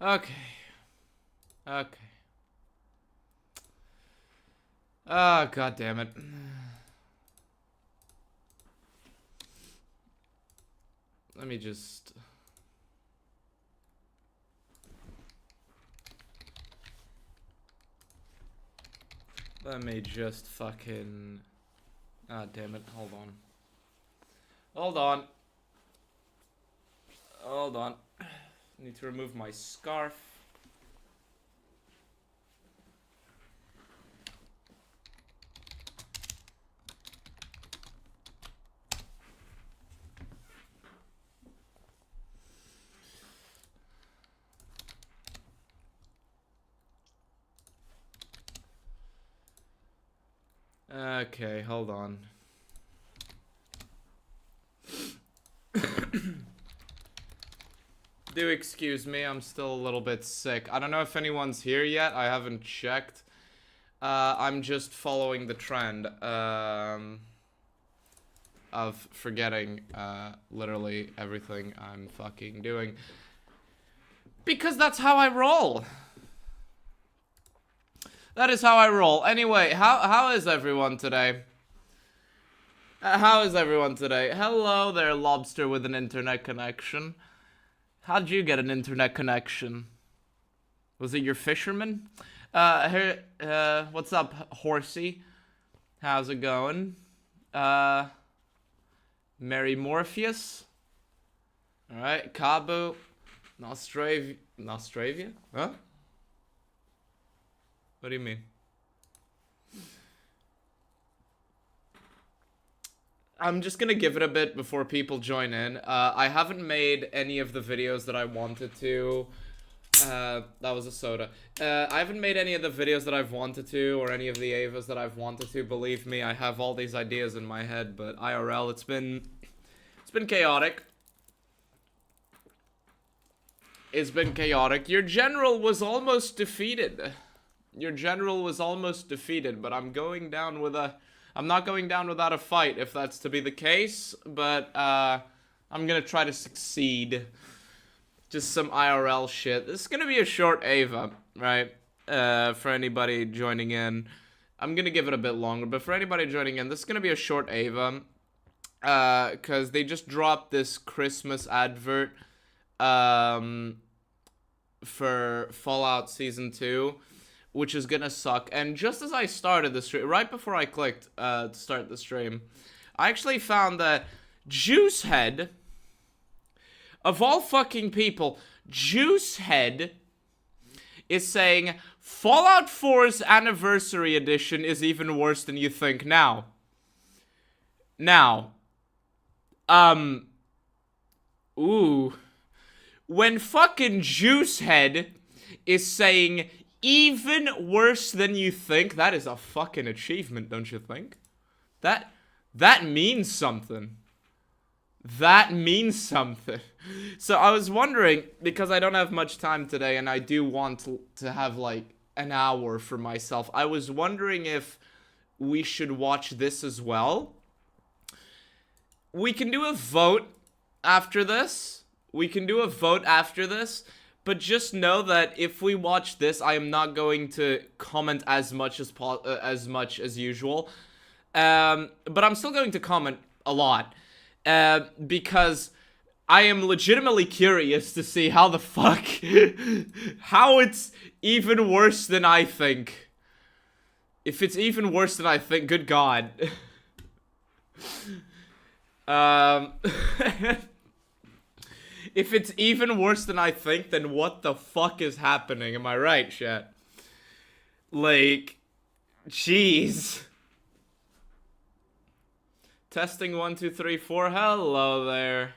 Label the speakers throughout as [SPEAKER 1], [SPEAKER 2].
[SPEAKER 1] Okay. Okay. Ah, god damn it. Let me just... Let me just fucking... Ah, damn it. Hold on. Hold on. Hold on. Need to remove my scarf. Okay, hold on. Do excuse me, I'm still a little bit sick. I don't know if anyone's here yet, I haven't checked. I'm just following the trend, of forgetting, literally everything I'm fucking doing. Because that's how I roll! That is how I roll. Anyway, how is everyone today? How is everyone today? Hello there, lobster with an internet connection. How'd you get an internet connection? Was it your fisherman? What's up, horsey? How's it going? Mary Morpheus? Alright, Cabo. Nostravia? Huh? What do you mean? I'm just gonna give it a bit before people join in. I haven't made any of the videos that I wanted to. That was a soda. I haven't made any of the videos that I've wanted to, or any of the EVAHs that I've wanted to. Believe me, I have all these ideas in my head, but IRL, it's been chaotic. It's been chaotic. Your general was almost defeated. Your general was almost defeated, but I'm going down with a... I'm not going down without a fight, if that's to be the case, but, I'm gonna try to succeed. Just some IRL shit. This is gonna be a short EVAH, right? For anybody joining in. I'm gonna give it a bit longer, but for anybody joining in, this is gonna be a short EVAH. Cause they just dropped this Christmas advert, for Fallout Season 2. Which is gonna suck. And just as I started the stream, right before I clicked to start the stream, I actually found that JuiceHead, of all fucking people, JuiceHead is saying Fallout 4's Anniversary Edition is even worse than you think now. Now, ooh. When fucking JuiceHead is saying even worse than you think, that is a fucking achievement, don't you think? That means something. That means something. So I was wondering, because I don't have much time today and I do want to have like an hour for myself, I was wondering if we should watch this as well. We can do a vote after this. But just know that if we watch this, I am not going to comment as much as usual. But I'm still going to comment a lot. Because I am legitimately curious to see how the fuck... how it's even worse than I think. If it's even worse than I think, good God. If it's even worse than I think, then what the fuck is happening? Am I right, chat? Like, jeez. Testing 1, 2, 3, 4. Hello there.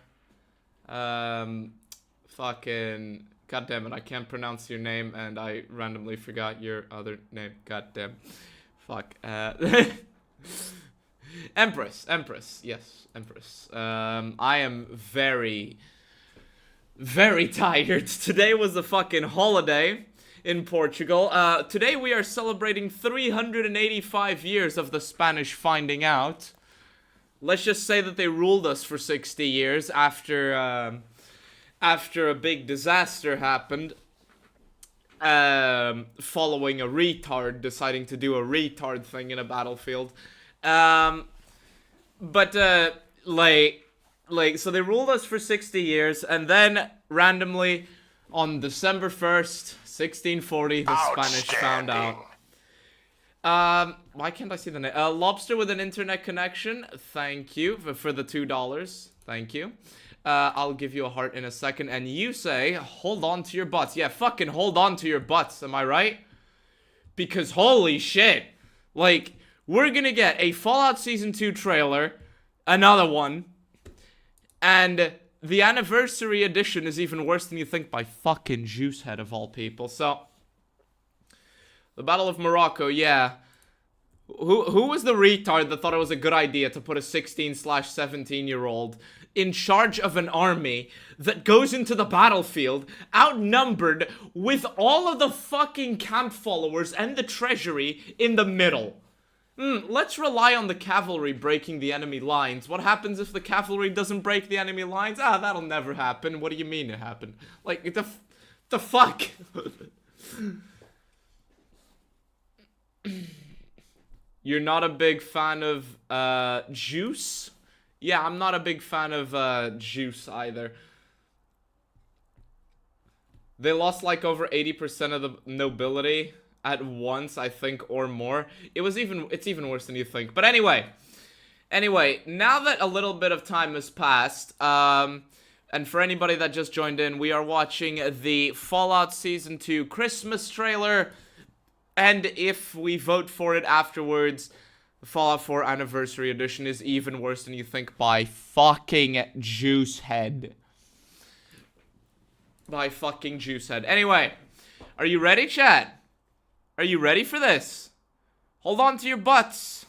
[SPEAKER 1] Fucking... God damn it, I can't pronounce your name, and I randomly forgot your other name. God damn. Fuck. Empress. Yes, Empress. I am very tired. Today was a fucking holiday in Portugal. Today we are celebrating 385 years of the Spanish finding out. Let's just say that they ruled us for 60 years after a big disaster happened. following a retard, deciding to do a retard thing in a battlefield. But so they ruled us for 60 years, and then randomly on December 1st, 1640, the Spanish found out. Why can't I see the name? Lobster with an internet connection. Thank you for the $2. Thank you. I'll give you a heart in a second. And you say, hold on to your butts. Yeah, fucking hold on to your butts. Am I right? Because holy shit. Like, we're gonna get a Fallout Season 2 trailer. Another one. And the anniversary edition is even worse than you think by fucking JuiceHead of all people. So, the Battle of Morocco, yeah. Who was the retard that thought it was a good idea to put a 16/17-year-old in charge of an army that goes into the battlefield outnumbered with all of the fucking camp followers and the treasury in the middle? Let's rely on the cavalry breaking the enemy lines. What happens if the cavalry doesn't break the enemy lines? Ah, that'll never happen. What do you mean it happened? Like, the fuck? You're not a big fan of, Juice? Yeah, I'm not a big fan of, Juice either. They lost, like, over 80% of the nobility at once, I think, or more. It's even worse than you think. But anyway, now that a little bit of time has passed, and for anybody that just joined in, we are watching the Fallout Season 2 Christmas trailer, and if we vote for it afterwards, the Fallout 4 Anniversary Edition is even worse than you think by fucking JuiceHead. By fucking JuiceHead. Anyway, are you ready, chat? Are you ready for this? Hold on to your butts.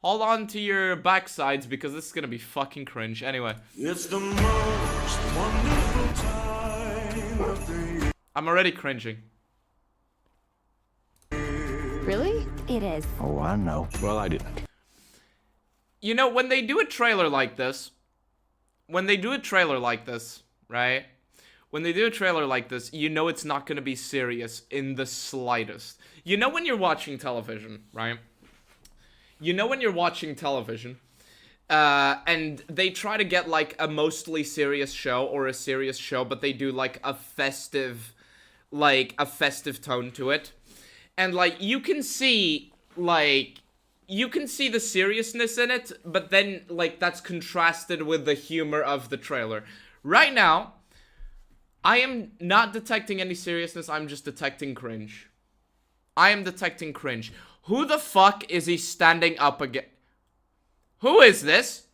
[SPEAKER 1] Hold on to your backsides because this is gonna be fucking cringe. Anyway. It's the most wonderful time of the year. I'm already cringing.
[SPEAKER 2] Really? It is.
[SPEAKER 3] Oh, I know. Well, I didn't.
[SPEAKER 1] You know, when they do a trailer like this, right? When they do a trailer like this, you know it's not going to be serious in the slightest. You know when you're watching television, right? You know when you're watching television, and they try to get, like, a mostly serious show or a serious show, but they do, like, a festive tone to it. And, like, you can see the seriousness in it, but then, like, that's contrasted with the humor of the trailer. Right now, I am not detecting any seriousness, I'm just detecting cringe. I am detecting cringe. Who the fuck is he standing up against? Who is this?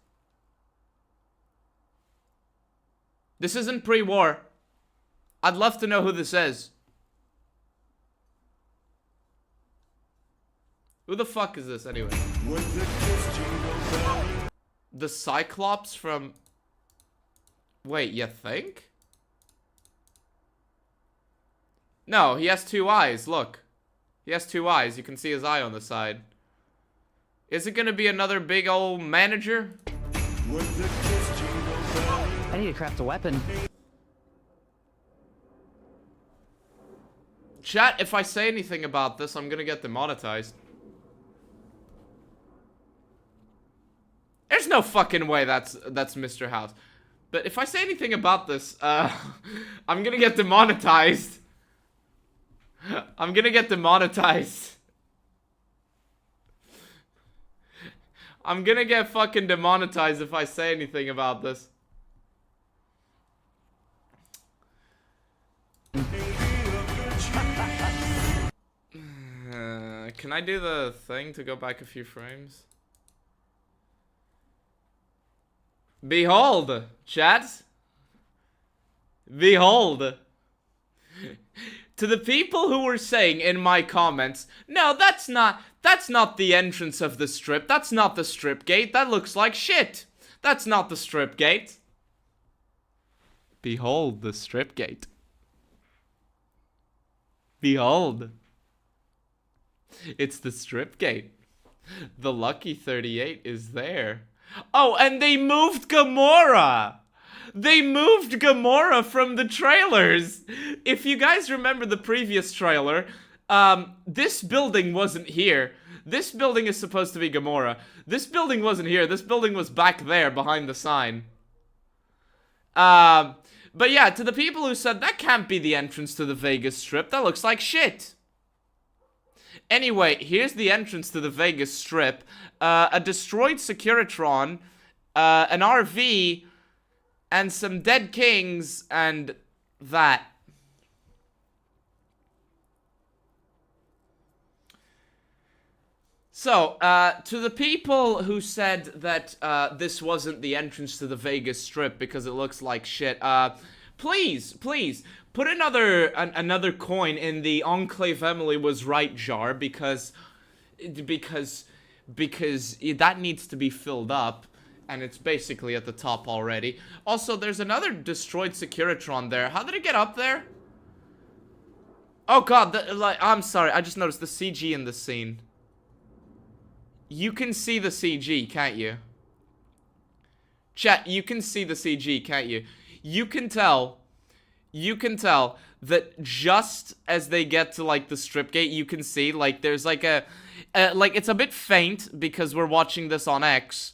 [SPEAKER 1] This isn't pre-war. I'd love to know who this is. Who the fuck is this anyway? The Cyclops from... Wait, you think? No, he has two eyes, look. He has two eyes, you can see his eye on the side. Is it gonna be another big old manager?
[SPEAKER 3] I need to craft a weapon.
[SPEAKER 1] Chat, if I say anything about this, I'm gonna get demonetized. There's no fucking way that's Mr. House. But if I say anything about this, I'm gonna get demonetized. I'm gonna get demonetized. I'm gonna get fucking demonetized if I say anything about this. Can I do the thing to go back a few frames? Behold, chat. Behold. To the people who were saying in my comments, no, that's not the entrance of the strip. That's not the strip gate. That looks like shit. That's not the strip gate. Behold the strip gate. Behold. It's the strip gate. The lucky 38 is there. Oh, and they moved Gamora. They moved Gamora from the trailers. If you guys remember the previous trailer, this building wasn't here. This building is supposed to be Gamora. This building wasn't here. This building was back there behind the sign. But yeah, to the people who said that can't be the entrance to the Vegas Strip, that looks like shit. Anyway, here's the entrance to the Vegas Strip. A destroyed Securitron, an RV, and some dead kings, and that. So, to the people who said that this wasn't the entrance to the Vegas Strip because it looks like shit, please, put another coin in the Enclave Emily was right jar because that needs to be filled up, and it's basically at the top already. Also, there's another destroyed Securitron there. How did it get up there? Oh god, I'm sorry, I just noticed the CG in the scene. You can see the CG, can't you? Chat, you can see the CG, can't you? You can tell that just as they get to, like, the strip gate, you can see, like, there's, like, like, it's a bit faint because we're watching this on X,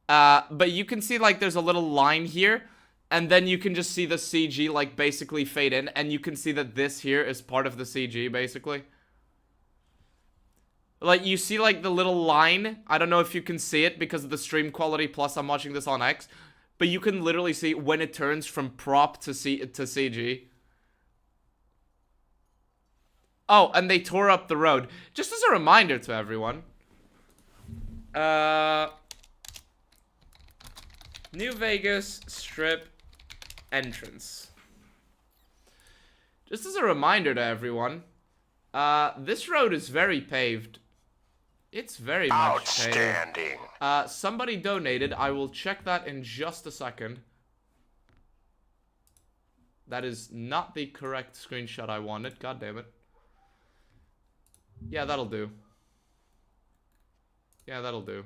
[SPEAKER 1] but you can see, like, there's a little line here, and then you can just see the CG, like, basically fade in, and you can see that this here is part of the CG, basically. Like, you see, like, the little line. I don't know if you can see it because of the stream quality, plus I'm watching this on X. But you can literally see when it turns from prop to CG. Oh, and they tore up the road. Just as a reminder to everyone. New Vegas Strip entrance. Just as a reminder to everyone. This road is very paved. It's very much outstanding. Somebody donated. I will check that in just a second. That is not the correct screenshot I wanted. God damn it. Yeah, that'll do. Yeah, that'll do.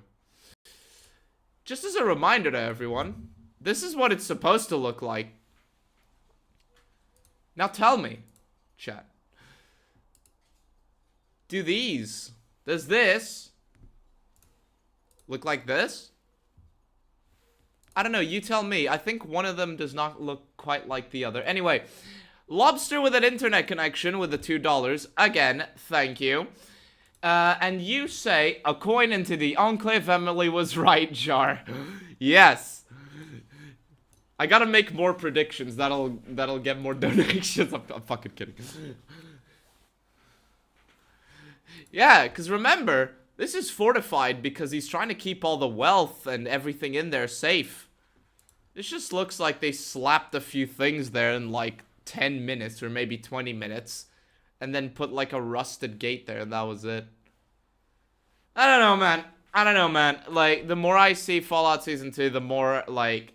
[SPEAKER 1] Just as a reminder to everyone, this is what it's supposed to look like. Now tell me, chat. Does this look like this? I don't know, you tell me. I think one of them does not look quite like the other. Anyway, Lobster with an internet connection with the $2. Again, thank you. And you say, a coin into the Enclave Emily was right jar. Yes. I gotta make more predictions. That'll get more donations. I'm fucking kidding. Yeah, because remember, this is fortified because he's trying to keep all the wealth and everything in there safe. This just looks like they slapped a few things there in like 10 minutes or maybe 20 minutes. And then put like a rusted gate there and that was it. I don't know, man. I don't know, man. Like, the more I see Fallout Season 2, the more, like...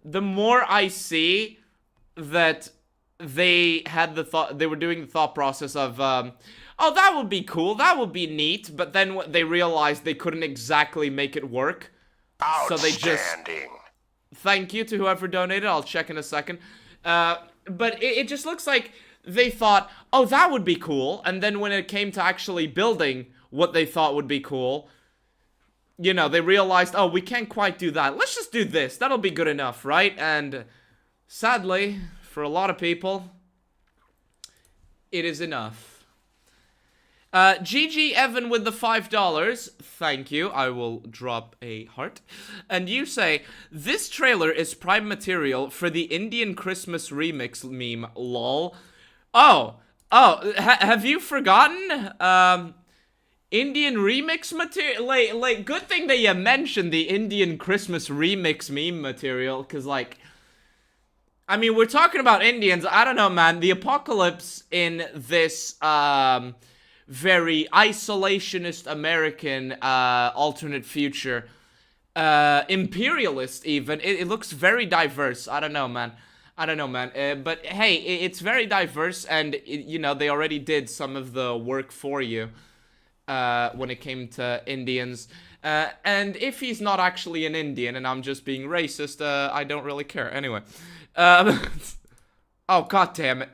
[SPEAKER 1] The more I see that... they had the thought, they were doing the thought process of, oh, that would be cool, that would be neat, but then they realized they couldn't exactly make it work. So they just... Thank you to whoever donated, I'll check in a second. But it just looks like they thought, oh, that would be cool, and then when it came to actually building what they thought would be cool, you know, they realized, oh, we can't quite do that, let's just do this, that'll be good enough, right? And sadly... for a lot of people, it is enough. GG Evan with the $5. Thank you. I will drop a heart. And you say, this trailer is prime material for the Indian Christmas remix meme, lol. Have you forgotten? Indian remix material? Like, good thing that you mentioned the Indian Christmas remix meme material, because, like... I mean, we're talking about Indians. I don't know, man. The apocalypse in this very isolationist American alternate future, imperialist even, it looks very diverse. I don't know, man. But hey, it's very diverse, and you know, they already did some of the work for you when it came to Indians. And if he's not actually an Indian and I'm just being racist, I don't really care. Anyway. Oh, god damn it.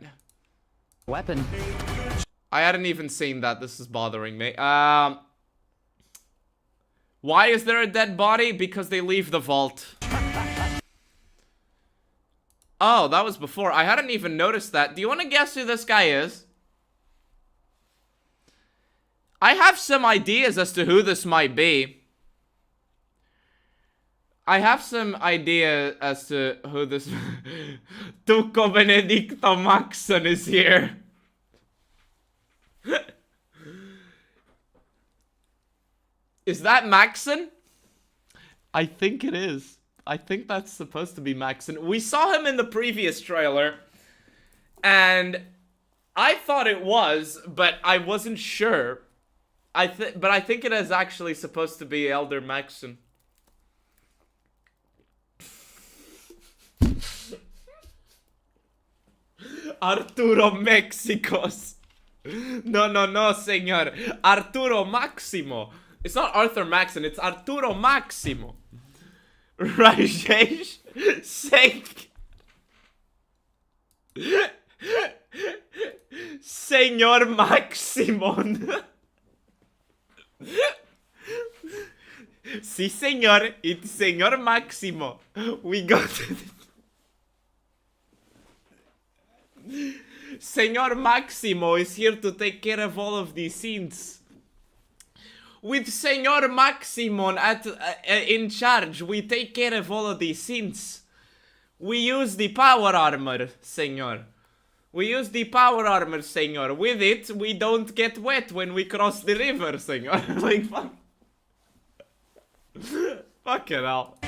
[SPEAKER 3] Weapon.
[SPEAKER 1] I hadn't even seen that. This is bothering me. Why is there a dead body? Because they leave the vault. Oh, that was before. I hadn't even noticed that. Do you want to guess who this guy is? I have some ideas as to who this might be. I have some idea as to who this... Tuco Benedicto Maxon is here. Is that Maxon? I think it is. I think that's supposed to be Maxon. We saw him in the previous trailer, and I thought it was, but I wasn't sure. But I think it is actually supposed to be Elder Maxon. Arturo Mexicos. No, señor. Arturo Maximo. It's not Arthur Maxon, it's Arturo Maximo. Rajesh Singh. Señor Maximon. Sí, señor. It's Señor Maximo. We got it. Señor Maximo is here to take care of all of these scenes. With Señor Maximon in charge, we take care of all of these scenes. We use the power armor, Señor. We use the power armor, Señor. With it, we don't get wet when we cross the river, Señor. Like, fuck. Fucking hell.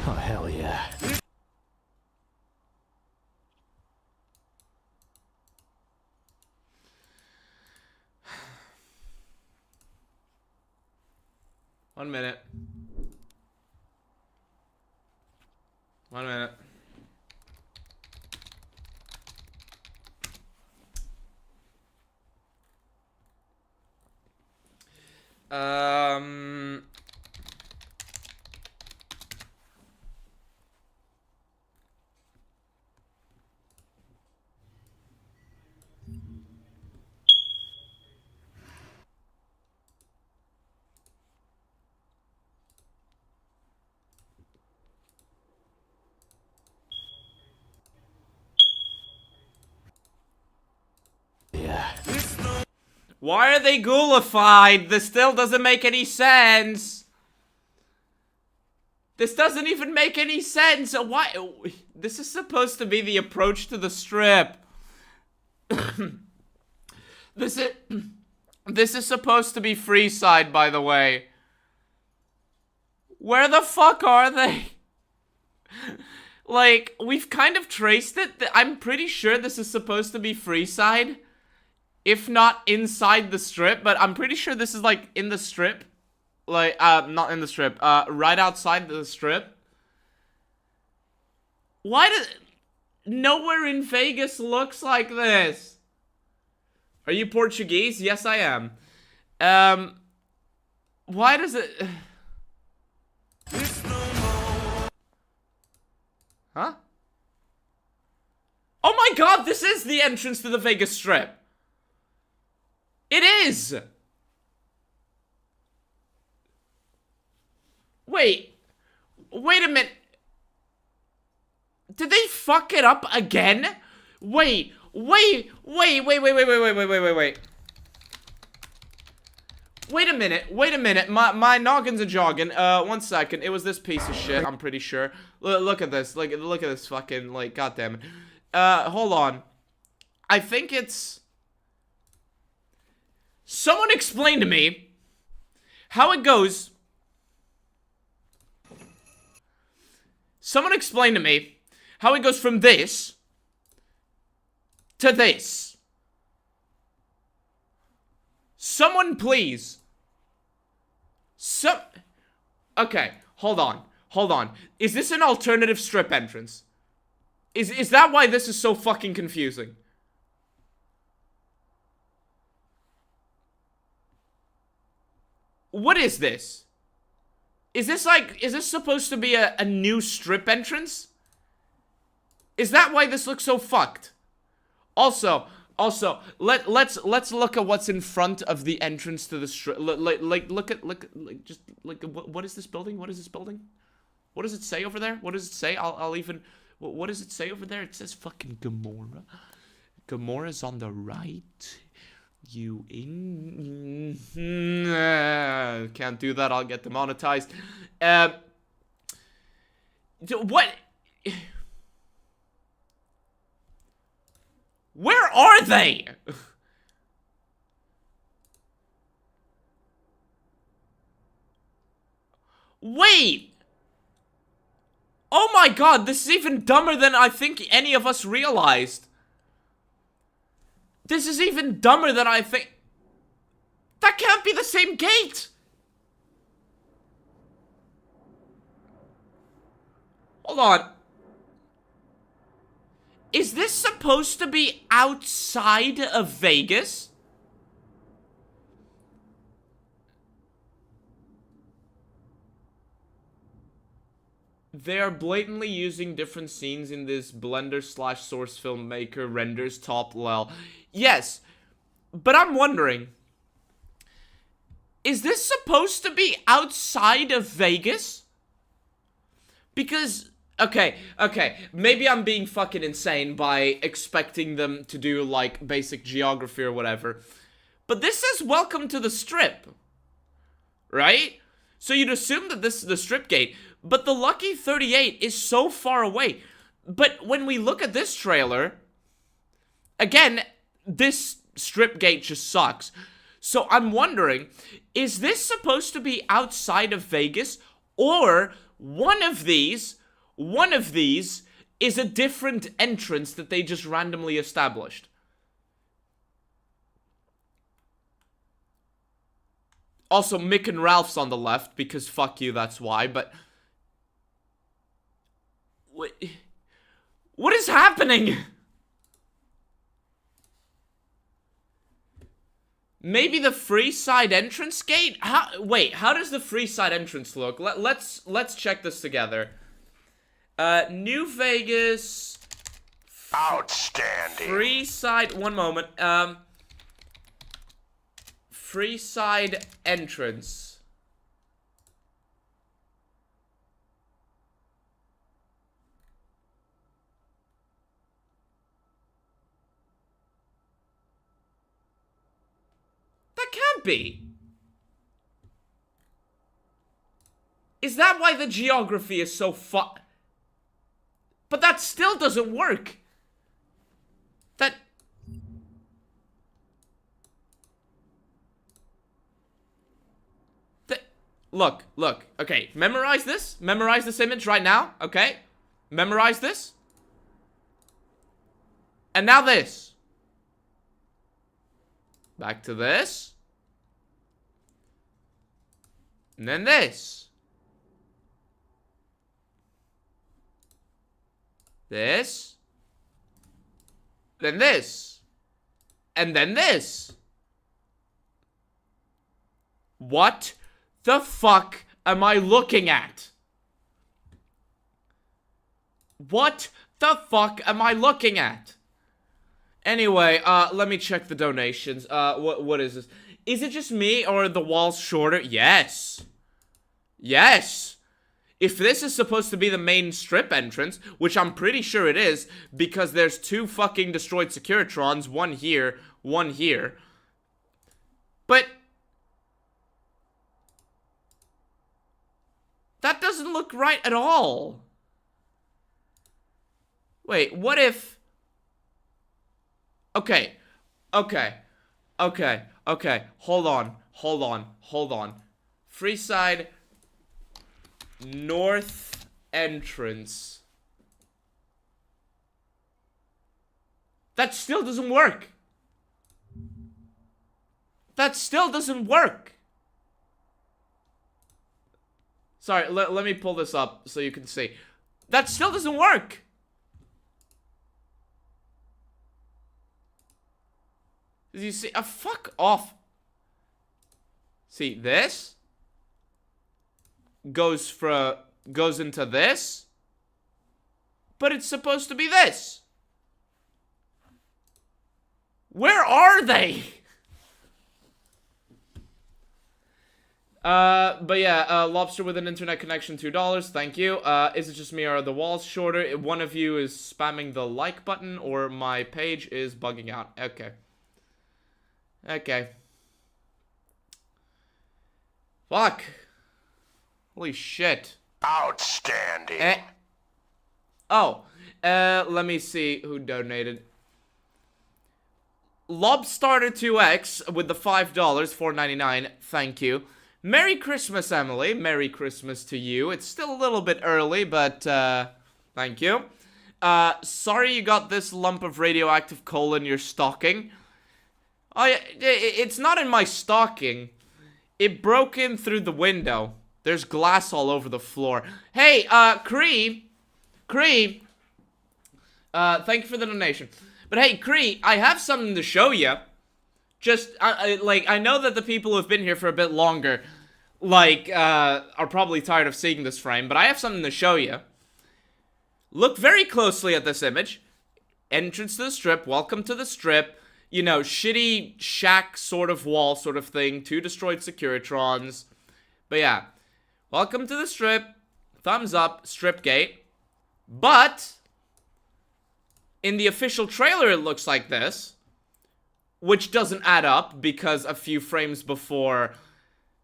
[SPEAKER 3] Oh, hell yeah.
[SPEAKER 1] One minute. One minute. Why are they ghoulified? This still doesn't make any sense. This doesn't even make any sense. Why? This is supposed to be the approach to the strip. This is supposed to be Freeside, by the way. Where the fuck are they? Like, we've kind of traced it. I'm pretty sure this is supposed to be Freeside. If not inside the strip, but I'm pretty sure this is like in the strip. Like, not in the strip, right outside the strip. Why does... Nowhere in Vegas looks like this. Are you Portuguese? Yes, I am. Why does it... Huh? Oh my god, this is the entrance to the Vegas Strip. It is! Wait a minute. Did they fuck it up again? Wait. Wait a minute. My noggins are jogging. 1 second. It was this piece of shit, I'm pretty sure. Look at this. Look at this fucking, like, goddamn it. Hold on. I think it's... Someone explain to me how it goes. Someone explain to me how it goes from this to this. Someone please. Okay, hold on. Is this an alternative strip entrance? Is that why this is so fucking confusing? What is this? Is this supposed to be a new strip entrance? Is that why this looks so fucked? Also, let's look at what's in front of the entrance to the strip. Look at what is this building? What is this building? What does it say over there? What does it say? I'll even. What does it say over there? It says fucking Gamora. Gamora's on the right. You in... can't do that. I'll get demonetized. What? Where are they? Wait. Oh my god, this is even dumber than I think any of us realized. This is even dumber than I think. That can't be the same gate. Hold on. Is this supposed to be outside of Vegas? They are blatantly using different scenes in this Blender / Source Filmmaker renders top lol. Yes, but I'm wondering, is this supposed to be outside of Vegas? Because, okay, maybe I'm being fucking insane by expecting them to do, like, basic geography or whatever. But this says, welcome to the Strip. Right? So you'd assume that this is the Strip gate. But the Lucky 38 is so far away. But when we look at this trailer, again, this Strip gate just sucks. So I'm wondering, is this supposed to be outside of Vegas? Or one of these is a different entrance that they just randomly established? Also, Mick and Ralph's on the left, because fuck you, that's why, but... What is happening? Maybe the free side entrance gate? Wait, how does the free side entrance look? Let's check this together. New Vegas.
[SPEAKER 4] Outstanding.
[SPEAKER 1] Free side, one moment. Free side entrance. That can't be. Is that why the geography is so But that still doesn't work. Look. Okay, memorize this. Memorize this image right now, okay? Memorize this. And now this. Back to this. And then this. This. Then this. And then this. What the fuck am I looking at? What the fuck am I looking at? Anyway, let me check the donations. What is this? Is it just me or are the walls shorter? Yes. Yes. If this is supposed to be the main Strip entrance, which I'm pretty sure it is, because there's 2 fucking destroyed Securitrons, one here, one here. But that doesn't look right at all. Wait, what if... Okay. Hold on. Free side north entrance. That still doesn't work. Sorry, let me pull this up so you can see. That still doesn't work. Did you see? Fuck off. See, this? goes into this. But it's supposed to be this. Where are they? But yeah, lobster with an internet connection, $2. Thank you. Is it just me or are the walls shorter? One of you is spamming the like button or my page is bugging out. Okay. Okay. Fuck. Holy shit.
[SPEAKER 4] Outstanding.
[SPEAKER 1] Oh. Let me see who donated. Lobstarter2x with the $5, $4.99. Thank you. Merry Christmas, Emily. Merry Christmas to you. It's still a little bit early, but, thank you. Sorry you got this lump of radioactive coal in your stocking. Oh, yeah, it's not in my stocking. It broke in through the window. There's glass all over the floor. Hey, Cree. Thank you for the donation. But hey, Cree, I have something to show you. Just, I know that the people who have been here for a bit longer, are probably tired of seeing this frame, but I have something to show you. Look very closely at this image. Entrance to the strip, welcome to the strip. You know, shitty shack sort of wall sort of thing. 2 destroyed Securitrons. But yeah, welcome to the strip. Thumbs up, strip gate. But in the official trailer, it looks like this. Which doesn't add up because a few frames before,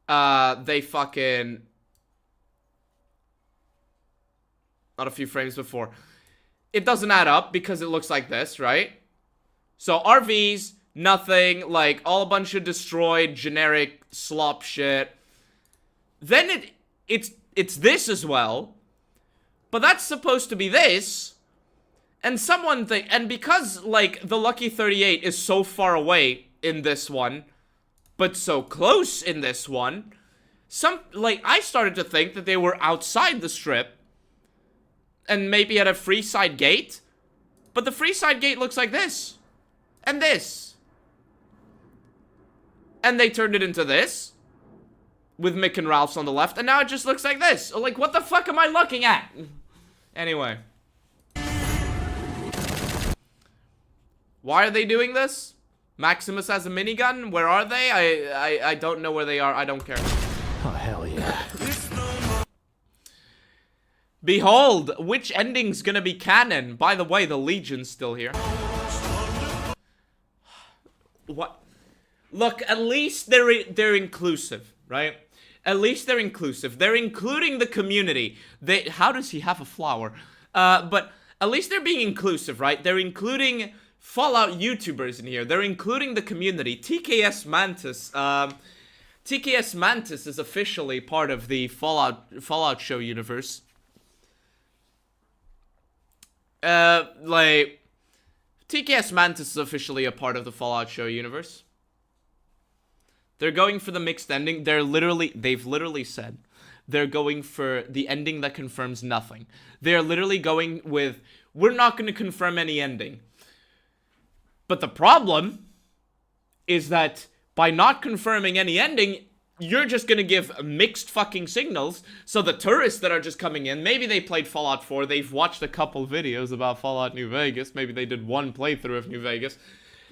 [SPEAKER 1] they fucking... Not a few frames before. It doesn't add up because it looks like this, right? So RVs, nothing, like all a bunch of destroyed, generic slop shit. Then it's this as well. But that's supposed to be this. And and because, like, the Lucky 38 is so far away in this one, but so close in this one, I started to think that they were outside the strip, and maybe at a free side gate, but the free side gate looks like this, and this. And they turned it into this, with Mick and Ralph's on the left, and now it just looks like this. Like, what the fuck am I looking at? Anyway. Why are they doing this? Maximus has a minigun? Where are they? I don't know where they are. I don't care.
[SPEAKER 3] Oh, hell yeah.
[SPEAKER 1] Behold, which ending's gonna be canon? By the way, the Legion's still here. What? Look, at least they're inclusive, right? At least they're inclusive. They're including the community. How does he have a flower? But at least they're being inclusive, right? They're including Fallout YouTubers in here. They're including the community. TKS Mantis. TKS Mantis is officially part of the Fallout show universe. TKS Mantis is officially a part of the Fallout show universe. They're going for the mixed ending. They've literally said they're going for the ending that confirms nothing. They're literally going with, we're not going to confirm any ending. But the problem is that by not confirming any ending, you're just gonna give mixed fucking signals. So the tourists that are just coming in, maybe they played Fallout 4, they've watched a couple videos about Fallout New Vegas, maybe they did one playthrough of New Vegas.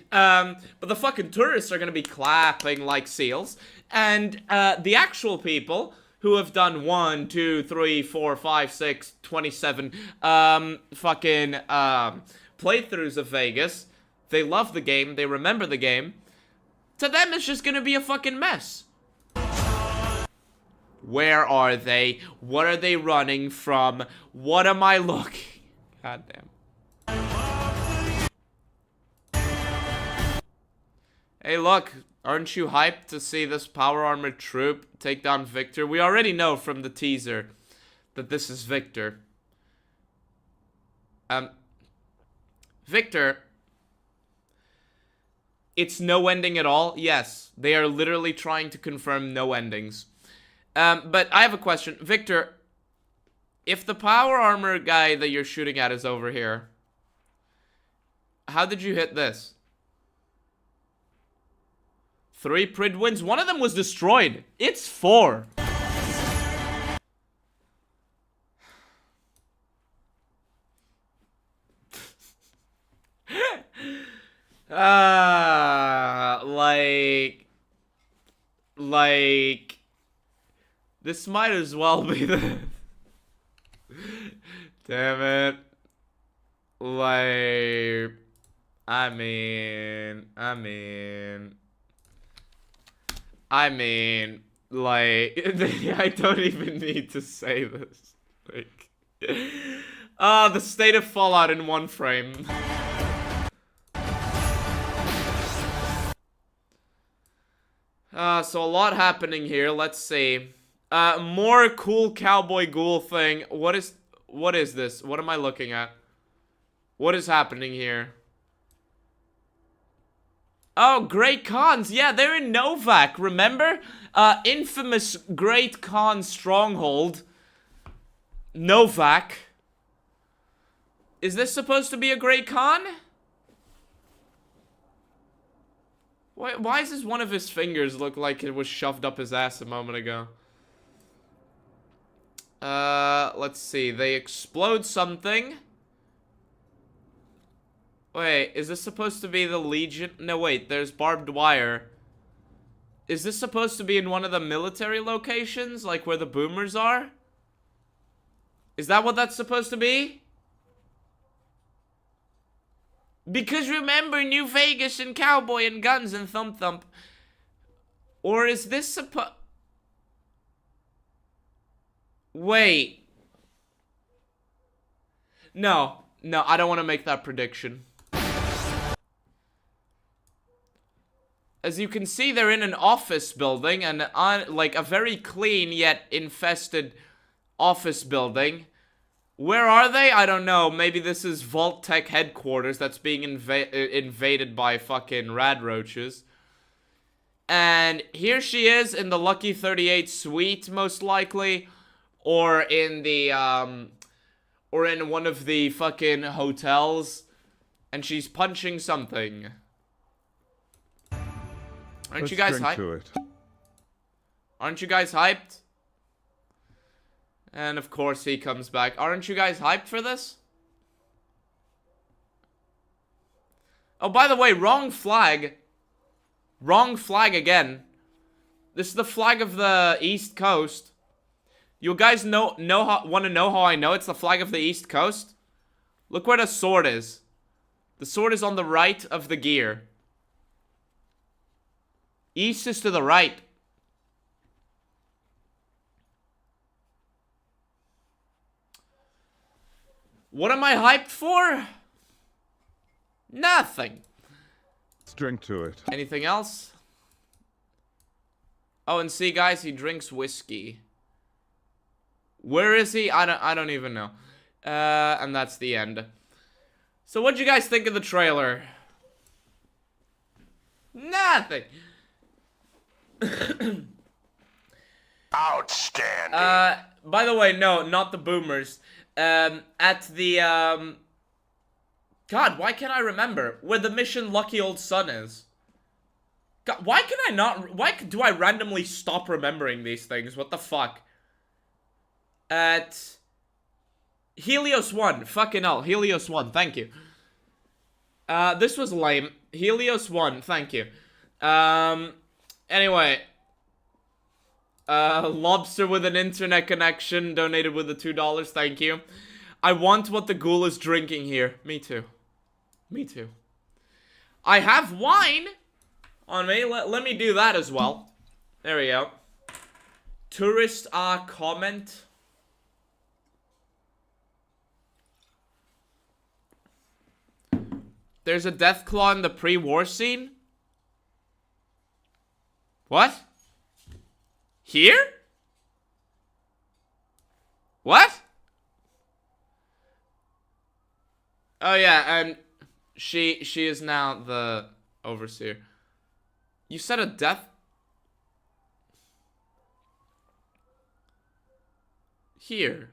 [SPEAKER 1] But the fucking tourists are gonna be clapping like seals. And the actual people who have done 1, 2, 3, 4, 5, 6, 27 playthroughs of Vegas, they love the game, they remember the game. To them, it's just gonna be a fucking mess. Where are they? What are they running from? What am I looking? God damn. Hey, look. Aren't you hyped to see this power armored troop take down Victor? We already know from the teaser that this is Victor. Victor... It's no ending at all? Yes. They are literally trying to confirm no endings. But I have a question. Victor, if the power armor guy that you're shooting at is over here, how did you hit this? 3 Pridwins? One of them was destroyed. It's 4. Like, this might as well be the... Damn it. Like, I mean, like, I don't even need to say this. Like, the state of Fallout in one frame. So a lot happening here. Let's see. More cool cowboy ghoul thing. What is this? What am I looking at? What is happening here? Oh, Great Khans. Yeah, they're in Novak, remember? Infamous Great Khan stronghold. Novak. Is this supposed to be a Great Khan? Why does one of his fingers look like it was shoved up his ass a moment ago? Let's see. They explode something. Wait, is this supposed to be the Legion? No, wait, there's barbed wire. Is this supposed to be in one of the military locations? Like where the boomers are? Is that what that's supposed to be? Because remember, New Vegas and cowboy and guns and thump thump. Or is this Wait. No, I don't want to make that prediction. As you can see, they're in an office building, and like a very clean yet infested office building. Where are they? I don't know. Maybe this is Vault Tech headquarters that's being invaded by fucking rad roaches. And here she is in the Lucky 38 suite, most likely. Or in the, or in one of the fucking hotels. And she's punching something. Aren't you guys hyped? Aren't you guys hyped? And of course he comes back. Aren't you guys hyped for this? Oh, by the way, wrong flag. Wrong flag again. This is the flag of the East Coast. You guys want to know how I know it's the flag of the East Coast? Look where the sword is. The sword is on the right of the gear. East is to the right. What am I hyped for? Nothing.
[SPEAKER 5] Let's drink to it.
[SPEAKER 1] Anything else? Oh, and see, guys, he drinks whiskey. Where is he? I don't even know. And that's the end. So what'd you guys think of the trailer? Nothing.
[SPEAKER 4] Outstanding.
[SPEAKER 1] By the way, no, not the boomers. At the, God, why can't I remember where the mission Lucky Old Son is? God, why do I randomly stop remembering these things? What the fuck? At Helios 1, fucking hell, Helios 1, thank you. This was lame. Helios 1, thank you. Anyway. Lobster with an internet connection donated with the $2, thank you. I want what the ghoul is drinking here. Me too. Me too. I have wine on me. Let me do that as well. There we go. Tourist comment. There's a Deathclaw in the pre-war scene? What? Here? What? Oh yeah, and she is now the overseer. You said a death? Here,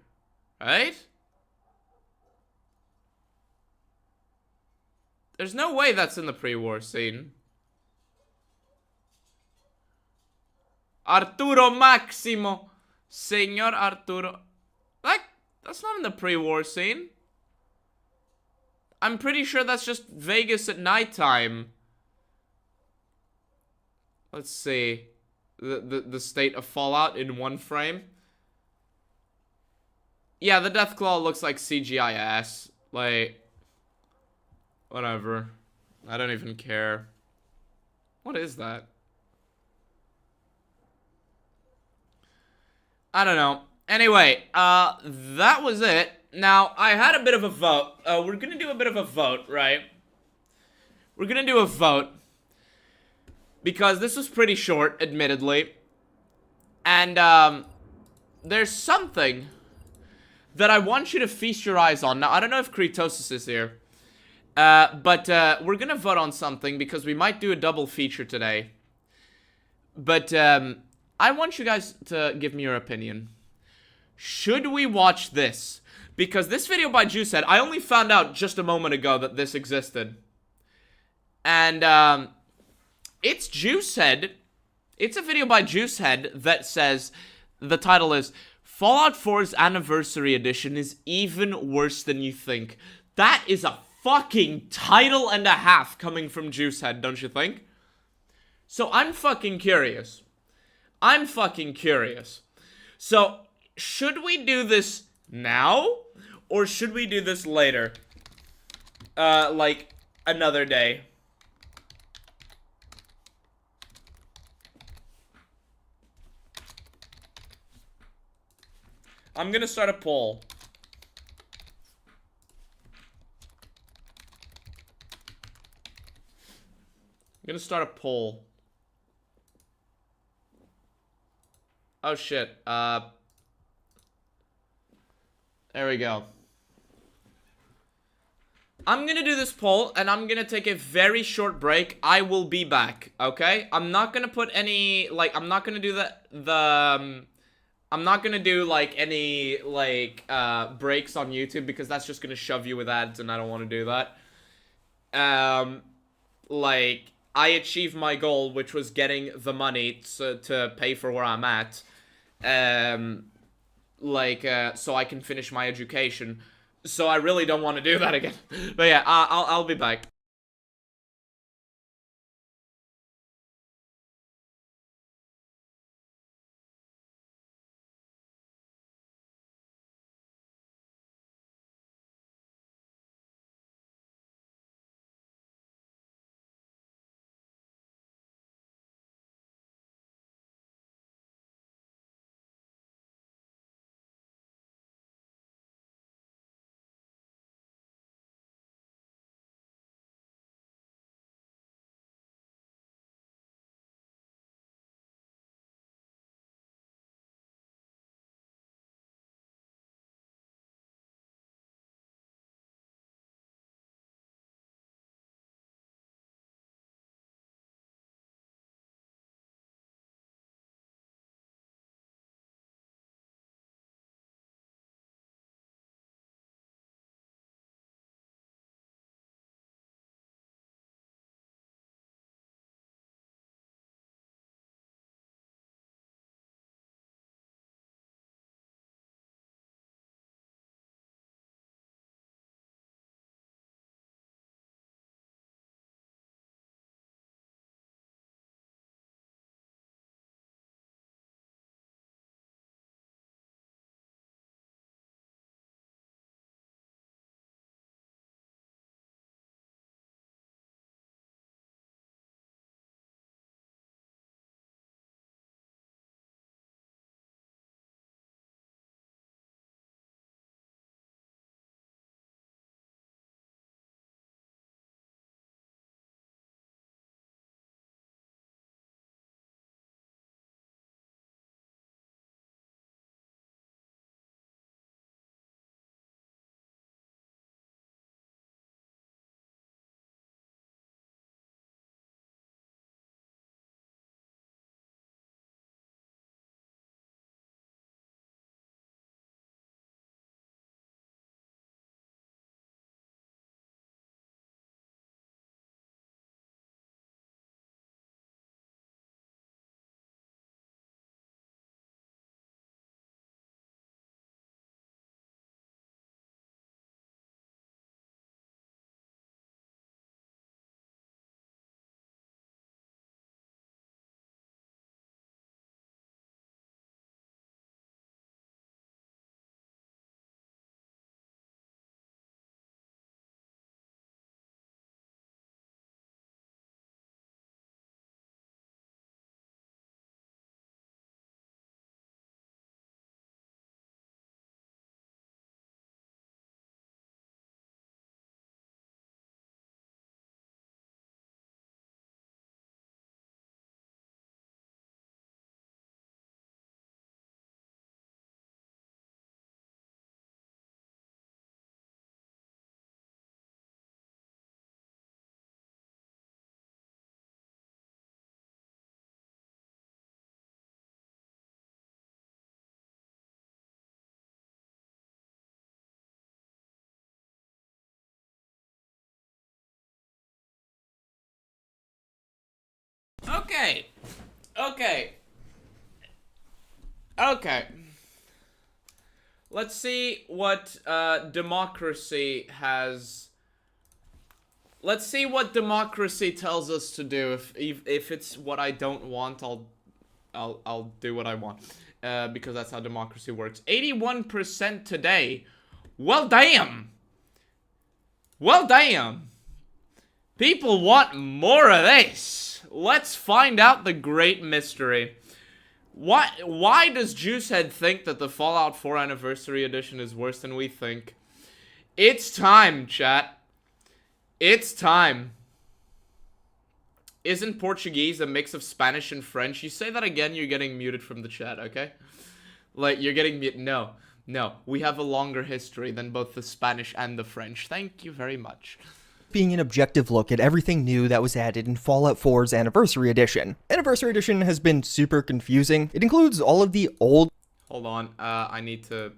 [SPEAKER 1] right? There's no way that's in the pre-war scene. Arturo Maximo. Senor Arturo. That's not in the pre-war scene. I'm pretty sure that's just Vegas at nighttime. Let's see. The state of Fallout in one frame. Yeah, the Deathclaw looks like CGI ass. Like, whatever. I don't even care. What is that? I don't know. Anyway, that was it. Now, I had a bit of a vote. We're gonna do a bit of a vote, right? We're gonna do a vote. Because this was pretty short, admittedly. And, there's something that I want you to feast your eyes on. Now, I don't know if Kritosis is here. But we're gonna vote on something because we might do a double feature today. But, I want you guys to give me your opinion. Should we watch this? Because this video by JuiceHead, I only found out just a moment ago that this existed. And, it's JuiceHead. It's a video by JuiceHead that says, the title is, Fallout 4's Anniversary Edition is even worse than you think. That is a fucking title and a half coming from JuiceHead, don't you think? So I'm fucking curious. I'm fucking curious. So, should we do this now? Or should we do this later? Like, another day. I'm gonna start a poll. I'm gonna start a poll. Oh shit, there we go. I'm gonna do this poll, and I'm gonna take a very short break. I will be back, okay? I'm not gonna put any, like, I'm not gonna do I'm not gonna do, like, any, like, breaks on YouTube, because that's just gonna shove you with ads, and I don't want to do that. Like, I achieved my goal, which was getting the money to pay for where I'm at. So I can finish my education. So I really don't want to do that again. But yeah, I'll be back. Okay. Okay. Okay. Let's see what democracy has. Let's see what democracy tells us to do. If it's what I don't want, I'll do what I want. Because that's how democracy works. 81% today. Well, damn. Well, damn. People want more of this. Let's find out the great mystery. Why does JuiceHead think that the Fallout 4 Anniversary Edition is worse than we think? It's time, chat. It's time. Isn't Portuguese a mix of Spanish and French? You say that again, you're getting muted from the chat, okay? Like, you're getting muted. No. No. We have a longer history than both the Spanish and the French. Thank you very much.
[SPEAKER 6] Being an objective look at everything new that was added in Fallout 4's Anniversary Edition. Anniversary Edition has been super confusing. It includes all of the old...
[SPEAKER 1] Hold on, I need to...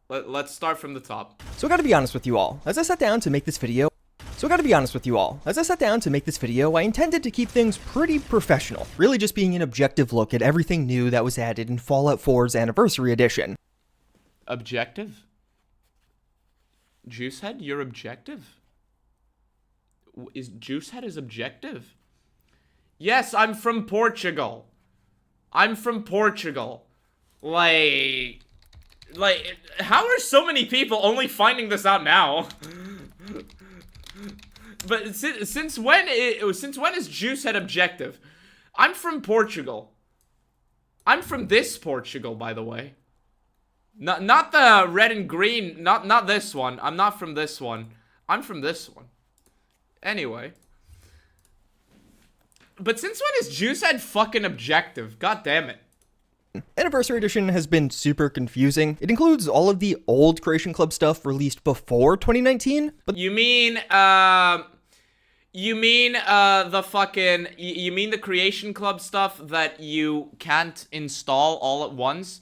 [SPEAKER 1] Let's start from the top.
[SPEAKER 6] So I gotta be honest with you all. As I sat down to make this video, I intended to keep things pretty professional. Really just being an objective look at everything new that was added in Fallout 4's Anniversary Edition.
[SPEAKER 1] Objective? JuiceHead, you're objective? Is JuiceHead is objective? Yes, I'm from Portugal. I'm from Portugal. Like, how are so many people only finding this out now? But since when is JuiceHead objective? I'm from Portugal. I'm from this Portugal, by the way. Not the red and green. Not this one. I'm not from this one. I'm from this one. Anyway. But since when is JuiceHead fucking objective? God damn it.
[SPEAKER 6] Anniversary Edition has been super confusing. It includes all of the old Creation Club stuff released before 2019, but
[SPEAKER 1] you mean the Creation Club stuff that you can't install all at once?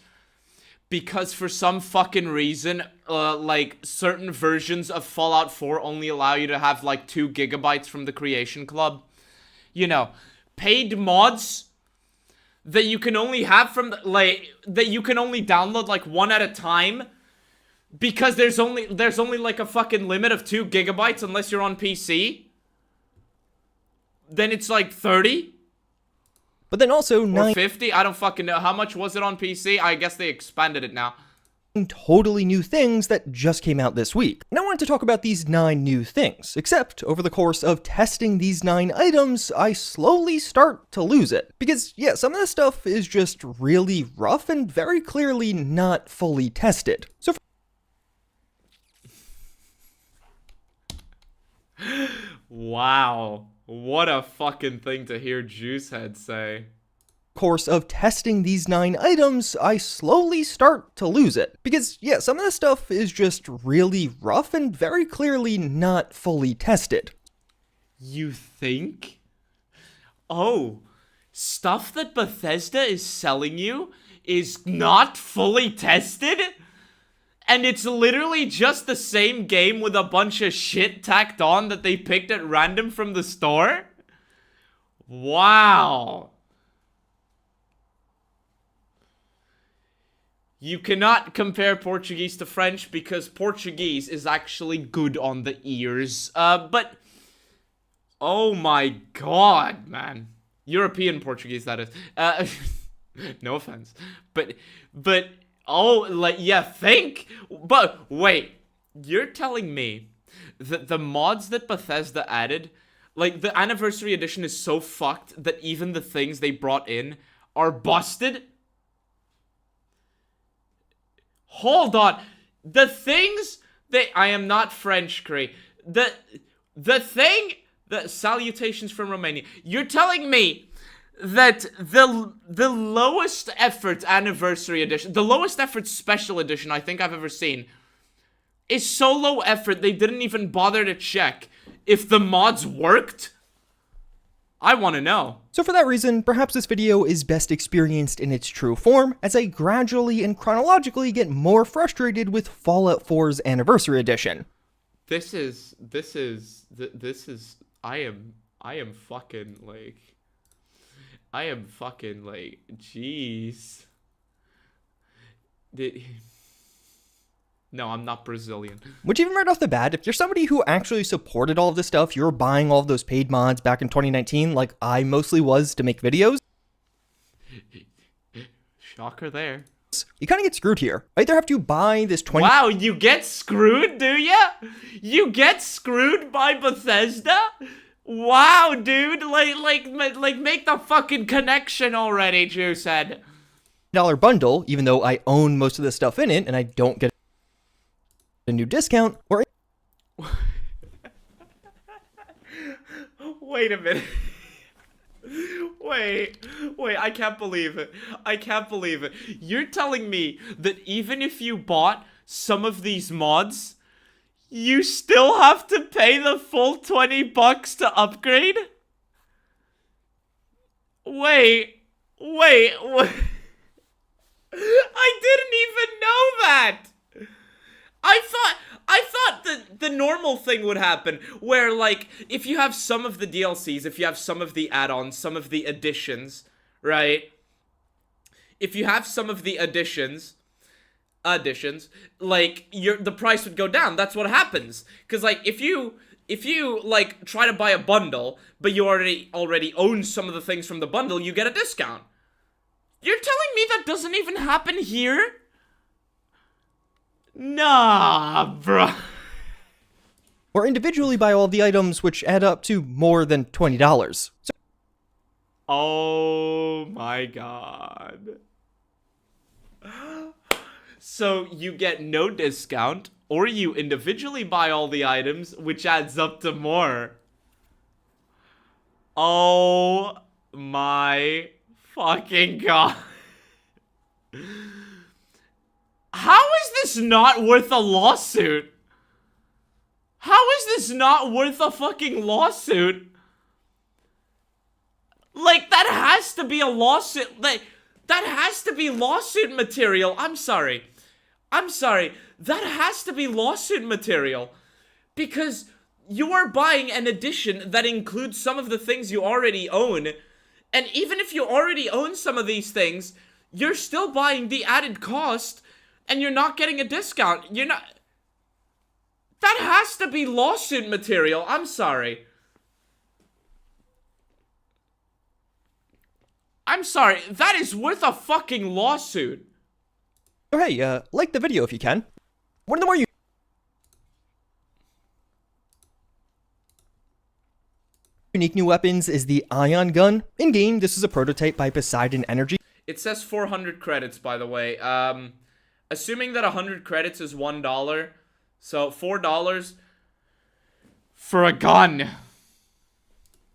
[SPEAKER 1] Because for some fucking reason, like, certain versions of Fallout 4 only allow you to have, like, 2 gigabytes from the Creation Club. You know, paid mods that you can only have from, that you can only download, like, 1 at a time. Because there's only, like, a fucking limit of 2 gigabytes unless you're on PC. Then it's, like, 30.
[SPEAKER 6] But then also
[SPEAKER 1] or 50? I don't fucking know. How much was it on PC? I guess they expanded it now.
[SPEAKER 6] Totally new things that just came out this week. And I wanted to talk about these 9 new things, except over the course of testing these 9 items, I slowly start to lose it. Because, yeah, some of this stuff is just really rough and very clearly not fully tested. So
[SPEAKER 1] wow. What a fucking thing to hear JuiceHead say.
[SPEAKER 6] Course of testing these 9 items, I slowly start to lose it. Because, yeah, some of this stuff is just really rough and very clearly not fully tested.
[SPEAKER 1] You think? Oh, stuff that Bethesda is selling you is not fully tested? And it's literally just the same game with a bunch of shit tacked on that they picked at random from the store? Wow. You cannot compare Portuguese to French because Portuguese is actually good on the ears. But... oh my god, man. European Portuguese, that is. No offense. But... oh, like, yeah, think? But, wait. You're telling me that the mods that Bethesda added, like, the Anniversary Edition is so fucked that even the things they brought in are busted? Hold on. The things that... I am not French, Cree. The thing... the salutations from Romania. You're telling me that the lowest effort Anniversary Edition, the lowest effort Special Edition I think I've ever seen, is so low effort they didn't even bother to check if the mods worked? I want to know.
[SPEAKER 6] So for that reason, perhaps this video is best experienced in its true form, as I gradually and chronologically get more frustrated with Fallout 4's Anniversary Edition.
[SPEAKER 1] I am fucking, like... I am fucking like, jeez. No, I'm not Brazilian.
[SPEAKER 6] Which even right off the bat, if you're somebody who actually supported all of this stuff, you're buying all of those paid mods back in 2019, like I mostly was to make videos.
[SPEAKER 1] Shocker there.
[SPEAKER 6] You kind of get screwed here. I either have to buy this 20.
[SPEAKER 1] Wow, you get screwed, do ya? You get screwed by Bethesda? Wow, dude, like make the fucking connection already, JuiceHead.
[SPEAKER 6] $1 bundle, even though I own most of the stuff in it and I don't get a new discount, or
[SPEAKER 1] Wait a minute. Wait, I can't believe it. I can't believe it. You're telling me that even if you bought some of these mods, you still have to pay the full $20 to upgrade? Wait. I didn't even know that. I thought that the normal thing would happen where, like, if you have some of the DLCs, if you have some of the add-ons, some of the additions, right? If you have some of the additions, like, the price would go down. That's what happens. Cause like if you like try to buy a bundle, but you already own some of the things from the bundle, you get a discount. You're telling me that doesn't even happen here? Nah, bruh.
[SPEAKER 6] or individually buy all of the items, which add up to more than $20.
[SPEAKER 1] Oh my god. So you get no discount, or you individually buy all the items, which adds up to more. Oh my fucking god. How is this not worth a lawsuit? How is this not worth a fucking lawsuit? Like, that has to be a lawsuit. Like, that has to be lawsuit material. I'm sorry. That has to be lawsuit material. Because you are buying an edition that includes some of the things you already own. And even if you already own some of these things, you're still buying the added cost. And you're not getting a discount. You're not... That has to be lawsuit material. I'm sorry. That is worth a fucking lawsuit.
[SPEAKER 6] So hey, like the video if you can. One of the more unique new weapons is the ion gun. In-game, this is a prototype by Poseidon Energy.
[SPEAKER 1] It says 400 credits, by the way. Assuming that 100 credits is $1, so $4 for a gun.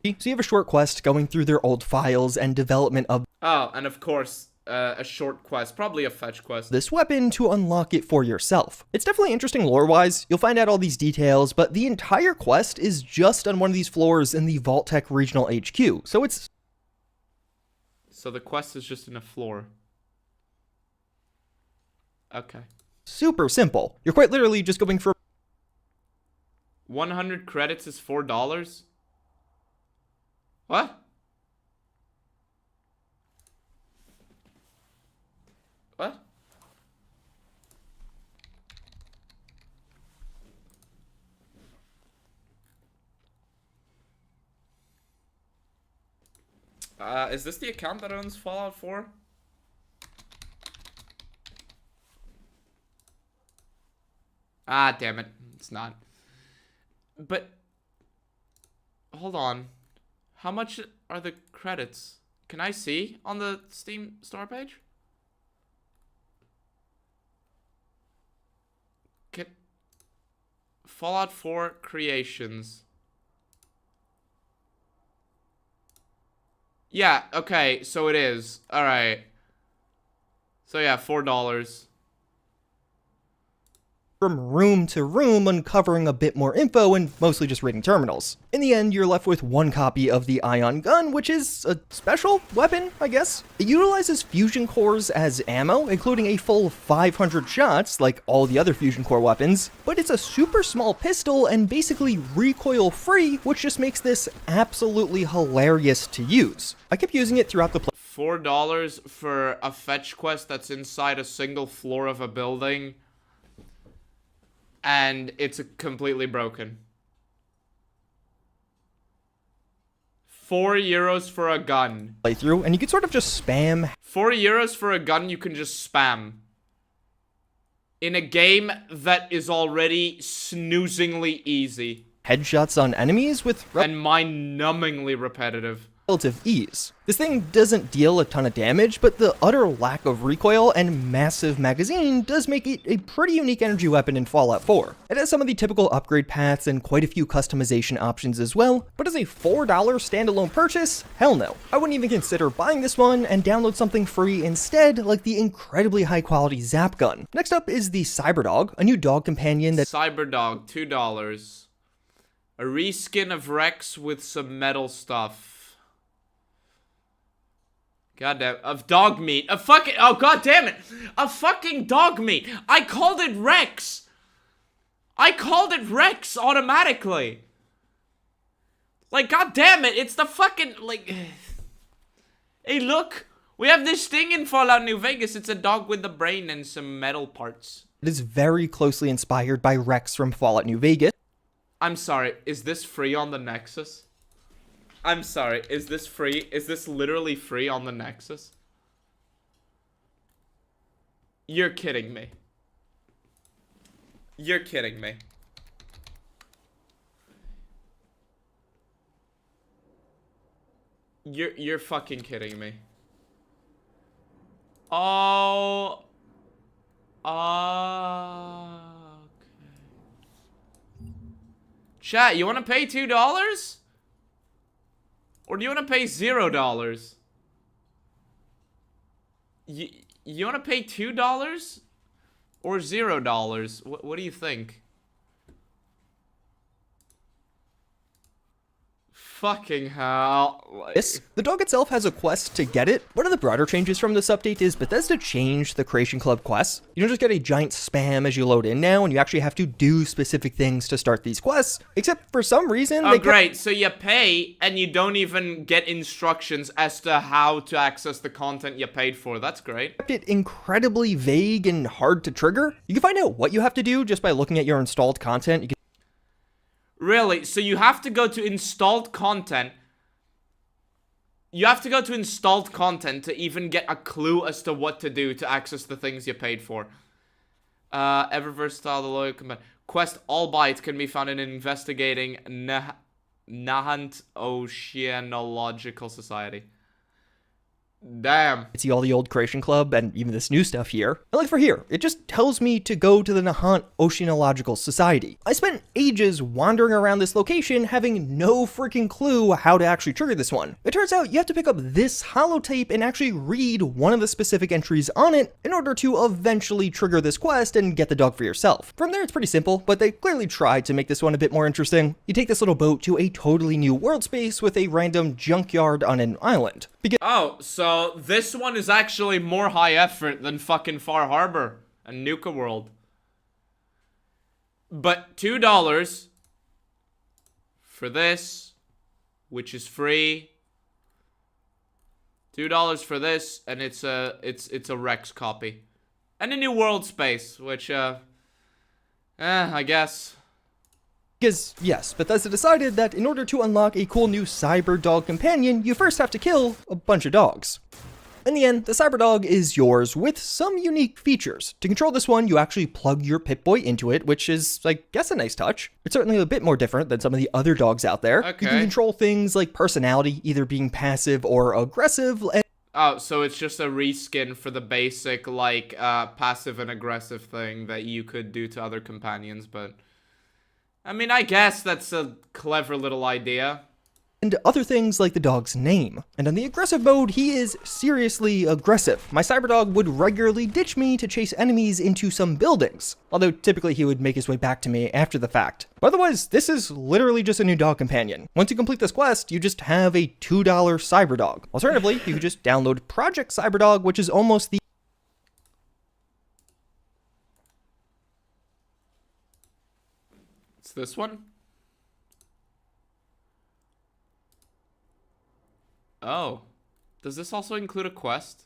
[SPEAKER 6] So you have a short quest going through their old files and development of...
[SPEAKER 1] Oh, and of course, a short quest, probably a fetch quest.
[SPEAKER 6] ...this weapon to unlock it for yourself. It's definitely interesting lore-wise. You'll find out all these details, but the entire quest is just on one of these floors in the Vault-Tec Regional HQ, so it's...
[SPEAKER 1] So the quest is just in a floor. Okay.
[SPEAKER 6] super simple. You're quite literally just going for...
[SPEAKER 1] 100 credits is $4? What? What? Is this the account that owns Fallout 4? Ah, damn it. It's not. But, hold on. How much are the credits? Can I see on the Steam store page? Fallout 4 Creations. Yeah, okay, so it is. Alright. So yeah, $4.
[SPEAKER 6] from room to room, uncovering a bit more info and mostly just raiding terminals. In the end, you're left with one copy of the ion gun, which is a special weapon, I guess. It utilizes fusion cores as ammo, including a full 500 shots, like all the other fusion core weapons, but it's a super small pistol and basically recoil free, which just makes this absolutely hilarious to use. I kept using it throughout the
[SPEAKER 1] $4 for a fetch quest that's inside a single floor of a building, and it's completely broken. €4 for a gun.
[SPEAKER 6] Playthrough, and you could sort of just spam
[SPEAKER 1] €4 for a gun you can just spam. In a game that is already snoozingly easy.
[SPEAKER 6] headshots on enemies with
[SPEAKER 1] And mind-numbingly repetitive.
[SPEAKER 6] relative ease. This thing doesn't deal a ton of damage, but the utter lack of recoil and massive magazine does make it a pretty unique energy weapon in Fallout 4. It has some of the typical upgrade paths and quite a few customization options as well, but as a $4 standalone purchase, hell no. I wouldn't even consider buying this one and download something free instead, like the incredibly high quality Zap Gun. Next up is the Cyberdog, a new dog companion that
[SPEAKER 1] Cyberdog, $2. A reskin of Rex with some metal stuff. Goddamn, of dog meat. A fucking, oh god damn it. A fucking dog meat. I called it Rex. I called it Rex automatically. Like, god damn it, it's the fucking, like, hey look, we have this thing in Fallout New Vegas. It's a dog with a brain and some metal parts.
[SPEAKER 6] it is very closely inspired by Rex from Fallout New Vegas.
[SPEAKER 1] I'm sorry, is this free on the Nexus? I'm sorry, is this free? Is this literally free on the Nexus? You're kidding me. You're kidding me. You're fucking kidding me. Oh. Okay. Chat, you want to pay $2? Or do you want to pay $0? You want to pay $2? Or $0? What do you think? Fucking hell.
[SPEAKER 6] The dog itself has a quest to get it. One of the broader changes from this update is Bethesda changed the Creation Club quests. You don't just get a giant spam as you load in now, and you actually have to do specific things to start these quests, except for some reason
[SPEAKER 1] Oh great, so you pay and you don't even get instructions as to how to access the content you paid for. That's great.
[SPEAKER 6] kept it incredibly vague and hard to trigger. You can find out what you have to do just by looking at your installed content. You can
[SPEAKER 1] Really? So you have to go to installed content. You have to go to installed content to even get a clue as to what to do to access the things you paid for. Ever versatile, the loyal command. Quest all bytes can be found in investigating Nahant Oceanological Society. Damn.
[SPEAKER 6] see all the old Creation Club and even this new stuff here. And like for here, it just tells me to go to the Nahant Oceanological Society. I spent ages wandering around this location having no freaking clue how to actually trigger this one. It turns out you have to pick up this holotape and actually read one of the specific entries on it in order to eventually trigger this quest and get the dog for yourself. From there it's pretty simple, but they clearly tried to make this one a bit more interesting. You take this little boat to a totally new world space with a random junkyard on an island.
[SPEAKER 1] Oh, so this one is actually more high effort than fucking Far Harbor and Nuka World. But $2 for this, which is free. $2 for this, and it's a Rex copy. And a new world space, which I guess.
[SPEAKER 6] Because, yes, Bethesda decided that in order to unlock a cool new cyber dog companion, you first have to kill a bunch of dogs. In the end, the cyber dog is yours with some unique features. To control this one, you actually plug your Pip-Boy into it, which is, I guess, a nice touch. It's certainly a bit more different than some of the other dogs out there.
[SPEAKER 1] Okay.
[SPEAKER 6] You can control things like personality, either being passive or aggressive, and
[SPEAKER 1] Oh, so it's just a reskin for the basic, like, passive and aggressive thing that you could do to other companions, but I mean, I guess that's a clever little idea.
[SPEAKER 6] and other things like the dog's name. And on the aggressive mode, he is seriously aggressive. My cyberdog would regularly ditch me to chase enemies into some buildings, although typically he would make his way back to me after the fact. But otherwise, this is literally just a new dog companion. Once you complete this quest, you just have a $2 cyberdog. Alternatively, you could just download Project Cyberdog, which is almost the
[SPEAKER 1] It's this one? Oh. Does this also include a quest?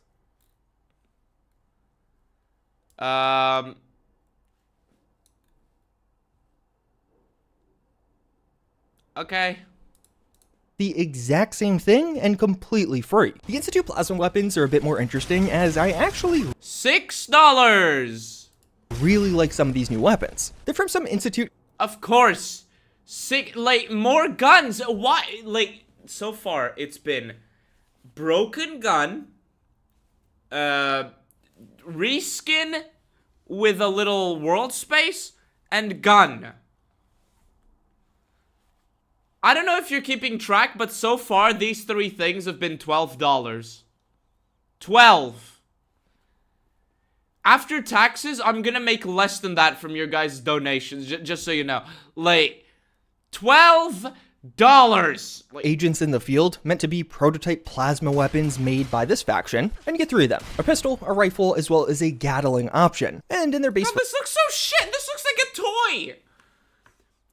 [SPEAKER 1] Okay.
[SPEAKER 6] the exact same thing and completely free. The Institute Plasma weapons are a bit more interesting, as I actually
[SPEAKER 1] $6!
[SPEAKER 6] really like some of these new weapons. They're from some Institute...
[SPEAKER 1] Of course. Like, more guns. Why? Like, so far, it's been broken gun, reskin with a little world space, and gun. I don't know if you're keeping track, but so far, these three things have been $12. 12. After taxes, I'm gonna make less than that from your guys' donations, just so you know. Like, $12! Like,
[SPEAKER 6] agents in the field, meant to be prototype plasma weapons made by this faction, and you get three of them. A pistol, a rifle, as well as a Gatling option. And in their base...
[SPEAKER 1] bro, this looks so shit! This looks like a toy!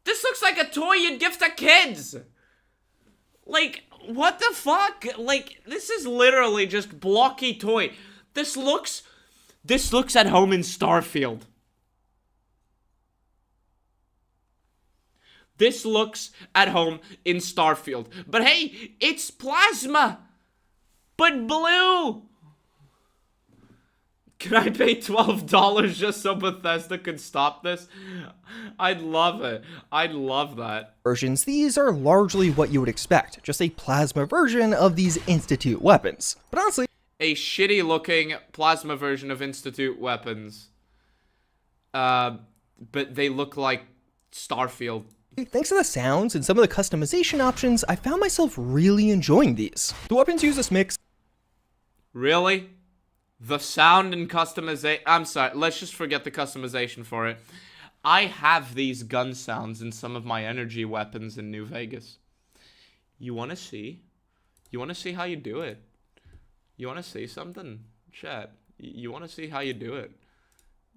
[SPEAKER 1] This looks like a toy you'd give to kids! Like, what the fuck? Like, this is literally just blocky toy. This looks at home in Starfield. This looks at home in Starfield. But hey, it's plasma! But blue! Can I pay $12 just so Bethesda could stop this? I'd love it. I'd love that.
[SPEAKER 6] Versions, these are largely what you would expect, just a plasma version of these Institute weapons. But honestly,
[SPEAKER 1] a shitty looking plasma version of Institute weapons. But they look like Starfield.
[SPEAKER 6] thanks to the sounds and some of the customization options, I found myself really enjoying these. The weapons use this mix.
[SPEAKER 1] Really? The sound and customization. I'm sorry, let's just forget the customization for it. I have these gun sounds in some of my energy weapons in New Vegas. You wanna see? You wanna see how you do it? You wanna see something? Chat. You wanna see how you do it?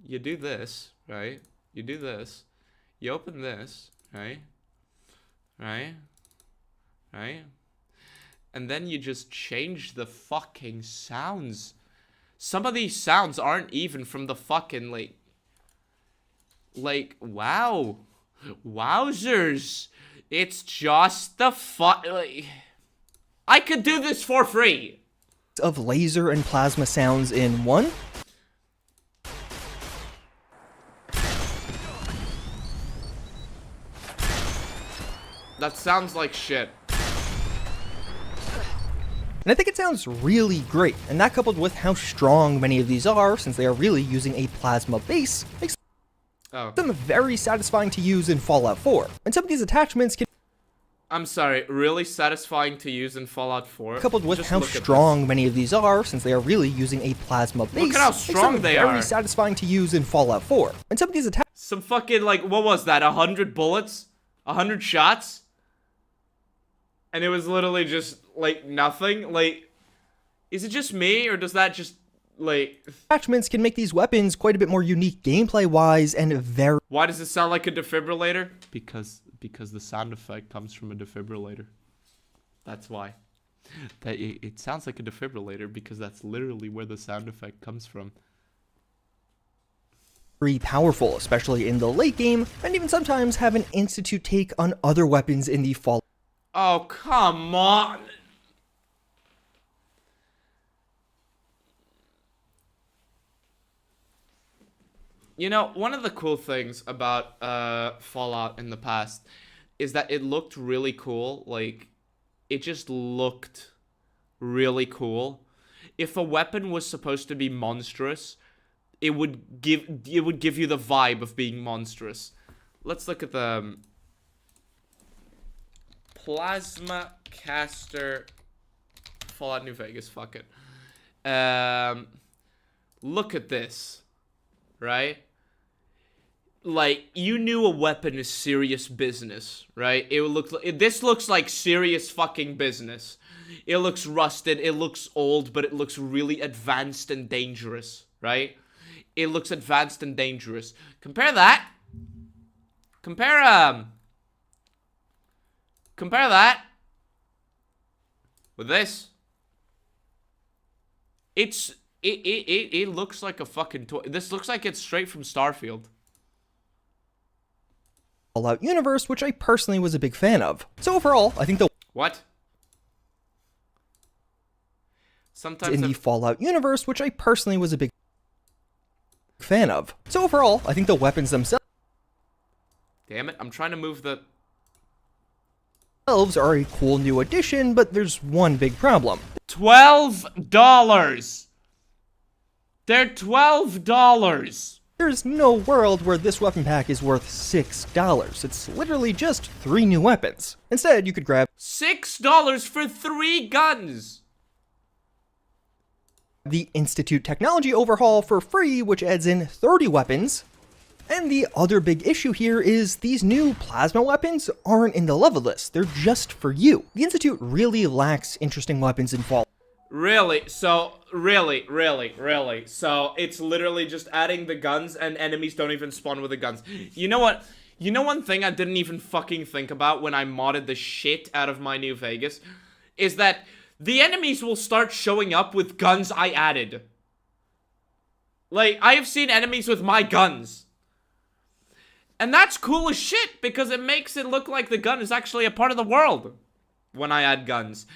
[SPEAKER 1] You do this, right? You do this. You open this, right? Right? Right? And then you just change the fucking sounds. Some of these sounds aren't even from the fucking, like, wow. Wowzers. It's just the like, I could do this for free.
[SPEAKER 6] Of laser and plasma sounds in one.
[SPEAKER 1] That sounds like shit.
[SPEAKER 6] And I think it sounds really great, and that coupled with how strong many of these are, since they are really using a plasma base, makes them very satisfying to use in Fallout 4. And some of these attachments can...
[SPEAKER 1] I'm sorry, really satisfying to use in Fallout 4?
[SPEAKER 6] coupled with
[SPEAKER 1] Just
[SPEAKER 6] how
[SPEAKER 1] look at
[SPEAKER 6] strong many of these are, since they are really using a plasma base,
[SPEAKER 1] Look at how strong
[SPEAKER 6] makes them
[SPEAKER 1] they
[SPEAKER 6] very
[SPEAKER 1] are.
[SPEAKER 6] satisfying to use in Fallout 4. And some of these attachments...
[SPEAKER 1] Some fucking, like, what was that? 100 bullets? 100 shots? And it was literally just, like, nothing? Like, is it just me, or does that just, like...
[SPEAKER 6] attachments can make these weapons quite a bit more unique gameplay-wise and very...
[SPEAKER 1] Why does it sound like a defibrillator? Because the sound effect comes from a defibrillator. That's why. It sounds like a defibrillator because that's literally where the sound effect comes from.
[SPEAKER 6] very powerful, especially in the late game, and even sometimes have an Institute take on other weapons in the Fallout.
[SPEAKER 1] Oh, come on! You know, one of the cool things about Fallout in the past is that it looked really cool. Like, it just looked really cool. If a weapon was supposed to be monstrous, it would give you the vibe of being monstrous. Let's look at the Plasma caster Fallout New Vegas, fuck it. Look at this, right? Like, you knew a weapon is serious business, right? This looks like serious fucking business. It looks rusted, it looks old, but it looks really advanced and dangerous, right? It looks advanced and dangerous. Compare that. Compare that with this. It looks like a fucking toy. This looks like it's straight from Starfield.
[SPEAKER 6] Fallout universe, which I personally was a big fan of. So overall, I think the
[SPEAKER 1] What? Sometimes
[SPEAKER 6] in the Fallout universe, which I personally was a big fan of. So overall, I think the weapons themselves
[SPEAKER 1] Damn it, I'm trying to move the...
[SPEAKER 6] are a cool new addition, but there's one big problem.
[SPEAKER 1] $12! They're $12!
[SPEAKER 6] There's no world where this weapon pack is worth $6. It's literally just 3 new weapons. Instead, you could grab
[SPEAKER 1] $6 for 3 guns!
[SPEAKER 6] the Institute Technology Overhaul for free, which adds in 30 weapons. And the other big issue here is these new plasma weapons aren't in the level list, they're just for you. The Institute really lacks interesting weapons in Fallout.
[SPEAKER 1] Really? So, really? So, it's literally just adding the guns and enemies don't even spawn with the guns. You know what? You know one thing I didn't even fucking think about when I modded the shit out of my New Vegas? Is that the enemies will start showing up with guns I added. Like, I have seen enemies with my guns. And that's cool as shit, because it makes it look like the gun is actually a part of the world when I add guns.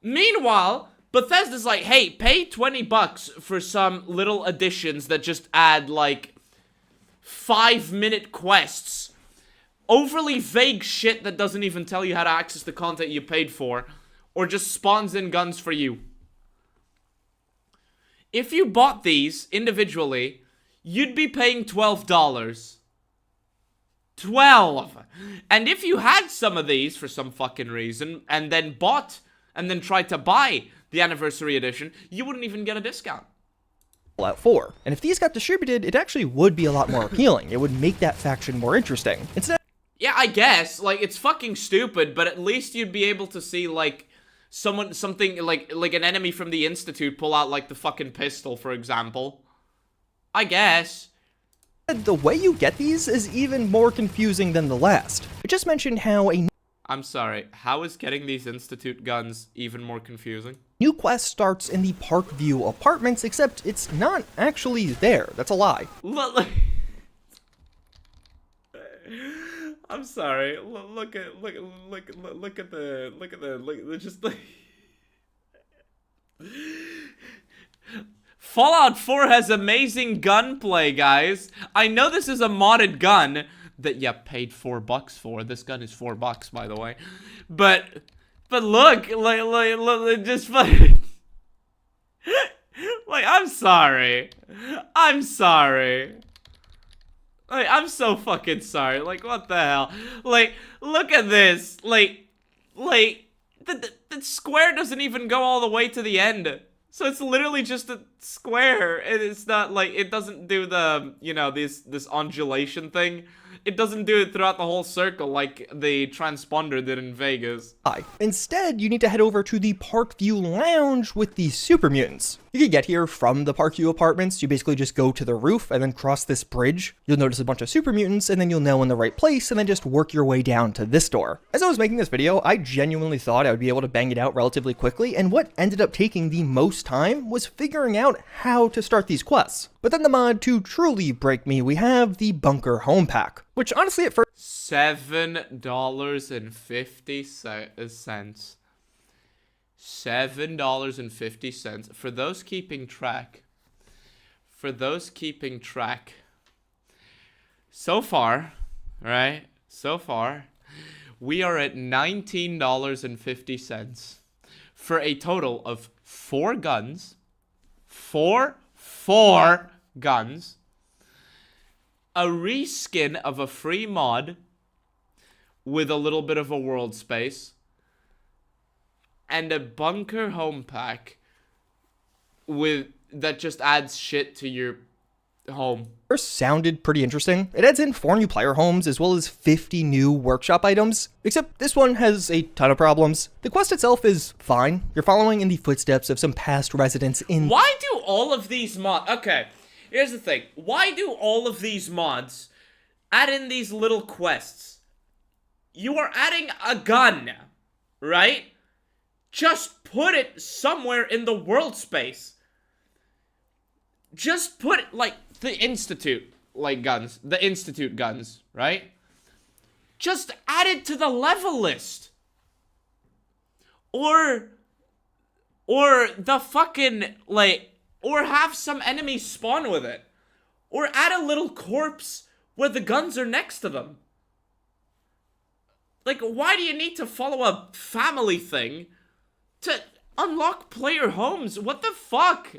[SPEAKER 1] Meanwhile, Bethesda's like, hey, pay $20 for some little additions that just add, like, 5-minute quests. Overly vague shit that doesn't even tell you how to access the content you paid for. Or just spawns in guns for you. If you bought these individually, you'd be paying $12. 12! And if you had some of these for some fucking reason, and then bought, and then tried to buy the Anniversary Edition, you wouldn't even get a discount.
[SPEAKER 6] Fallout 4. And if these got distributed, it actually would be a lot more appealing. It would make that faction more interesting. Instead,
[SPEAKER 1] yeah, I guess. Like, it's fucking stupid, but at least you'd be able to see, like, something like an enemy from the Institute pull out, like, the fucking pistol, for example. I guess.
[SPEAKER 6] the way you get these is even more confusing than the last. I just mentioned how a
[SPEAKER 1] I'm sorry, how is getting these Institute guns even more confusing?
[SPEAKER 6] new quest starts in the Parkview apartments, except it's not actually there. That's a lie.
[SPEAKER 1] Look, I'm sorry. Look at just like Fallout 4 has amazing gunplay, guys. I know this is a modded gun that you paid $4 for. This gun is $4, by the way. But look, like just like I'm sorry. I'm sorry. Like, I'm so fucking sorry. Like, what the hell? Like, look at this. Like, the square doesn't even go all the way to the end. So it's literally just a square. And it's not like, it doesn't do the, you know, this undulation thing. It doesn't do it throughout the whole circle like the transponder did in Vegas.
[SPEAKER 6] Instead, you need to head over to the Parkview Lounge with the super mutants. You can get here from the Parkview apartments. You basically just go to the roof and then cross this bridge. You'll notice a bunch of super mutants and then you'll know in the right place and then just work your way down to this door. As I was making this video, I genuinely thought I would be able to bang it out relatively quickly, and what ended up taking the most time was figuring out how to start these quests. But then the mod to truly break me, we have the Bunker Home Pack, which honestly at first
[SPEAKER 1] $7.50. $7.50 for those keeping track. So far, right? So far, we are at $19.50 for a total of 4 guns. Four guns. A reskin of a free mod. with a little bit of a world space, and a bunker home pack that just adds shit to your home.
[SPEAKER 6] First sounded pretty interesting. It adds in 4 new player homes as well as 50 new workshop items, except this one has a ton of problems. The quest itself is fine. You're following in the footsteps of some past residents in—
[SPEAKER 1] Why do all of these mods... Okay, here's the thing. Why do all of these mods add in these little quests? You are adding a gun, right? Just put it somewhere in the world space. Just put it, like, the Institute, like, guns. The Institute guns, right? Just add it to the level list. Or the fucking, like, or have some enemies spawn with it. Or add a little corpse where the guns are next to them. Like, why do you need to follow a family thing to unlock player homes? What the fuck?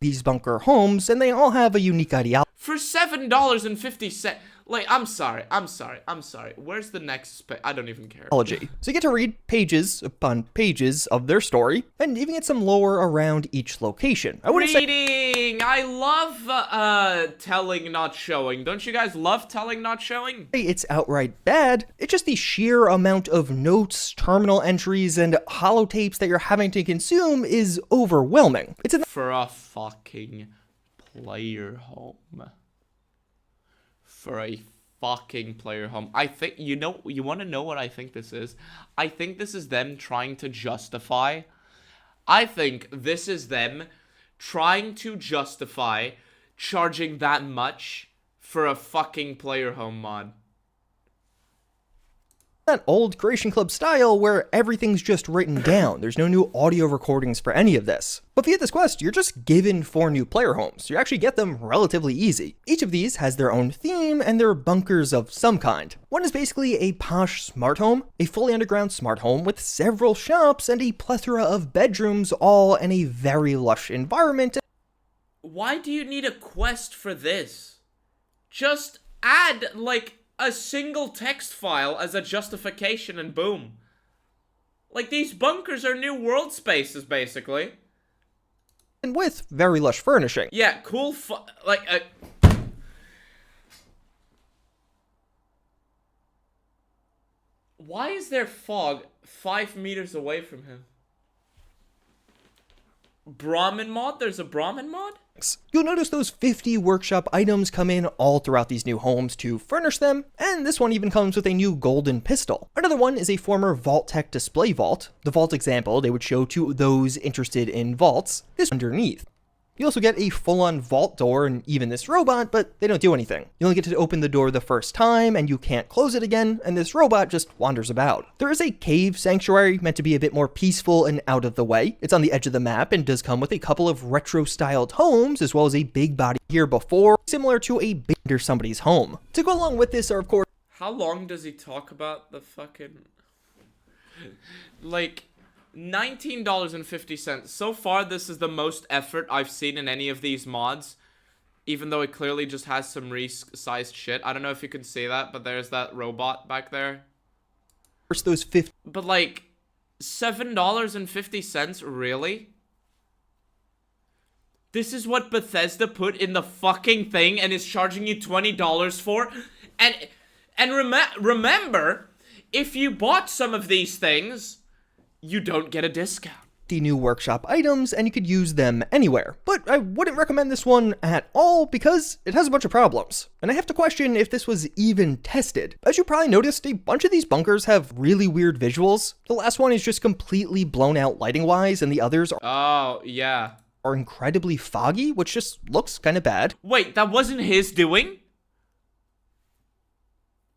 [SPEAKER 6] These bunker homes, and they all have a unique ideology.
[SPEAKER 1] For $7.50, like, I'm sorry. Where's the next I don't even care.
[SPEAKER 6] So you get to read pages upon pages of their story, and even get some lore around each location. I wouldn't say
[SPEAKER 1] Reading! I love, telling, not showing. Don't you guys love telling, not showing?
[SPEAKER 6] it's outright bad. It's just the sheer amount of notes, terminal entries, and holotapes that you're having to consume is overwhelming. It's in
[SPEAKER 1] For a fucking player home. For a fucking player home. I think, you want to know what I think this is? I think this is them trying to justify. I think this is them trying to justify charging that much for a fucking player home mod.
[SPEAKER 6] that old Creation Club style where everything's just written down. There's no new audio recordings for any of this. But via this quest, you're just given 4 new player homes. You actually get them relatively easy. Each of these has their own theme and they're bunkers of some kind. One is basically a posh smart home, a fully underground smart home with several shops and a plethora of bedrooms, all in a very lush environment.
[SPEAKER 1] Why do you need a quest for this? Just add, like, a single text file as a justification and boom. Like, these bunkers are new world spaces, basically.
[SPEAKER 6] And with very lush furnishing.
[SPEAKER 1] Yeah, cool Why is there fog 5 meters away from him? Brahmin mod? There's a Brahmin mod?
[SPEAKER 6] You'll notice those 50 workshop items come in all throughout these new homes to furnish them, and this one even comes with a new golden pistol. Another one is a former Vault-Tec display vault, the vault example they would show to those interested in vaults, this underneath. You also get a full-on vault door and even this robot, but they don't do anything. You only get to open the door the first time, and you can't close it again, and this robot just wanders about. There is a cave sanctuary meant to be a bit more peaceful and out of the way. It's on the edge of the map and does come with a couple of retro-styled homes, as well as a big body here before, similar to a under somebody's home. To go along with this are, of course...
[SPEAKER 1] How long does he talk about the fucking... Like... $19.50. So far, this is the most effort I've seen in any of these mods. Even though it clearly just has some resized shit. I don't know if you can see that, but there's that robot back there.
[SPEAKER 6] First, those 50...
[SPEAKER 1] But like, $7.50, really? This is what Bethesda put in the fucking thing and is charging you $20 for? And remember, if you bought some of these things... you don't get a discount.
[SPEAKER 6] The new workshop items, and you could use them anywhere. But I wouldn't recommend this one at all because it has a bunch of problems. And I have to question if this was even tested. As you probably noticed, a bunch of these bunkers have really weird visuals. The last one is just completely blown out lighting-wise, and the others
[SPEAKER 1] are
[SPEAKER 6] incredibly foggy, which just looks kind of bad.
[SPEAKER 1] Wait, that wasn't his doing?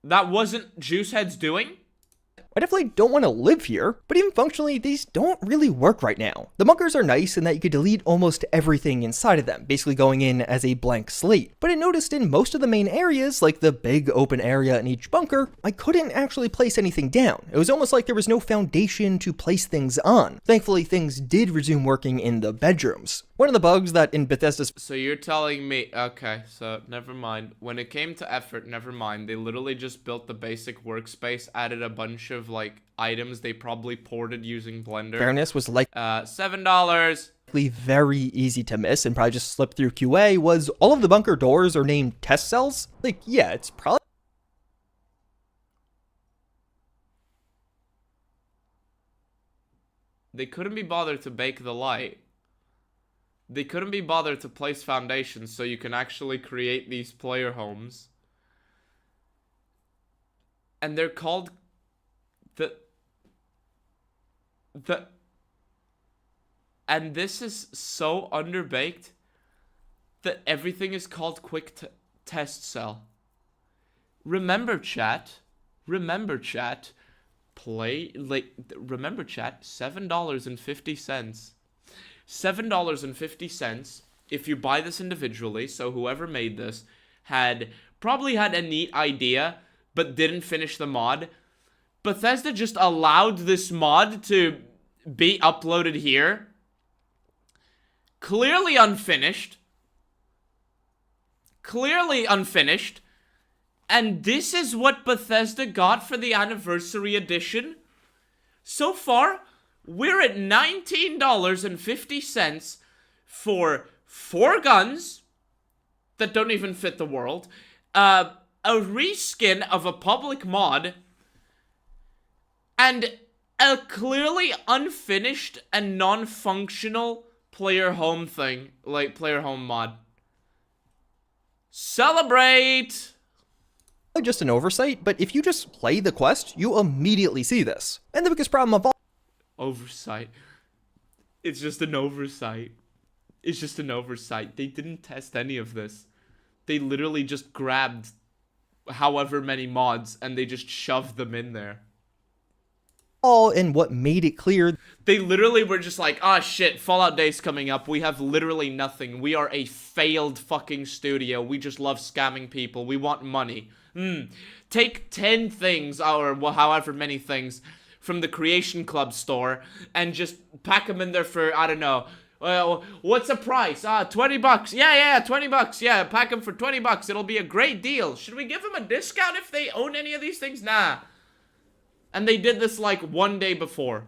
[SPEAKER 1] That wasn't JuiceHead's doing?
[SPEAKER 6] I definitely don't want to live here, but even functionally, these don't really work right now. The bunkers are nice in that you could delete almost everything inside of them, basically going in as a blank slate. But I noticed in most of the main areas, like the big open area in each bunker, I couldn't actually place anything down. It was almost like there was no foundation to place things on. Thankfully, things did resume working in the bedrooms. One of the bugs that in Bethesda's
[SPEAKER 1] So you're telling me, okay, so never mind. When it came to effort, never mind. They literally just built the basic workspace, added a bunch of, like, items they probably ported using Blender.
[SPEAKER 6] fairness was like
[SPEAKER 1] $7.
[SPEAKER 6] very easy to miss and probably just slip through QA was all of the bunker doors are named test cells. Like, yeah, it's probably
[SPEAKER 1] They couldn't be bothered to bake the light. They couldn't be bothered to place foundations so you can actually create these player homes. And they're called and this is so underbaked that everything is called quick test cell. Remember chat, remember chat, remember chat, $7.50. $7.50 if you buy this individually. So whoever made this probably had a neat idea but didn't finish the mod. Bethesda just allowed this mod to be uploaded here. Clearly unfinished. And this is what Bethesda got for the anniversary edition. So far, we're at $19.50 for 4 guns that don't even fit the world, a reskin of a public mod, and a clearly unfinished and non-functional player home thing, like player home mod. Celebrate!
[SPEAKER 6] just an oversight, but if you just play the quest, you immediately see this. And the biggest problem of all
[SPEAKER 1] Oversight. It's just an oversight. It's just an oversight. They didn't test any of this. They literally just grabbed however many mods and they just shoved them in there.
[SPEAKER 6] And what made it clear
[SPEAKER 1] They literally were just like, ah, shit, Fallout Day's coming up. We have literally nothing. We are a failed fucking studio. We just love scamming people. We want money. Take 10 things, or however many things, from the Creation Club store and just pack them in there for, I don't know. What's the price? 20 bucks. Yeah, 20 bucks. Yeah, pack them for 20 bucks. It'll be a great deal. Should we give them a discount if they own any of these things? Nah. And they did this like one day before.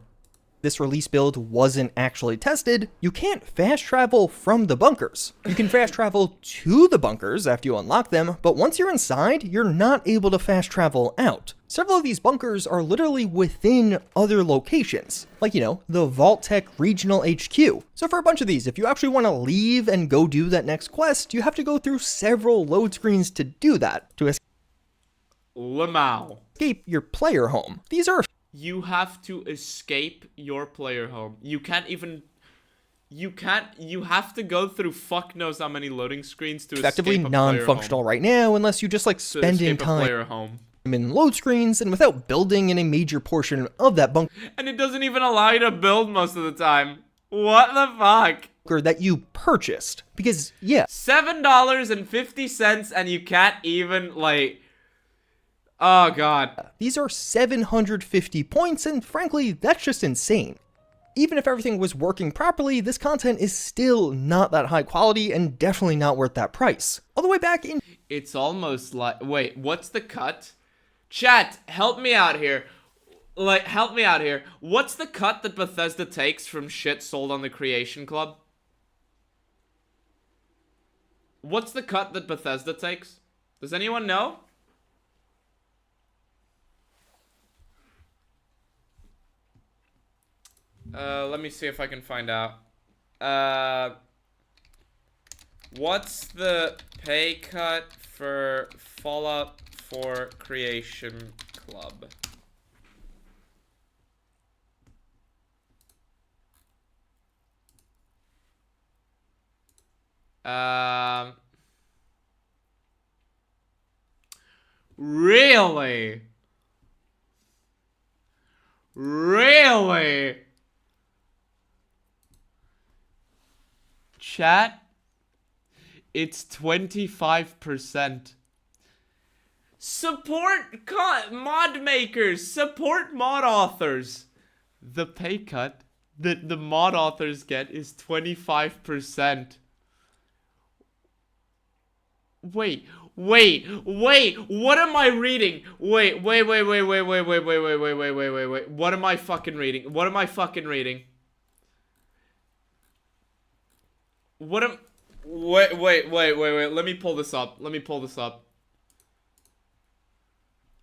[SPEAKER 6] this release build wasn't actually tested, you can't fast travel from the bunkers. You can fast travel to the bunkers after you unlock them, but once you're inside, you're not able to fast travel out. Several of these bunkers are literally within other locations, like, you know, the Vault-Tec Regional HQ. So for a bunch of these, if you actually want to leave and go do that next quest, you have to go through several load screens to do that, to escape your player home. These are
[SPEAKER 1] You have to escape your player home. You have to go through fuck knows how many loading screens to
[SPEAKER 6] effectively
[SPEAKER 1] escape a player
[SPEAKER 6] non-functional
[SPEAKER 1] home.
[SPEAKER 6] right now, unless you just like spend in time
[SPEAKER 1] player home.
[SPEAKER 6] in load screens and without building in a major portion of that bunker
[SPEAKER 1] And it doesn't even allow you to build most of the time. What the fuck?
[SPEAKER 6] that you purchased. Because, yeah,
[SPEAKER 1] $7.50 and you can't even, like... Oh, God.
[SPEAKER 6] these are 750 points, and frankly, that's just insane. Even if everything was working properly, this content is still not that high quality and definitely not worth that price. All the way back in...
[SPEAKER 1] It's almost like... Wait, what's the cut? Chat, help me out here. Like, help me out here. What's the cut that Bethesda takes from shit sold on the Creation Club? What's the cut that Bethesda takes? Does anyone know? Let me see if I can find out. What's the pay cut for Fallout 4 Creation Club? Really? Really? Chat, it's 25%. Support mod makers, support mod authors. The pay cut that the mod authors get is 25%. Wait, what am I reading? Wait. What am I fucking reading? Wait, let me pull this up.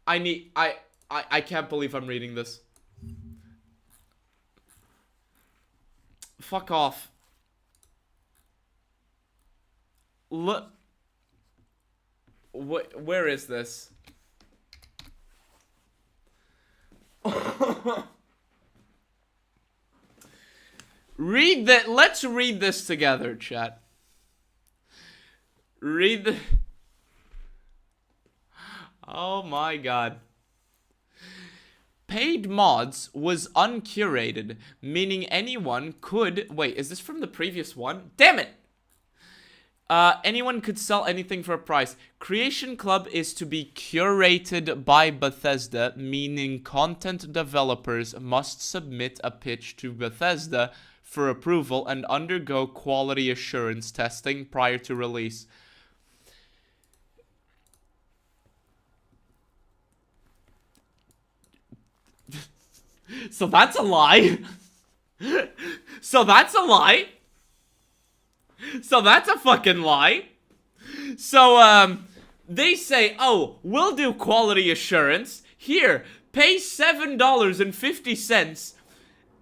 [SPEAKER 1] I can't believe I'm reading this. Fuck off. Look. Where is this? Read that. Let's read this together, chat. Read the... Oh my god. Paid mods was uncurated, meaning anyone could... Wait, is this from the previous one? Damn it! Anyone could sell anything for a price. Creation Club is to be curated by Bethesda, meaning content developers must submit a pitch to Bethesda for approval and undergo quality assurance testing prior to release. So that's a lie. So that's a lie. So that's a fucking lie. So, they say, oh, we'll do quality assurance. Here, pay $7.50.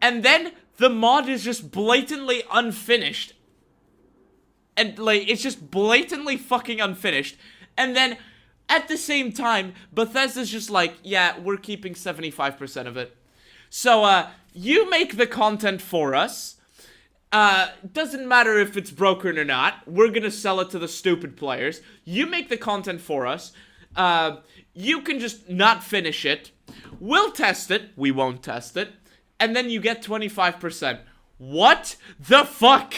[SPEAKER 1] And then the mod is just blatantly unfinished. And, like, it's just blatantly fucking unfinished. And then, at the same time, Bethesda's just like, yeah, we're keeping 75% of it. So, you make the content for us. Doesn't matter if it's broken or not. We're gonna sell it to the stupid players. You make the content for us. You can just not finish it. We'll test it. We won't test it. And then you get 25%. What the fuck?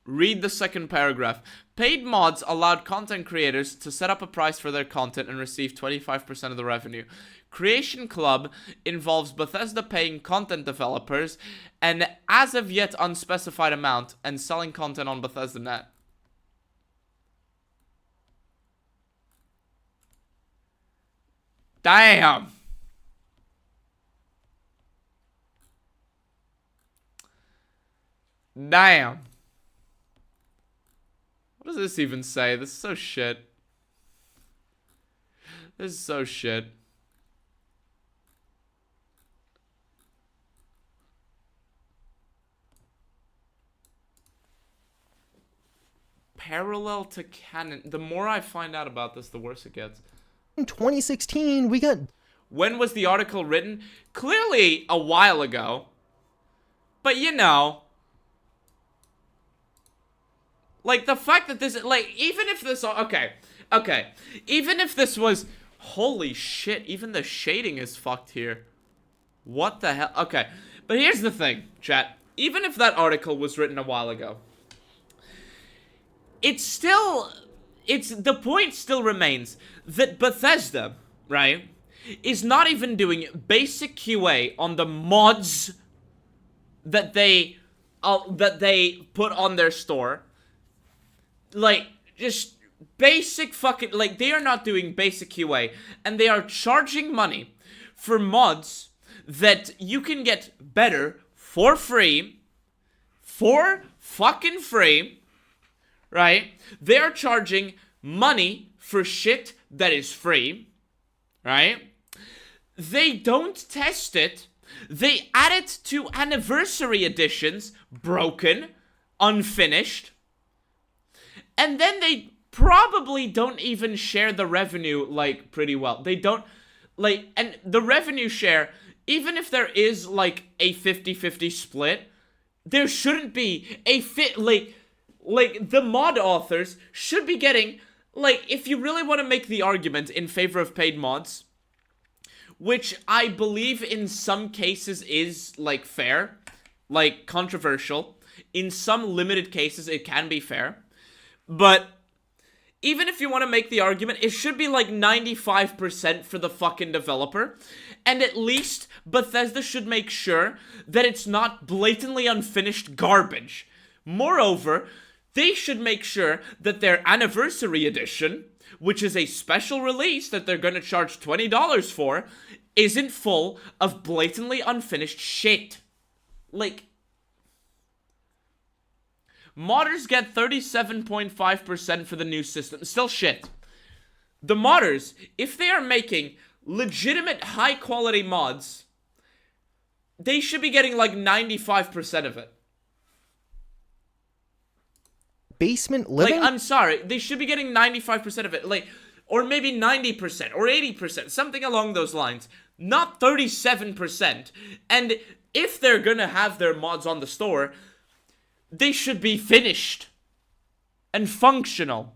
[SPEAKER 1] Read the second paragraph. Paid mods allowed content creators to set up a price for their content and receive 25% of the revenue. Creation Club involves Bethesda paying content developers an as of yet unspecified amount and selling content on Bethesda Net. Damn. Damn. What does this even say? This is so shit. This is so shit. Parallel to canon. The more I find out about this, the worse it gets.
[SPEAKER 6] In 2016, we got...
[SPEAKER 1] When was the article written? Clearly a while ago. But you know... Like, the fact that this... Like, even if this... Okay. Even if this was... Holy shit, even the shading is fucked here. What the hell? Okay. But here's the thing, chat. Even if that article was written a while ago... the point still remains that Bethesda, right, is not even doing basic QA on the mods that they put on their store. Like, just basic fucking, like, they are not doing basic QA, and they are charging money for mods that you can get better for free, for fucking free, right? They're charging money for shit that is free, right? They don't test it. They add it to anniversary editions, broken, unfinished. And then they probably don't even share the revenue, like, pretty well. They don't, like, and the revenue share, even if there is, like, a 50-50 split, there shouldn't be a like, the mod authors should be getting, like, if you really want to make the argument in favor of paid mods, which I believe in some cases is, like, fair, like, controversial. In some limited cases, it can be fair. But even if you want to make the argument, it should be like 95% for the fucking developer. And at least Bethesda should make sure that it's not blatantly unfinished garbage. Moreover, they should make sure that their Anniversary Edition, which is a special release that they're going to charge $20 for, isn't full of blatantly unfinished shit. Like, modders get 37.5% for the new system. Still shit. The modders, if they are making legitimate high-quality mods, they should be getting like 95% of it.
[SPEAKER 6] Basement living?
[SPEAKER 1] Like, I'm sorry, they should be getting 95% of it. Like, or maybe 90% or 80%, something along those lines. Not 37%. And if they're gonna have their mods on the store, they should be finished and functional.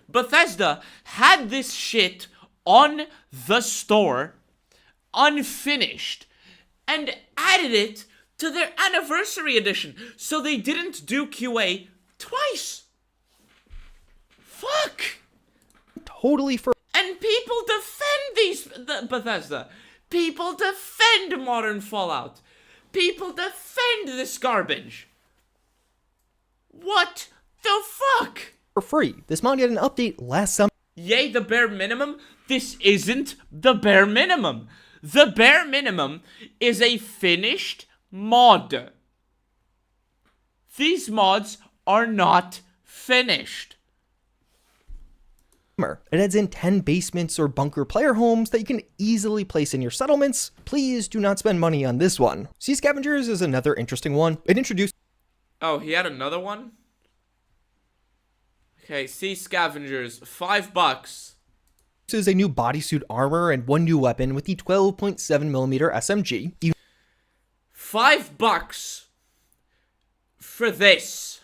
[SPEAKER 1] Bethesda had this shit on the store, unfinished, and added it to their Anniversary Edition, so they didn't do QA twice. Fuck.
[SPEAKER 6] Totally for.
[SPEAKER 1] And people defend Bethesda. People defend modern Fallout. People defend this garbage. What the fuck?
[SPEAKER 6] For free. This mod got an update last summer.
[SPEAKER 1] Yay, the bare minimum? This isn't the bare minimum. The bare minimum is a finished mod. These mods are not finished.
[SPEAKER 6] It adds in 10 basements or bunker player homes that you can easily place in your settlements. Please do not spend money on this one. Sea Scavengers is another interesting one. It introduced.
[SPEAKER 1] Oh, he had another one? Okay, Sea Scavengers, $5.
[SPEAKER 6] This is a new bodysuit armor and one new weapon with the 12.7mm SMG.
[SPEAKER 1] $5 for this.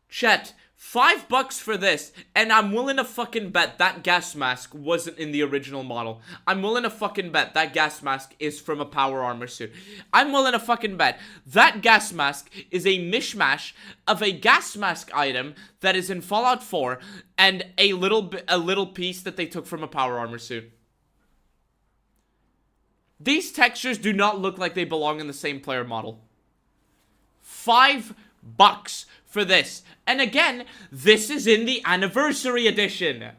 [SPEAKER 1] Chet, $5 for this, and I'm willing to fucking bet that gas mask wasn't in the original model. I'm willing to fucking bet that gas mask is from a power armor suit. I'm willing to fucking bet that gas mask is a mishmash of a gas mask item that is in Fallout 4 and a little piece that they took from a power armor suit. These textures do not look like they belong in the same player model. $5 for this. And again, this is in the Anniversary Edition.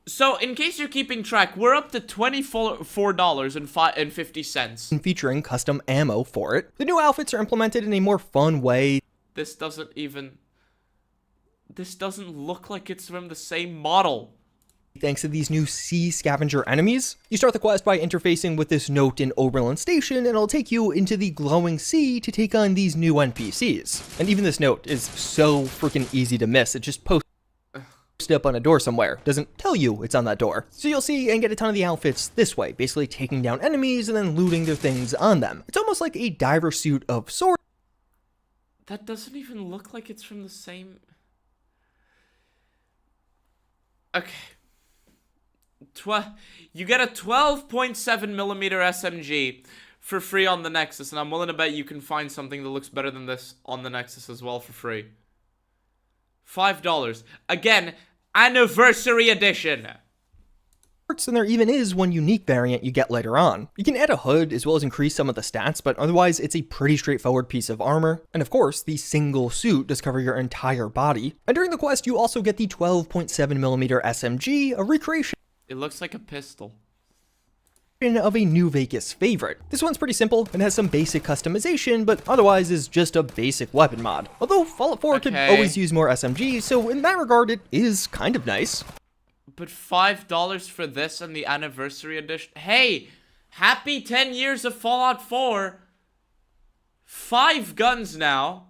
[SPEAKER 1] So, in case you're keeping track, we're up to $24.50.
[SPEAKER 6] Featuring custom ammo for it. The new outfits are implemented in a more fun way.
[SPEAKER 1] This doesn't look like it's from the same model.
[SPEAKER 6] Thanks to these new Sea Scavenger enemies. You start the quest by interfacing with this note in Oberlin Station, and it'll take you into the glowing sea to take on these new NPCs. And even this note is so freaking easy to miss. It just posts up on a door somewhere. Doesn't tell you it's on that door. So you'll see and get a ton of the outfits this way, basically taking down enemies and then looting their things on them. It's almost like a diver suit of sorts.
[SPEAKER 1] That doesn't even look like it's from the same... Okay. You get a 12.7mm SMG for free on the Nexus, and I'm willing to bet you can find something that looks better than this on the Nexus as well for free. $5. Again, Anniversary Edition.
[SPEAKER 6] And there even is one unique variant you get later on. You can add a hood as well as increase some of the stats, but otherwise it's a pretty straightforward piece of armor. And of course, the single suit does cover your entire body. And during the quest, you also get the 12.7mm SMG, a recreation
[SPEAKER 1] It looks like a pistol.
[SPEAKER 6] Of a New Vegas favorite. This one's pretty simple and has some basic customization, but otherwise is just a basic weapon mod. Although Fallout 4 could always use more SMG, so in that regard it is kind of nice.
[SPEAKER 1] But $5 for this and the Anniversary Edition? Hey! Happy 10 years of Fallout 4! 5 guns now.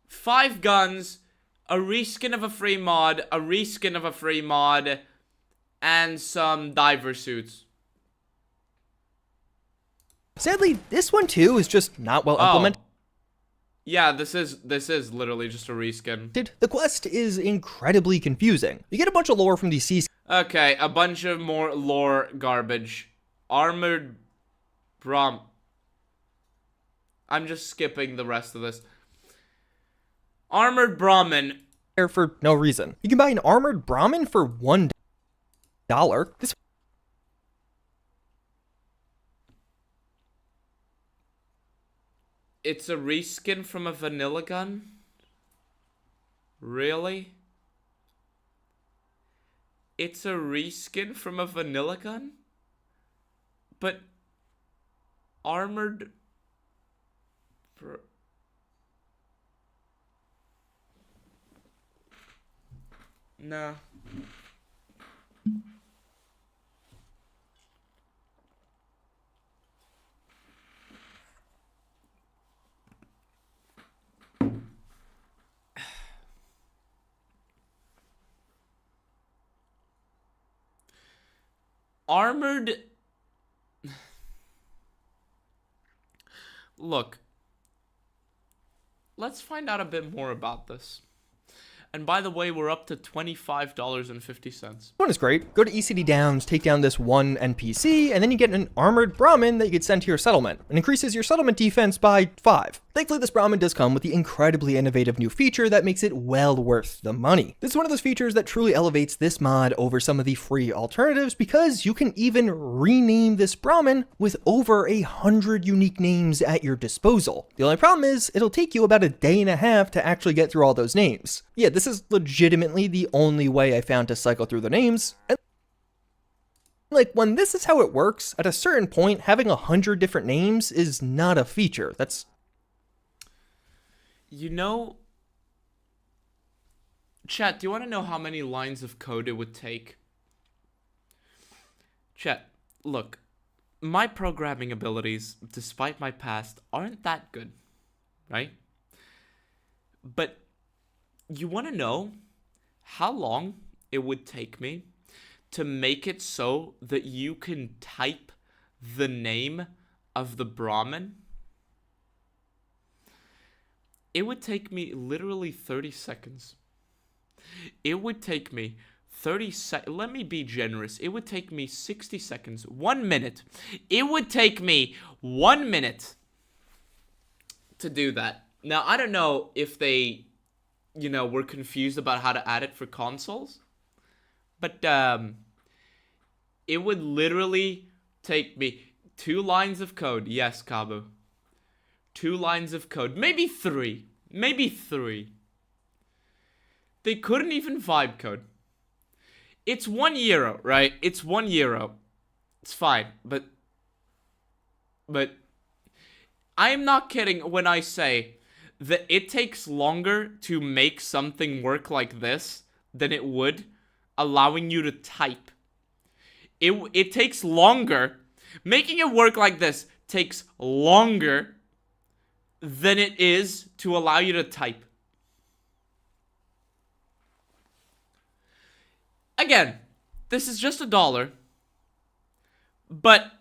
[SPEAKER 1] 5 guns. A reskin of a free mod. A reskin of a free mod. And some diver suits.
[SPEAKER 6] Sadly, this one too is just not well implemented.
[SPEAKER 1] Yeah, this is literally just a reskin.
[SPEAKER 6] The quest is incredibly confusing. You get a bunch of lore from these seas.
[SPEAKER 1] Okay, a bunch of more lore garbage. Armored I'm just skipping the rest of this. Armored Brahmin.
[SPEAKER 6] For no reason. You can buy an armored Brahmin for $1. This
[SPEAKER 1] It's a reskin from a vanilla gun? Really? It's a reskin from a vanilla gun? But armored... Nah. Armored... Look. Let's find out a bit more about this. And by the way, we're up to $25.50.
[SPEAKER 6] one is great. Go to ECD Downs, take down this one NPC, and then you get an armored Brahmin that you could send to your settlement. It increases your settlement defense by 5. Thankfully, this Brahmin does come with the incredibly innovative new feature that makes it well worth the money. This is one of those features that truly elevates this mod over some of the free alternatives because you can even rename this Brahmin with over 100 unique names at your disposal. The only problem is it'll take you about a day and a half to actually get through all those names. Yeah, this is legitimately the only way I found to cycle through the names. And like, when this is how it works, at a certain point, having 100 different names is not a feature. That's...
[SPEAKER 1] You know... Chat, do you want to know how many lines of code it would take? Chat, look. My programming abilities, despite my past, aren't that good. Right? But... You want to know how long it would take me to make it so that you can type the name of the Brahmin? It would take me literally 30 seconds. It would take me 30 seconds. Let me be generous. It would take me 60 seconds. 1 minute. It would take me 1 minute to do that. Now, I don't know if they... you know, we're confused about how to add it for consoles. But, it would literally take me 2 lines of code. Yes, Kabu. 2 lines of code. Maybe 3. Maybe 3. They couldn't even vibe code. It's €1, right? It's €1. It's fine, but I am not kidding when I say that it takes longer to make something work like this than it would allowing you to type. It takes longer. Making it work like this takes longer than it is to allow you to type. Again, this is just $1. But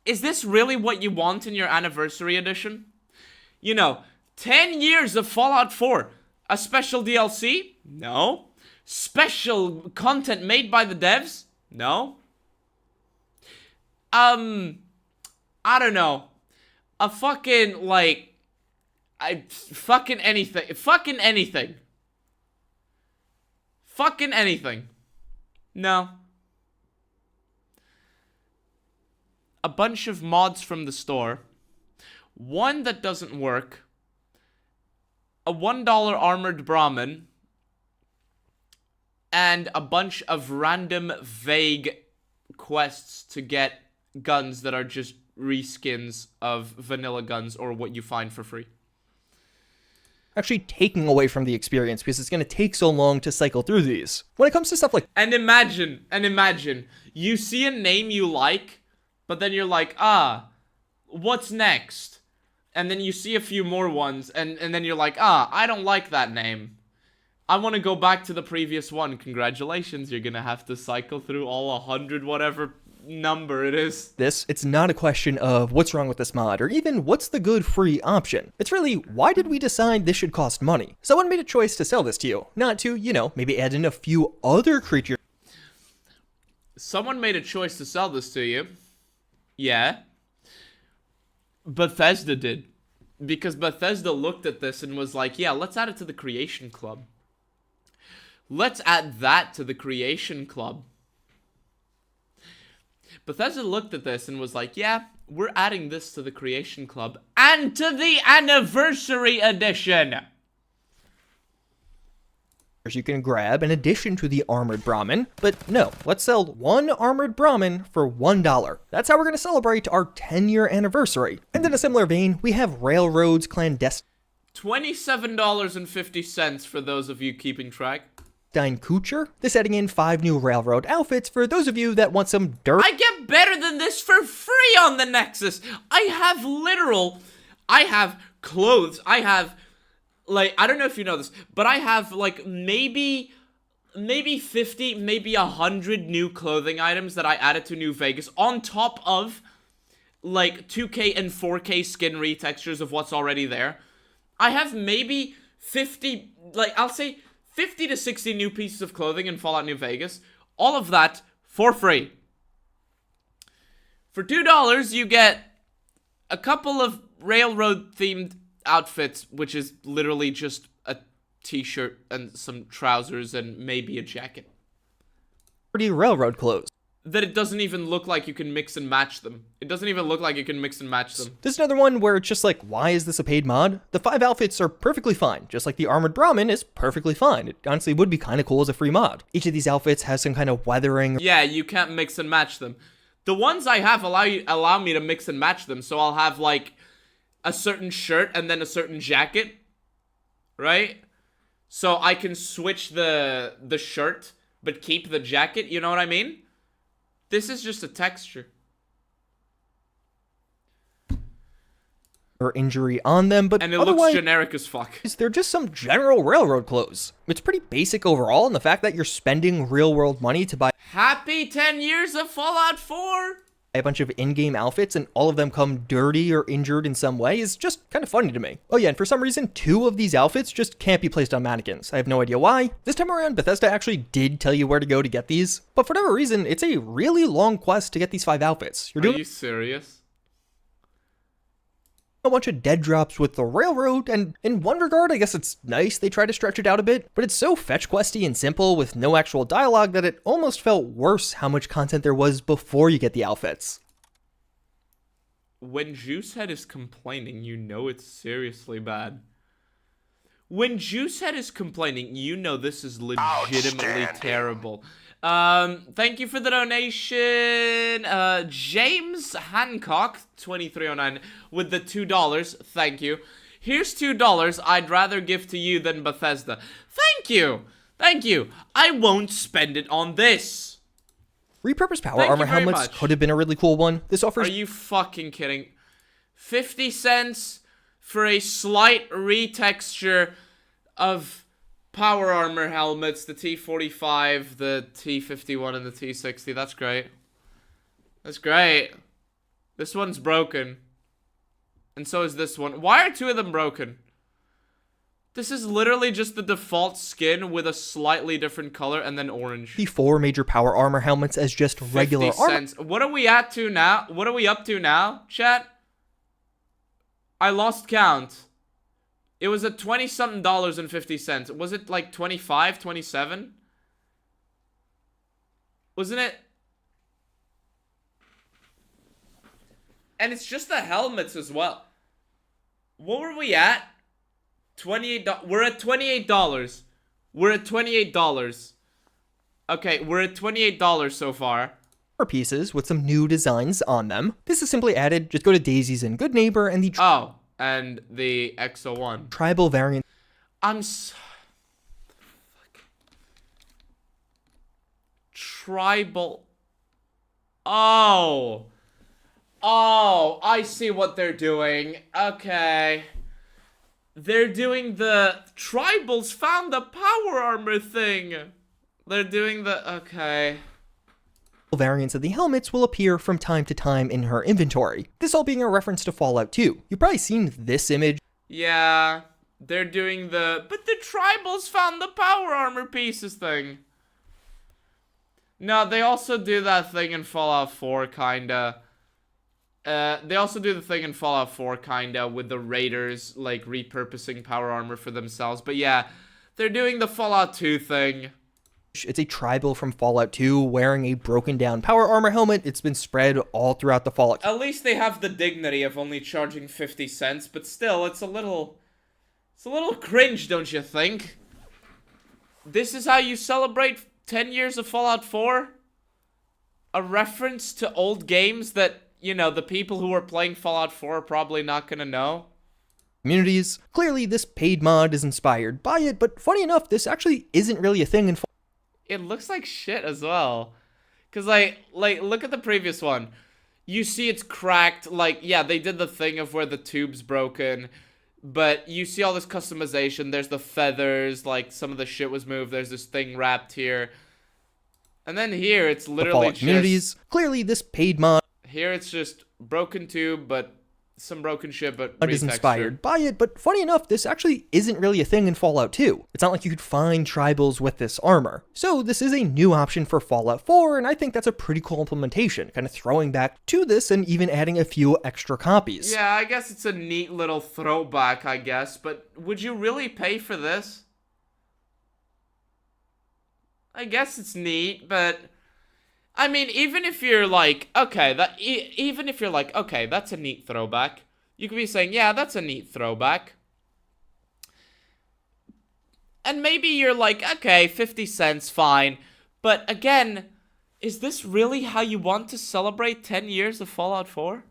[SPEAKER 1] is this really what you want in your anniversary edition? You know, 10 years of Fallout 4. A special DLC? No. Special content made by the devs? No. I don't know. A fucking, like... fucking anything. Fucking anything. Fucking anything. No. A bunch of mods from the store. One that doesn't work. A $1 armored Brahmin. And a bunch of random vague quests to get guns that are just reskins of vanilla guns or what you find for free.
[SPEAKER 6] Actually taking away from the experience because it's going to take so long to cycle through these. When it comes to stuff like...
[SPEAKER 1] And imagine, you see a name you like, but then you're like, what's next? And then you see a few more ones, and then you're like, I don't like that name. I want to go back to the previous one. Congratulations, you're going to have to cycle through all 100 whatever number it is.
[SPEAKER 6] It's not a question of what's wrong with this mod, or even what's the good free option. It's really, why did we decide this should cost money? Someone made a choice to sell this to you, not to, you know, maybe add in a few other creatures.
[SPEAKER 1] Someone made a choice to sell this to you. Yeah. Bethesda did. Because Bethesda looked at this and was like, yeah, let's add it to the Creation Club. Let's add that to the Creation Club. Bethesda looked at this and was like, yeah, we're adding this to the Creation Club and to the Anniversary Edition.
[SPEAKER 6] You can grab in addition to the Armored Brahmin, but no, let's sell one Armored Brahmin for $1. That's how we're going to celebrate our 10-year anniversary. And in a similar vein, we have Railroad's clandestine
[SPEAKER 1] $27.50 for those of you keeping track.
[SPEAKER 6] Couture. This adding in 5 new Railroad outfits for those of you that want some dirt.
[SPEAKER 1] I get better than this for free on the Nexus. I have clothes, like, I don't know if you know this, but I have, like, maybe 50, maybe 100 new clothing items that I added to New Vegas on top of, like, 2K and 4K skin retextures of what's already there. I have maybe 50, like, I'll say 50 to 60 new pieces of clothing in Fallout New Vegas. All of that for free. For $2, you get a couple of Railroad-themed outfits, which is literally just a t-shirt and some trousers and maybe a jacket.
[SPEAKER 6] Pretty Railroad clothes.
[SPEAKER 1] That it doesn't even look like you can mix and match them. It doesn't even look like you can mix and match them.
[SPEAKER 6] There's another one where it's just like, why is this a paid mod? The 5 outfits are perfectly fine, just like the Armored Brahmin is perfectly fine. It honestly would be kind of cool as a free mod. Each of these outfits has some kind of weathering.
[SPEAKER 1] Yeah, you can't mix and match them. The ones I have allow me to mix and match them, so I'll have, like, a certain shirt and then a certain jacket, right? So I can switch the shirt, but keep the jacket, you know what I mean? This is just a texture.
[SPEAKER 6] Or injury on them, but
[SPEAKER 1] and it looks generic as fuck.
[SPEAKER 6] They're just some general Railroad clothes. It's pretty basic overall, and the fact that you're spending real-world money to buy
[SPEAKER 1] Happy 10 years of Fallout 4!
[SPEAKER 6] A bunch of in-game outfits and all of them come dirty or injured in some way is just kind of funny to me. Oh yeah, and for some reason, 2 of these outfits just can't be placed on mannequins. I have no idea why. This time around, Bethesda actually did tell you where to go to get these, but for whatever reason, it's a really long quest to get these 5 outfits.
[SPEAKER 1] Are you serious?
[SPEAKER 6] A bunch of dead drops with the Railroad, and in one regard, I guess it's nice they try to stretch it out a bit, but it's so fetch questy and simple with no actual dialogue that it almost felt worse how much content there was before you get the outfits.
[SPEAKER 1] When JuiceHead is complaining, you know it's seriously bad. When JuiceHead is complaining, you know this is legitimately terrible. Thank you for the donation, James Hancock, 2309, with the $2, thank you. Here's $2 I'd rather give to you than Bethesda. Thank you, I won't spend it on this.
[SPEAKER 6] Repurposed power armor helmets could have been a really cool one. This offers—
[SPEAKER 1] Are you fucking kidding? 50 cents for a slight retexture of power armor helmets, the T45, the T51, and the T60. That's great. That's great. This one's broken. And so is this one. Why are 2 of them broken? This is literally just the default skin with a slightly different color and then orange.
[SPEAKER 6] The 4 major power armor helmets as just regular armor.
[SPEAKER 1] What are we at to now? What are we up to now, chat? I lost count. It was at $20-something and 50 cents. Was it like 25, 27? Wasn't it? And it's just the helmets as well. What were we at? $28. We're at $28. We're at $28. Okay, we're at $28 so far.
[SPEAKER 6] Pieces with some new designs on them. This is simply added. Just go to Daisy's and Good Neighbor and the
[SPEAKER 1] and the XO1
[SPEAKER 6] tribal variant.
[SPEAKER 1] Tribal. Oh, I see what they're doing. Okay. They're doing the tribals found the power armor thing. They're doing the, okay.
[SPEAKER 6] Variants of the helmets will appear from time to time in her inventory. This all being a reference to Fallout 2. You've probably seen this image.
[SPEAKER 1] Yeah, they're doing the, but the tribals found the power armor pieces thing. No, they also do that thing in Fallout 4, kinda. They also do the thing in Fallout 4, kinda, with the raiders, like, repurposing power armor for themselves. But yeah, they're doing the Fallout 2 thing.
[SPEAKER 6] It's a tribal from Fallout 2 wearing a broken down power armor helmet. It's been spread all throughout the Fallout.
[SPEAKER 1] At least they have the dignity of only charging 50 cents, but still, it's a little cringe, don't you think? This is how you celebrate 10 years of Fallout 4? A reference to old games that, you know, the people who are playing Fallout 4 are probably not gonna know.
[SPEAKER 6] Communities. Clearly, this paid mod is inspired by it, but funny enough, this actually isn't really a thing in Fallout.
[SPEAKER 1] It looks like shit as well. Cause like, look at the previous one. You see it's cracked, like, yeah, they did the thing of where the tube's broken, but you see all this customization, there's the feathers, like, some of the shit was moved, there's this thing wrapped here. And then here, it's literally just...
[SPEAKER 6] communities. Clearly, this paid mod...
[SPEAKER 1] Here it's just broken tube, but some broken shit, but
[SPEAKER 6] is inspired by it, but funny enough, this actually isn't really a thing in Fallout 2. It's not like you could find tribals with this armor. So this is a new option for Fallout 4, and I think that's a pretty cool implementation, kind of throwing back to this and even adding a few extra copies.
[SPEAKER 1] Yeah, I guess it's a neat little throwback, I guess, but would you really pay for this? I guess it's neat, but... I mean, even if you're like, okay, even if you're like, okay, that's a neat throwback, you could be saying, yeah, that's a neat throwback. And maybe you're like, okay, 50 cents, fine. But again, is this really how you want to celebrate 10 years of Fallout 4?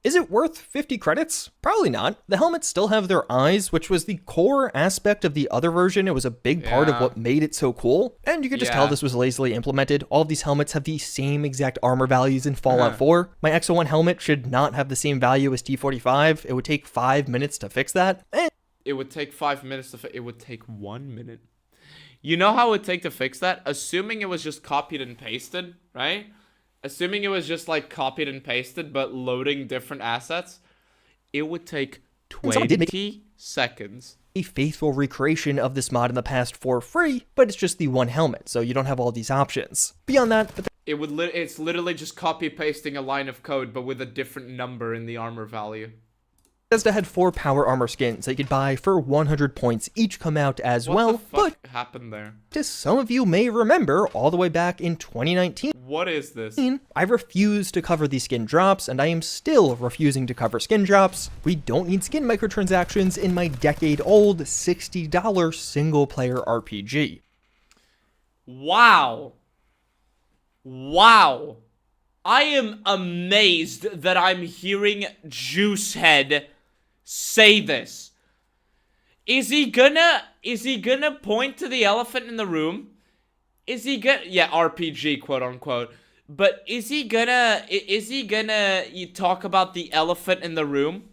[SPEAKER 6] Is it worth 50 credits? Probably not. The helmets still have their eyes, which was the core aspect of the other version. It was a big part of what made it so cool. And you could just tell this was lazily implemented. All of these helmets have the same exact armor values in Fallout 4. My XO1 helmet should not have the same value as T45. It would take 5 minutes to fix that.
[SPEAKER 1] It would take 5 minutes to it would take 1 minute. You know how it would take to fix that? Assuming it was just copied and pasted, right? Assuming it was just like copied and pasted, but loading different assets, it would take 20 seconds.
[SPEAKER 6] A faithful recreation of this mod in the past for free, but it's just the one helmet, so you don't have all these options. Beyond that,
[SPEAKER 1] it's literally just copy pasting a line of code, but with a different number in the armor value.
[SPEAKER 6] Bethesda had 4 power armor skins that you could buy for 100 points each come out as well,
[SPEAKER 1] but happened there?
[SPEAKER 6] As some of you may remember, all the way back in 2019,
[SPEAKER 1] what is this?
[SPEAKER 6] I refused to cover these skin drops, and I am still refusing to cover skin drops. We don't need skin microtransactions in my decade-old $60 single-player RPG.
[SPEAKER 1] Wow. Wow. I am amazed that I'm hearing JuiceHead say this. Is he gonna point to the elephant in the room? Is he gonna, yeah, RPG, quote unquote. But is he gonna talk about the elephant in the room?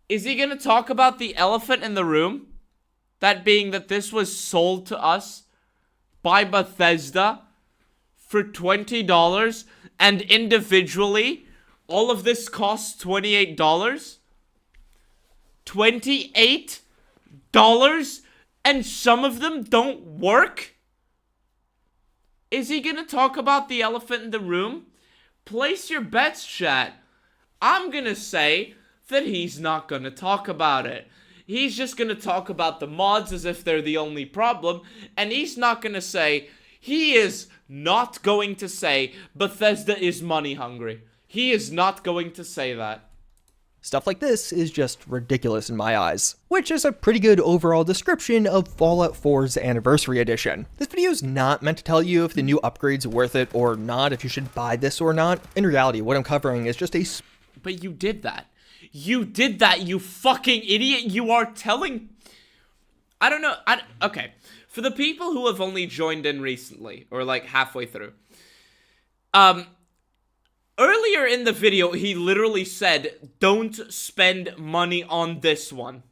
[SPEAKER 1] Is he gonna talk about the elephant in the room? That being that this was sold to us by Bethesda for $20, and individually, all of this costs $28? $28? And some of them don't work? Is he gonna talk about the elephant in the room? Place your bets, chat. I'm gonna say that he's not gonna talk about it. He's just gonna talk about the mods as if they're the only problem, and he's not gonna say, he is not going to say Bethesda is money hungry. He is not going to say that.
[SPEAKER 6] Stuff like this is just ridiculous in my eyes, which is a pretty good overall description of Fallout 4's Anniversary Edition. This video is not meant to tell you if the new upgrade's worth it or not, if you should buy this or not. In reality, what I'm covering is just a...
[SPEAKER 1] But you did that. You did that, you fucking idiot. You are telling... I don't know. Okay. For the people who have only joined in recently, or like halfway through, earlier in the video, he literally said, don't spend money on this one.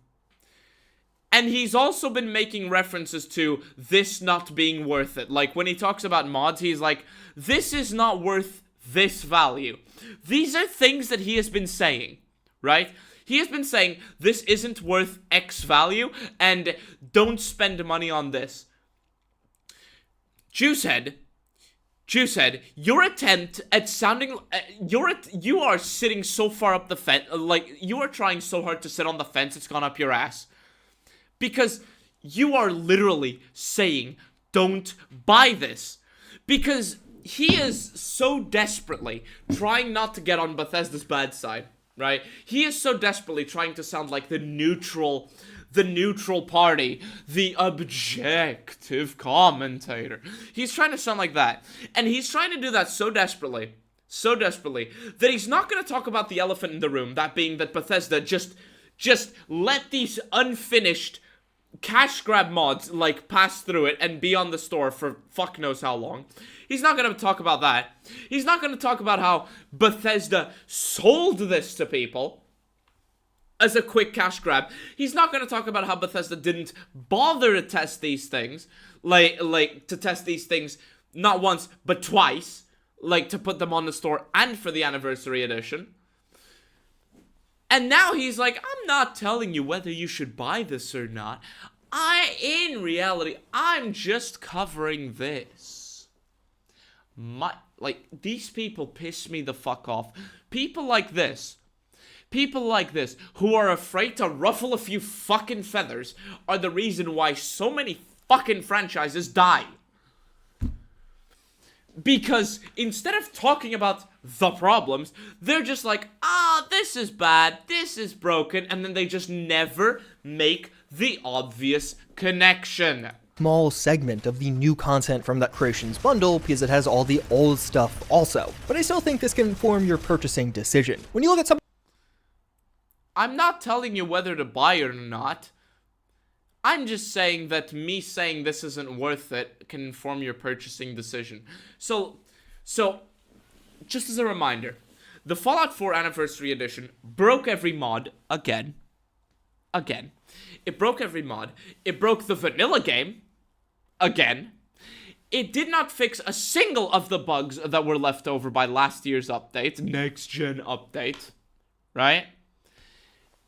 [SPEAKER 1] And he's also been making references to this not being worth it. Like, when he talks about mods, he's like, this is not worth this value. These are things that he has been saying, right? He has been saying, this isn't worth X value, and don't spend money on this. JuiceHead JuiceHead, your attempt at sounding, you are sitting so far up the fence, like, you are trying so hard to sit on the fence, it's gone up your ass. Because you are literally saying, don't buy this. Because he is so desperately trying not to get on Bethesda's bad side, right? He is so desperately trying to sound like the neutral party, the objective commentator. He's trying to sound like that. And he's trying to do that so desperately, that he's not going to talk about the elephant in the room, that being that Bethesda just let these unfinished cash grab mods, like, pass through it and be on the store for fuck knows how long. He's not going to talk about that. He's not going to talk about how Bethesda sold this to people as a quick cash grab. He's not going to talk about how Bethesda didn't bother to test these things, like to test these things not once, but twice, like, to put them on the store and for the anniversary edition. And now he's like, I'm not telling you whether you should buy this or not. In reality, I'm just covering this. These people piss me the fuck off. People like this, who are afraid to ruffle a few fucking feathers, are the reason why so many fucking franchises die. Because instead of talking about the problems, they're just like, this is bad, this is broken, and then they just never make the obvious connection.
[SPEAKER 6] Small segment of the new content from that Creations bundle because it has all the old stuff also. But I still think this can inform your purchasing decision. When you look at some...
[SPEAKER 1] I'm not telling you whether to buy it or not. I'm just saying that me saying this isn't worth it can inform your purchasing decision. So, just as a reminder, the Fallout 4 Anniversary Edition broke every mod again. It broke every mod. It broke the vanilla game again. It did not fix a single of the bugs that were left over by last year's update, next gen update, right?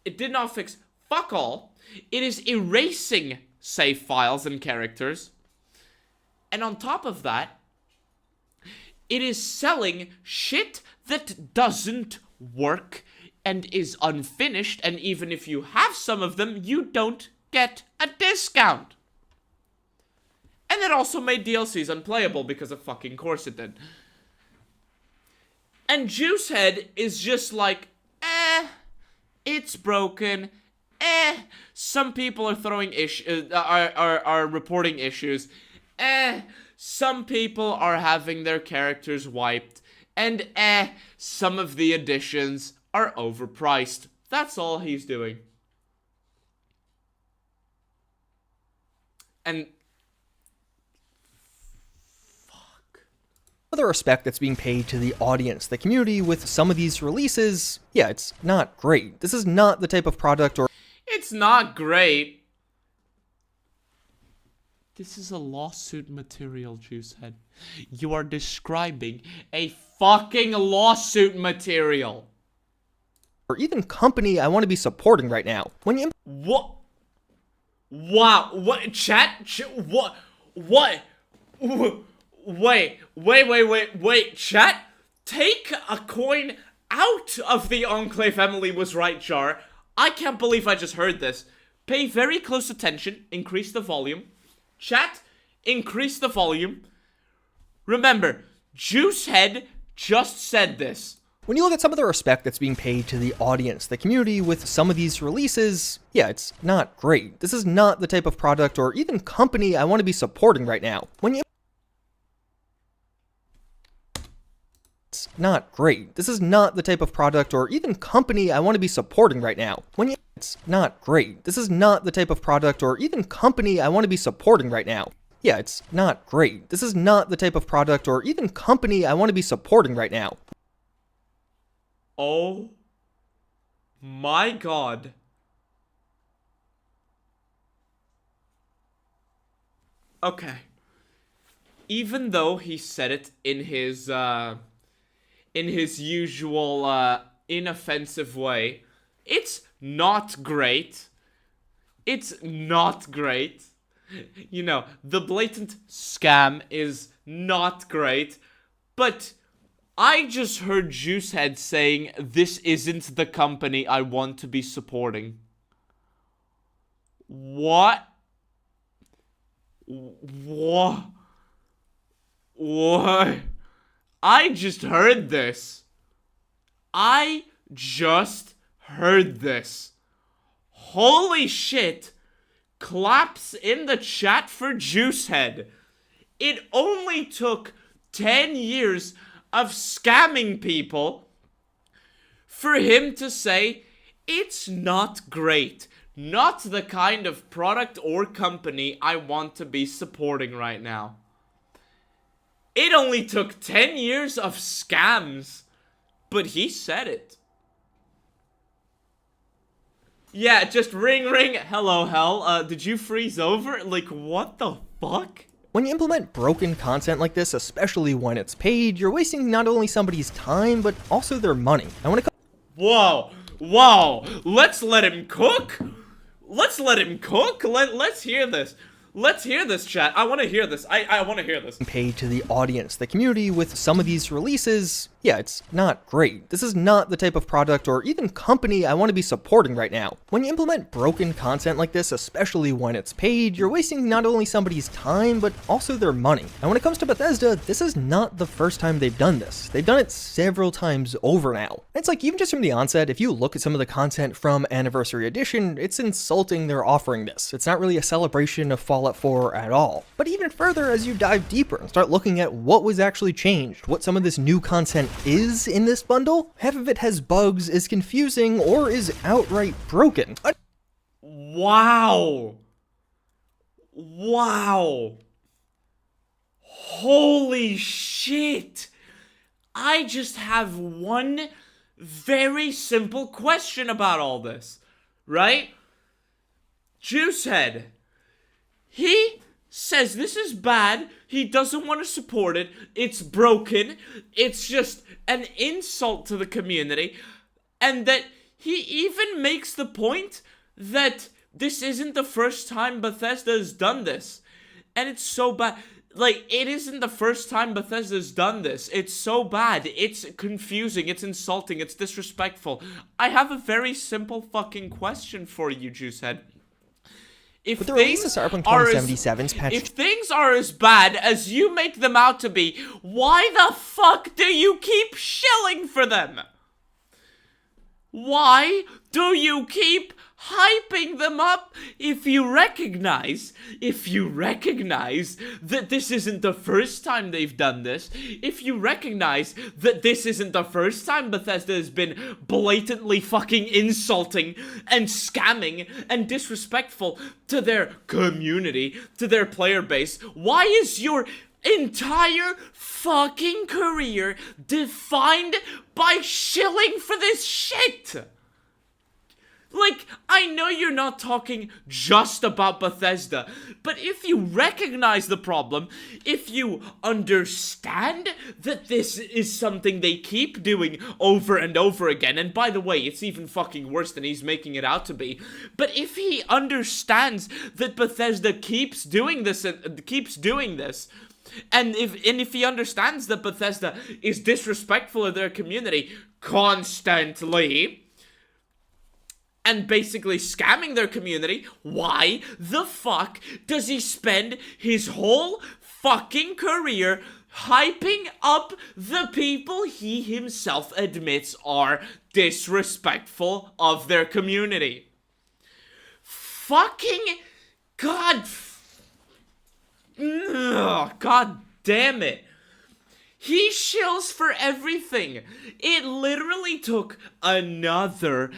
[SPEAKER 1] It did not fix fuck all. It is erasing save files and characters. And on top of that, it is selling shit that doesn't work and is unfinished, and even if you have some of them, you don't get a discount. And it also made DLCs unplayable because of fucking course it did. And JuiceHead is just like, it's broken. Some people are throwing are reporting issues. Some people are having their characters wiped. And some of the additions are overpriced. That's all he's doing. And
[SPEAKER 6] other respect that's being paid to the audience, the community with some of these releases, yeah, it's not great. This is not the type of product or...
[SPEAKER 1] It's not great. This is a lawsuit material, JuiceHead. You are describing a fucking lawsuit material.
[SPEAKER 6] Or even company I want to be supporting right now. When you...
[SPEAKER 1] What? Wow. What? Chat? What? What? Wait, chat? Take a coin out of the Enclave Emily was right jar. I can't believe I just heard this. Pay very close attention. Increase the volume. Chat, increase the volume. Remember, JuiceHead just said this.
[SPEAKER 6] When you look at some of the respect that's being paid to the audience, the community with some of these releases, yeah, it's not great. This is not the type of product or even company I want to be supporting right now. When you... It's not great. This is not the type of product or even company I want to be supporting right now. When you... It's not great. This is not the type of product or even company I want to be supporting right now. Yeah, it's not great. This is not the type of product or even company I want to be supporting right now.
[SPEAKER 1] Oh my god. Okay. Even though he said it in his usual inoffensive way, it's not great. It's not great. You know, the blatant scam is not great. But I just heard JuiceHead saying this isn't the company I want to be supporting. What? What? What? I just heard this. I just heard this. Holy shit. Claps in the chat for JuiceHead. It only took 10 years of scamming people for him to say it's not great. Not the kind of product or company I want to be supporting right now. It only took 10 years of scams, but he said it. Yeah, just ring ring, hello hell, did you freeze over? Like, what the fuck?
[SPEAKER 6] When you implement broken content like this, especially when it's paid, you're wasting not only somebody's time, but also their money. And when it comes—
[SPEAKER 1] Whoa, whoa, let's let him cook? Let's let him cook? Let's hear this. Let's hear this, chat. I want to hear this. I want to hear this.
[SPEAKER 6] Paid to the audience, the community with some of these releases, yeah, it's not great. This is not the type of product or even company I want to be supporting right now. When you implement broken content like this, especially when it's paid, you're wasting not only somebody's time, but also their money. And when it comes to Bethesda, this is not the first time they've done this. They've done it several times over now. It's like, even just from the onset, if you look at some of the content from Anniversary Edition, it's insulting they're offering this. It's not really a celebration of Fallout 4 at all. But even further, as you dive deeper and start looking at what was actually changed, what some of this new content is in this bundle, half of it has bugs, is confusing, or is outright broken.
[SPEAKER 1] Wow. Wow. Holy shit. I just have one very simple question about all this, right? JuiceHead. He says this is bad, he doesn't want to support it, it's broken, it's just an insult to the community, and that he even makes the point that this isn't the first time Bethesda has done this. And it's so bad. Like, it isn't the first time Bethesda's done this. It's so bad. It's confusing. It's insulting. It's disrespectful. I have a very simple fucking question for you, JuiceHead. If
[SPEAKER 6] With the release of Cyberpunk 2077's patch—
[SPEAKER 1] if things are as bad as you make them out to be, why the fuck do you keep shilling for them? Why do you keep hyping them up if you recognize that this isn't the first time they've done this, if you recognize that this isn't the first time Bethesda has been blatantly fucking insulting and scamming and disrespectful to their community, to their player base? Why is your entire fucking career defined by shilling for this shit? Like, I know you're not talking just about Bethesda, but if you recognize the problem, if you understand that this is something they keep doing over and over again, and by the way, it's even fucking worse than he's making it out to be, but if he understands that Bethesda keeps doing this, and if he understands that Bethesda is disrespectful of their community constantly, and basically scamming their community, why the fuck does he spend his whole fucking career hyping up the people he himself admits are disrespectful of their community? Fucking God. God damn it. He shills for everything. It literally took another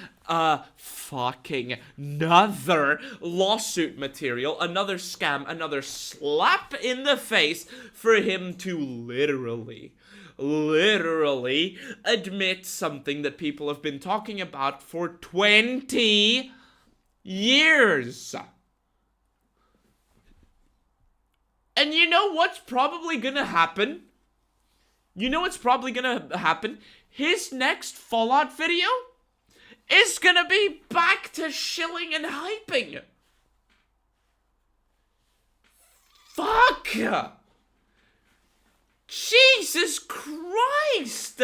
[SPEAKER 1] lawsuit material, another scam, another slap in the face for him to literally admit something that people have been talking about for 20 years. And you know what's probably gonna happen? His next Fallout video is gonna be back to shilling and hyping. Fuck! Jesus Christ!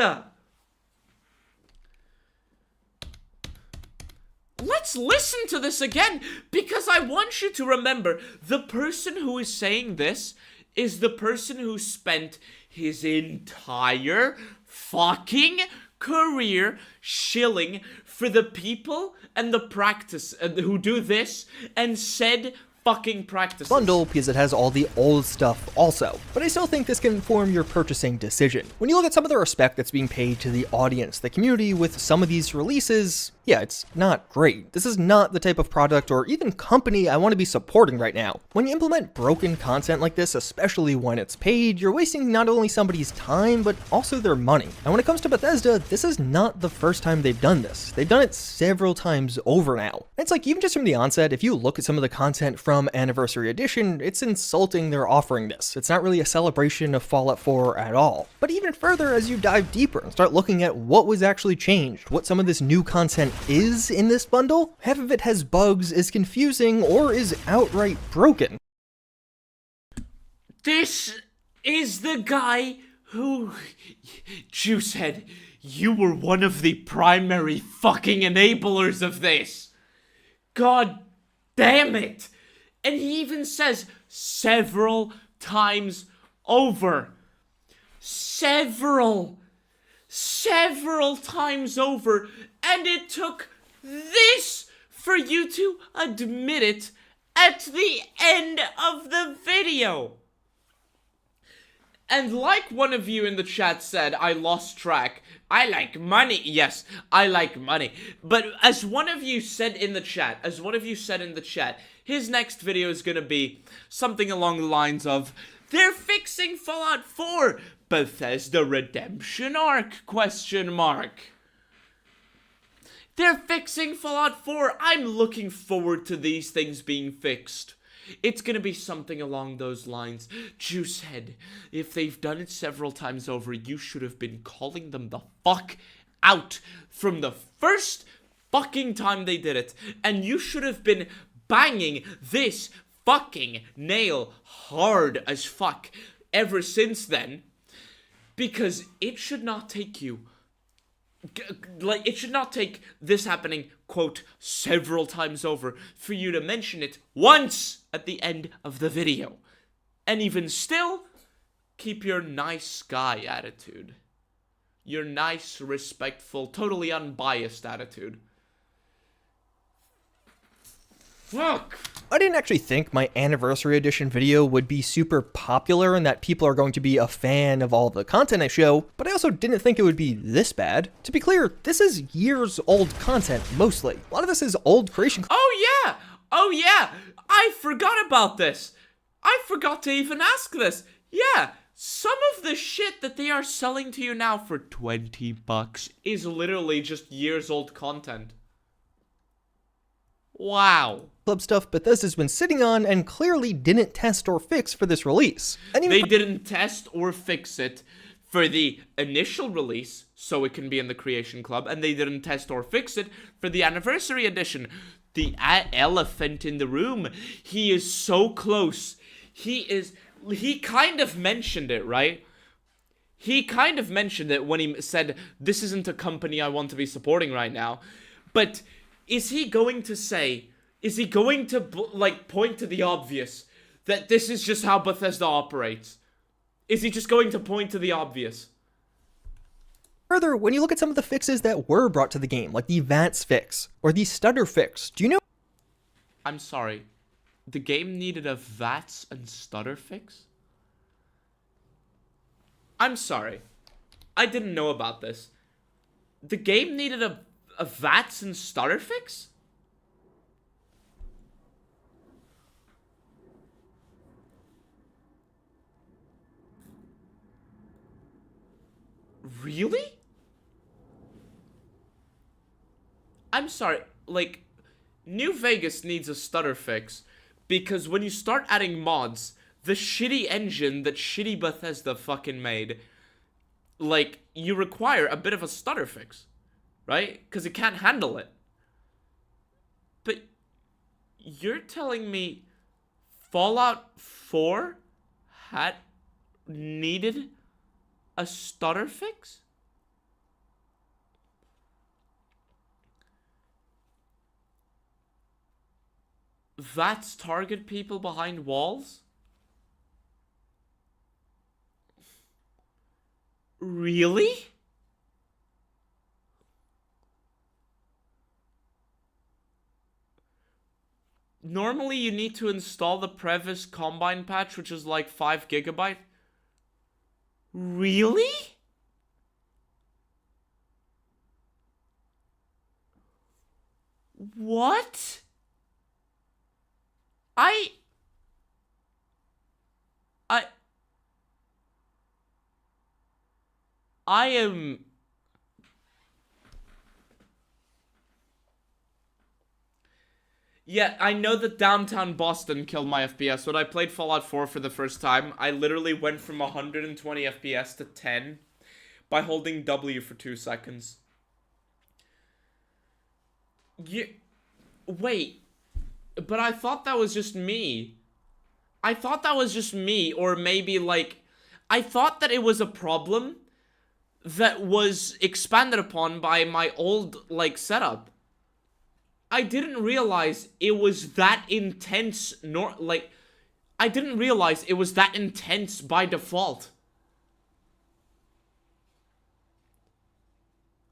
[SPEAKER 1] Let's listen to this again, because I want you to remember, the person who is saying this is the person who spent his entire fucking career shilling for the people and the practice who do this and said fucking practices.
[SPEAKER 6] Bundle because it has all the old stuff also, but I still think this can inform your purchasing decision. When you look at some of the respect that's being paid to the audience, the community with some of these releases, yeah, it's not great. This is not the type of product or even company I want to be supporting right now. When you implement broken content like this, especially when it's paid, you're wasting not only somebody's time, but also their money. And when it comes to Bethesda, this is not the first time they've done this. They've done it several times over now. It's like, even just from the onset, if you look at some of the content from Anniversary Edition, it's insulting they're offering this. It's not really a celebration of Fallout 4 at all. But even further, as you dive deeper and start looking at what was actually changed, what some of this new content is in this bundle, half of it has bugs, is confusing, or is outright broken.
[SPEAKER 1] This is the guy who... JuiceHead, you were one of the primary fucking enablers of this. God damn it. And he even says several times over. Several times over. And it took this for you to admit it at the end of the video. And like one of you in the chat said, I lost track. I like money. Yes, I like money. But as one of you said in the chat, his next video is gonna be something along the lines of, they're fixing Fallout 4, Bethesda Redemption Arc, question mark. They're fixing Fallout 4. I'm looking forward to these things being fixed. It's gonna be something along those lines. JuiceHead, if they've done it several times over, you should have been calling them the fuck out from the first fucking time they did it. And you should have been banging this fucking nail hard as fuck ever since then. Because it should not take you... like, it should not take this happening, quote, several times over for you to mention it once at the end of the video. And even still, keep your nice guy attitude. Your nice, respectful, totally unbiased attitude. Fuck!
[SPEAKER 6] I didn't actually think my Anniversary Edition video would be super popular and that people are going to be a fan of all the content I show, but I also didn't think it would be this bad. To be clear, this is years old content, mostly. A lot of this is old creation.
[SPEAKER 1] Oh yeah! Oh yeah! I forgot about this! I forgot to even ask this. Yeah, some of the shit that they are selling to you now for $20 is literally just years old content. Wow.
[SPEAKER 6] Club stuff Bethesda's been sitting on and clearly didn't test or fix for this release.
[SPEAKER 1] They didn't test or fix it for the initial release, so it can be in the Creation Club, and they didn't test or fix it for the Anniversary Edition. The elephant in the room. He is so close. He kind of mentioned it, right? He kind of mentioned it when he said, this isn't a company I want to be supporting right now. But is he going to say, is he going to, like, point to the obvious? That this is just how Bethesda operates? Is he just going to point to the obvious?
[SPEAKER 6] Further, when you look at some of the fixes that were brought to the game, like the VATS fix, or the stutter fix, do you know?
[SPEAKER 1] I'm sorry. The game needed a VATS and stutter fix? I'm sorry. I didn't know about this. The game needed a VATS and stutter fix? Really? I'm sorry, like, New Vegas needs a stutter fix because when you start adding mods, the shitty engine that shitty Bethesda fucking made, like, you require a bit of a stutter fix, right? Because it can't handle it. But you're telling me Fallout 4 needed A stutter fix? VATs target people behind walls? Really? Normally you need to install the Previs Combine patch, which is like 5 GB. Really? What? I am... Yeah, I know that downtown Boston killed my FPS. When I played Fallout 4 for the first time, I literally went from 120 FPS to 10 by holding W for 2 seconds. Wait, but I thought that was just me. I thought that was just me, or maybe, like, I thought that it was a problem that was expanded upon by my old, like, setup. I didn't realize it was that intense, I didn't realize it was that intense by default.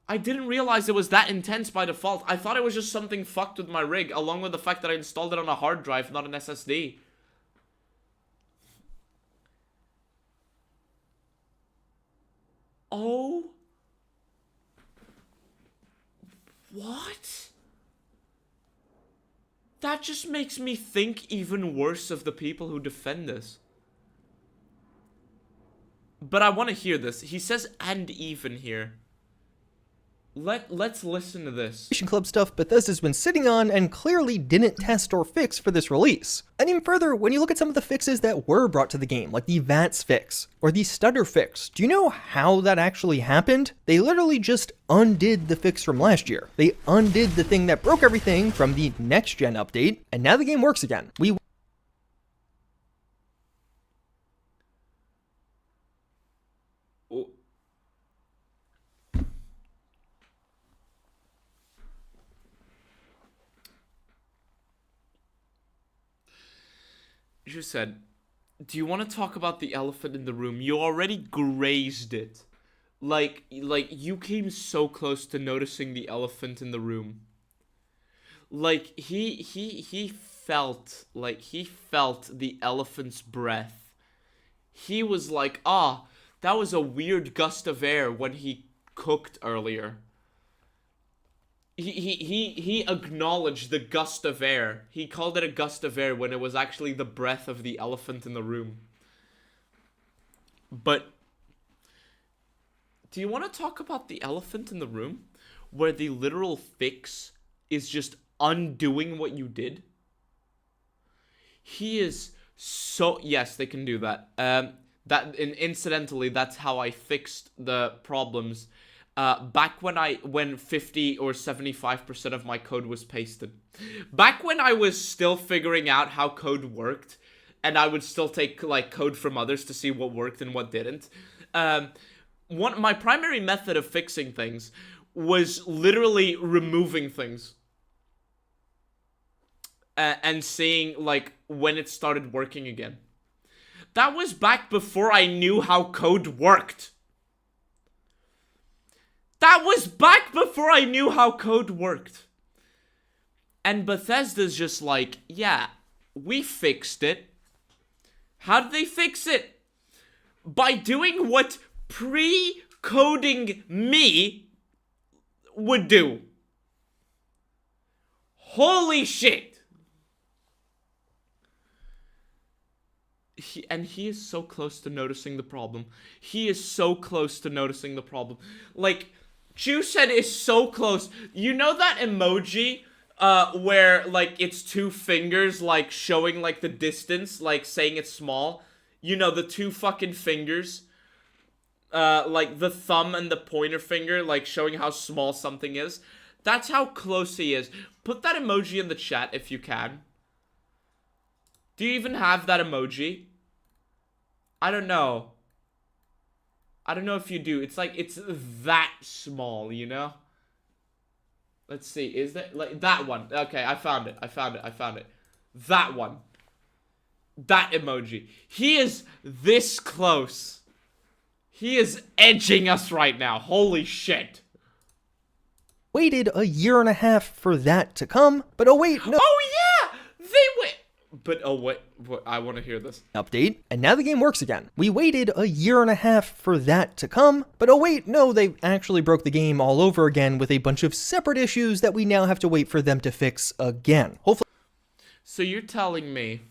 [SPEAKER 1] I didn't realize it was that intense by default. I thought it was just something fucked with my rig, along with the fact that I installed it on a hard drive, not an SSD. Oh. What? That just makes me think even worse of the people who defend this. But I want to hear this. He says and even here. Let's listen to this.
[SPEAKER 6] Club stuff Bethesda's been sitting on and clearly didn't test or fix for this release. And even further, when you look at some of the fixes that were brought to the game, like the VATS fix or the stutter fix, do you know how that actually happened? They literally just undid the fix from last year. They undid the thing that broke everything from the next gen update, and now the game works again.
[SPEAKER 1] JuiceHead, do you want to talk about the elephant in the room? You already grazed it. Like you came so close to noticing the elephant in the room. Like he felt the elephant's breath. He was like, ah, that was a weird gust of air when he cooked earlier. He acknowledged the gust of air. He called it a gust of air when it was actually the breath of the elephant in the room. But do you want to talk about the elephant in the room? Where the literal fix is just undoing what you did? He is so... Yes, they can do that. Incidentally, that's how I fixed the problems. Back when 50 or 75% of my code was pasted. Back when I was still figuring out how code worked, and I would still take, like, code from others to see what worked and what didn't. My primary method of fixing things was literally removing things. And seeing, like, when it started working again. That was back before I knew how code worked. That was back before I knew how code worked. And Bethesda's just like, yeah, we fixed it. How did they fix it? By doing what pre-coding me would do. Holy shit. He is so close to noticing the problem. He is so close to noticing the problem. Like... JuiceHead is so close. You know that emoji where, like, it's two fingers, like, showing, like, the distance, like, saying it's small? You know, the two fucking fingers? Like, the thumb and the pointer finger, like, showing how small something is? That's how close he is. Put that emoji in the chat if you can. Do you even have that emoji? I don't know. I don't know if you do. It's like, it's that small, you know? Let's see, is that, like, that one. Okay, I found it. That one. That emoji. He is this close. He is edging us right now. Holy shit.
[SPEAKER 6] Waited a year and a half for that to come, but oh wait, no.
[SPEAKER 1] Oh yeah! They wait. But oh wait, I want to hear this.
[SPEAKER 6] Update, and now the game works again. We waited a year and a half for that to come, but oh wait, no, they actually broke the game all over again with a bunch of separate issues that we now have to wait for them to fix again. Hopefully.
[SPEAKER 1] So you're telling me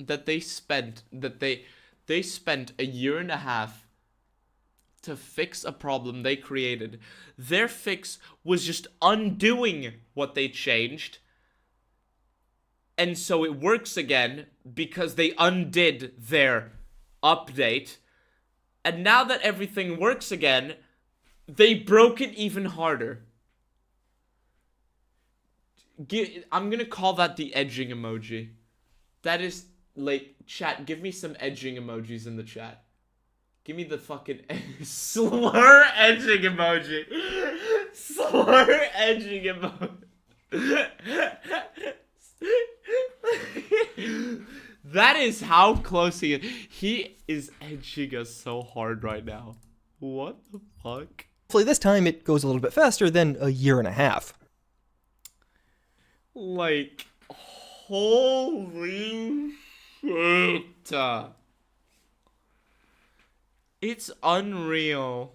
[SPEAKER 1] that they spent a year and a half to fix a problem they created. Their fix was just undoing what they changed. And so it works again because they undid their update. And now that everything works again, they broke it even harder. I'm gonna call that the edging emoji. That is, like, chat, give me some edging emojis in the chat. Give me the fucking slur edging emoji. Slur edging emoji. That is how close he is. He is edging us so hard right now. What the fuck?
[SPEAKER 6] Hopefully this time it goes a little bit faster than a year and a half.
[SPEAKER 1] Like, holy shit. It's unreal.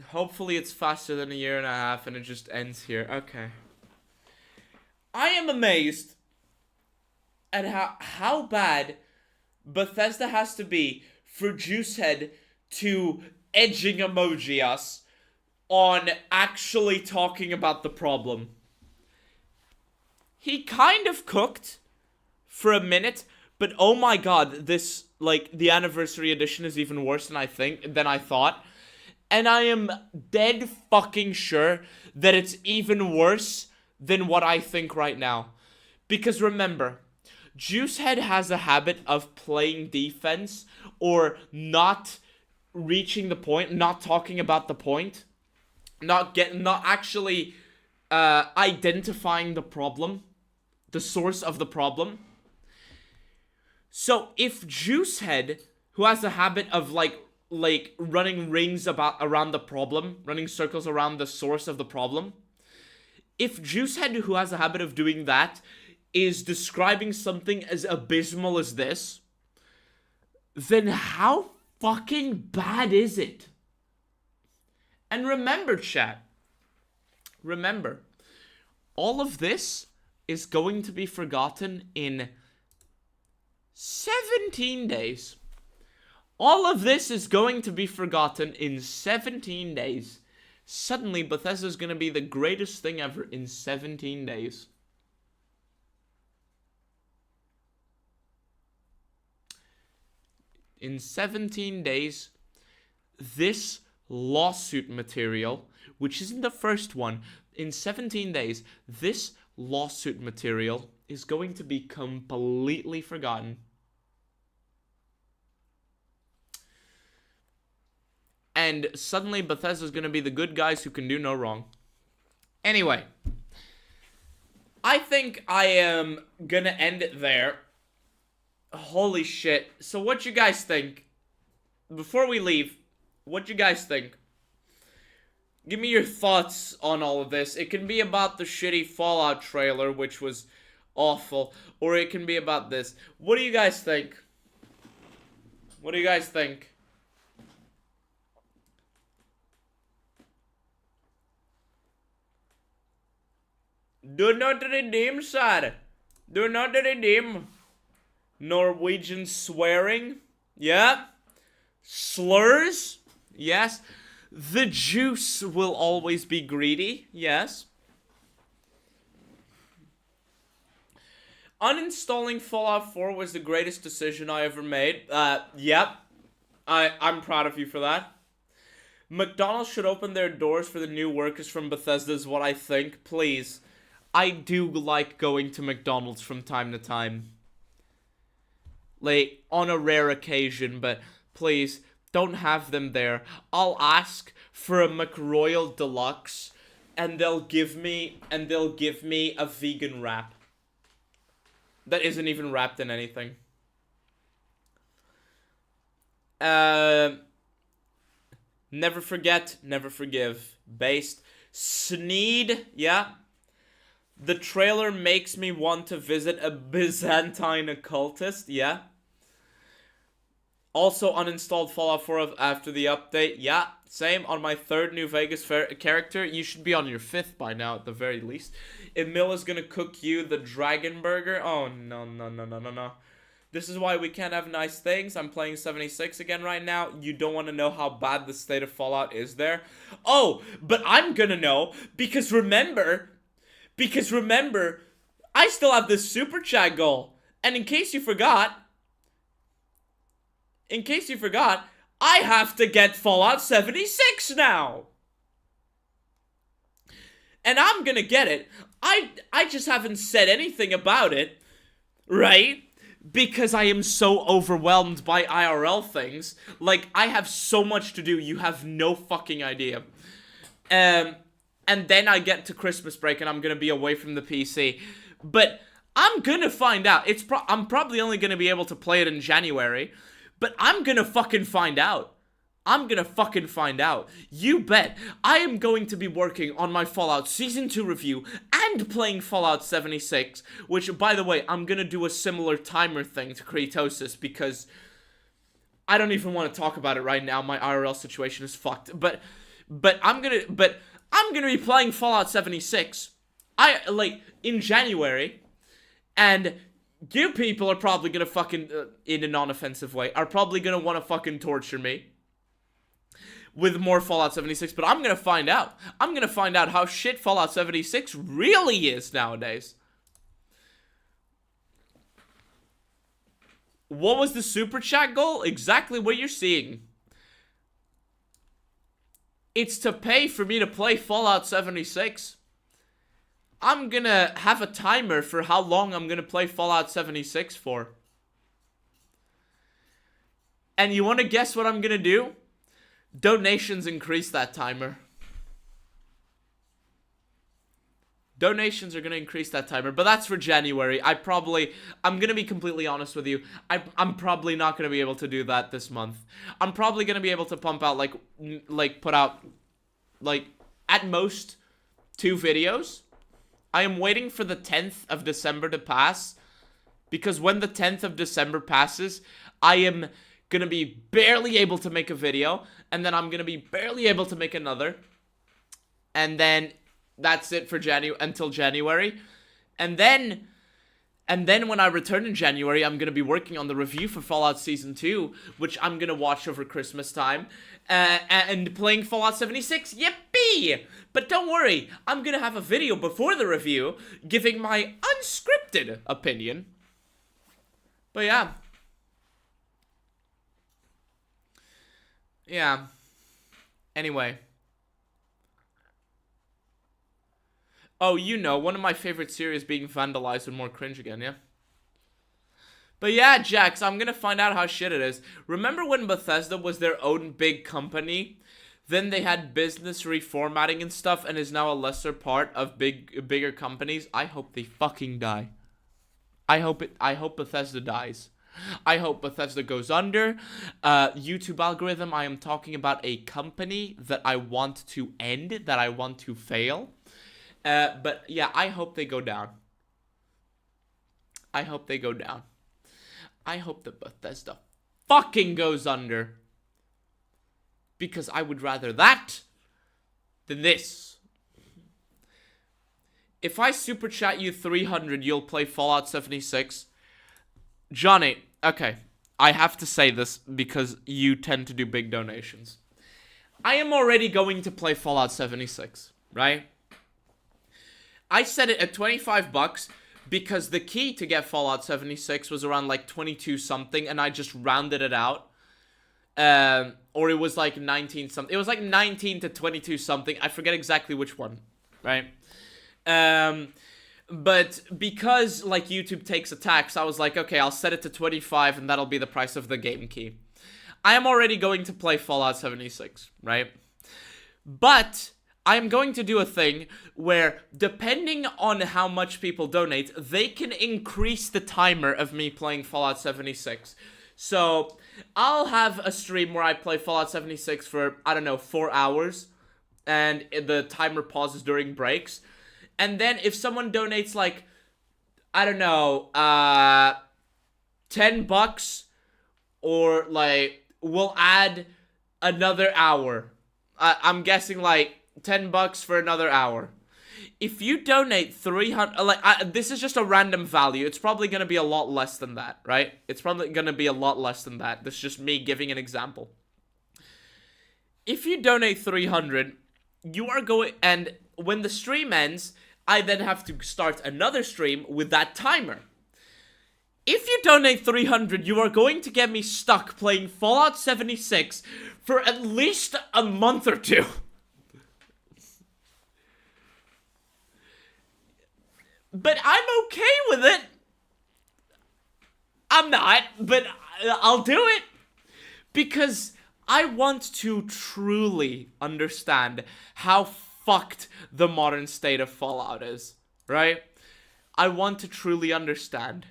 [SPEAKER 1] Hopefully it's faster than a year and a half and it just ends here. Okay. I am amazed at how bad Bethesda has to be for JuiceHead to edging emoji us on actually talking about the problem. He kind of cooked for a minute, but oh my god, this, like, the anniversary edition is even worse than I thought. And I am dead fucking sure that it's even worse than what I think right now. Because remember, JuiceHead has a habit of playing defense or not reaching the point, not talking about the point, not actually identifying the problem, the source of the problem. So if JuiceHead, who has a habit of like running rings around the problem, running circles around the source of the problem, if JuiceHead, who has a habit of doing that, is describing something as abysmal as this, then how fucking bad is it? And remember, chat, remember, all of this is going to be forgotten in 17 days. All of this is going to be forgotten in 17 days. Suddenly, Bethesda's going to be the greatest thing ever in 17 days. In 17 days, this lawsuit material, which isn't the first one, in 17 days, this lawsuit material is going to be completely forgotten. And suddenly Bethesda's going to be the good guys who can do no wrong. Anyway, I think I am going to end it there. Holy shit. So what you guys think? Before we leave, what you guys think? Give me your thoughts on all of this. It can be about the shitty Fallout trailer, which was awful. Or it can be about this. What do you guys think? What do you guys think? Do not redeem, sir. Do not redeem. Norwegian swearing. Yeah. Slurs. Yes. The juice will always be greedy. Yes. Uninstalling Fallout 4 was the greatest decision I ever made. Yep. I'm proud of you for that. McDonald's should open their doors for the new workers from Bethesda is what I think. Please. I do like going to McDonald's from time to time. Like, on a rare occasion, but please, don't have them there. I'll ask for a McRoyal Deluxe, and they'll give me a vegan wrap. That isn't even wrapped in anything. Never forget, never forgive. Based. Sneed, yeah. The trailer makes me want to visit a Byzantine occultist, yeah. Also uninstalled Fallout 4 after the update, yeah. Same on my 3rd New Vegas character. You should be on your 5th by now at the very least. Emil is gonna cook you the dragon burger. Oh, no, no, no, no, no, no. This is why we can't have nice things. I'm playing 76 again right now. You don't want to know how bad the state of Fallout is there. Oh, but I'm gonna know, because remember, I still have this super chat goal. And in case you forgot, I have to get Fallout 76 now. And I'm gonna get it. I just haven't said anything about it, right? Because I am so overwhelmed by IRL things. Like, I have so much to do, you have no fucking idea. And then I get to Christmas break and I'm gonna be away from the PC. But I'm gonna find out. I'm probably only gonna be able to play it in January. But I'm gonna fucking find out. I'm gonna fucking find out. You bet. I am going to be working on my Fallout Season 2 review and playing Fallout 76, which, by the way, I'm gonna do a similar timer thing to Kratosis because I don't even want to talk about it right now. My IRL situation is fucked. But I'm gonna be playing Fallout 76 in January, and you people are probably gonna fucking, in a non-offensive way, are probably gonna want to fucking torture me with more Fallout 76, but I'm gonna find out. I'm gonna find out how shit Fallout 76 really is nowadays. What was the super chat goal? Exactly what you're seeing. It's to pay for me to play Fallout 76. I'm gonna have a timer for how long I'm gonna play Fallout 76 for. And you wanna guess what I'm gonna do? Donations increase that timer. Donations are gonna increase that timer, but that's for January. I'm gonna be completely honest with you. I'm probably not gonna be able to do that this month. I'm probably gonna be able to pump out put out at most 2 videos. I am waiting for the 10th of December to pass, because when the 10th of December passes, I am gonna be barely able to make a video, and then I'm gonna be barely able to make another, and then that's it for until January, and then when I return in January, I'm gonna be working on the review for Fallout Season 2, which I'm gonna watch over Christmas time, and playing Fallout 76, yippee! But don't worry, I'm gonna have a video before the review, giving my unscripted opinion. But yeah. Yeah. Anyway. Oh, one of my favorite series being vandalized and more cringe again, yeah? But yeah, Jax, I'm gonna find out how shit it is. Remember when Bethesda was their own big company? Then they had business reformatting and stuff, and is now a lesser part of bigger companies? I hope they fucking die. I hope Bethesda dies. I hope Bethesda goes under. YouTube algorithm, I am talking about a company that I want to end, that I want to fail. But yeah, I hope they go down. I hope they go down. I hope that Bethesda fucking goes under. Because I would rather that than this. If I super chat you 300, you'll play Fallout 76. Johnny, okay, I have to say this because you tend to do big donations. I am already going to play Fallout 76, right? I set it at $25 because the key to get Fallout 76 was around 22 something, and I just rounded it out. Or it was 19 something. It was 19 to 22 something. I forget exactly which one, right? But because, like, YouTube takes a tax, I was like, okay, I'll set it to 25 and that'll be the price of the game key. I am already going to play Fallout 76, right? But I am going to do a thing where, depending on how much people donate, they can increase the timer of me playing Fallout 76. So, I'll have a stream where I play Fallout 76 for, I don't know, 4 hours, and the timer pauses during breaks. And then if someone donates, like, I don't know, $10, or, like, we'll add another hour. I'm guessing, like, $10 for another hour. If you donate 300, like, this is just a random value. It's probably going to be a lot less than that, right? It's probably going to be a lot less than that. This is just me giving an example. If you donate 300, you are going, and when the stream ends, I then have to start another stream with that timer. If you donate 300, you are going to get me stuck playing Fallout 76 for at least a month or two. But I'm okay with it. I'm not, but I'll do it. Because I want to truly understand how fucked the modern state of Fallout is, right? I want to truly understand.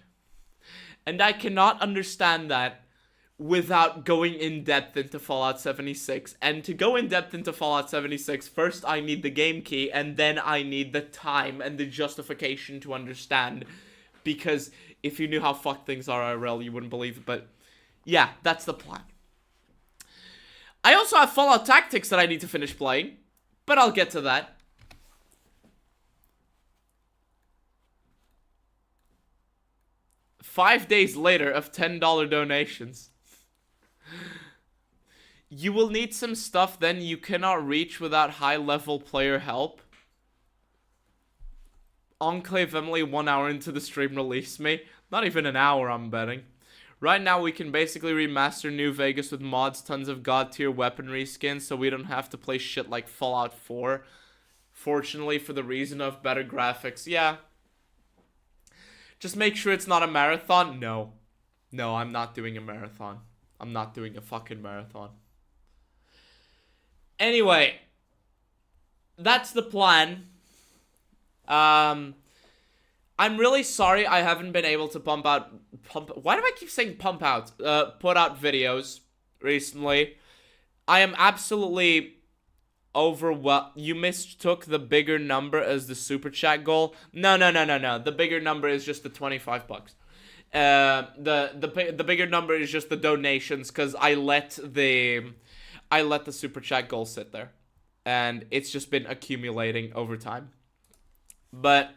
[SPEAKER 1] And I cannot understand that without going in depth into Fallout 76. And to go in depth into Fallout 76, first I need the game key, and then I need the time and the justification to understand. Because if you knew how fucked things are IRL, you wouldn't believe it. But yeah, that's the plan. I also have Fallout Tactics that I need to finish playing, but I'll get to that. "5 days later of $10 donations. You will need some stuff then you cannot reach without high-level player help. Enclave Emily 1 hour into the stream released me. Not even an hour, I'm betting. Right now we can basically remaster New Vegas with mods, tons of god tier weaponry skins, so we don't have to play shit like Fallout 4. Fortunately, for the reason of better graphics. Yeah. Just make sure it's not a marathon. No. No, I'm not doing a marathon. I'm not doing a fucking marathon. Anyway. That's the plan. I'm really sorry I haven't been able to why do I keep saying put out videos recently. I am absolutely overwhelmed. You mistook the bigger number as the super chat goal. No. The bigger number is just the $25. The bigger number is just the donations, because I let the super chat goal sit there, and it's just been accumulating over time. But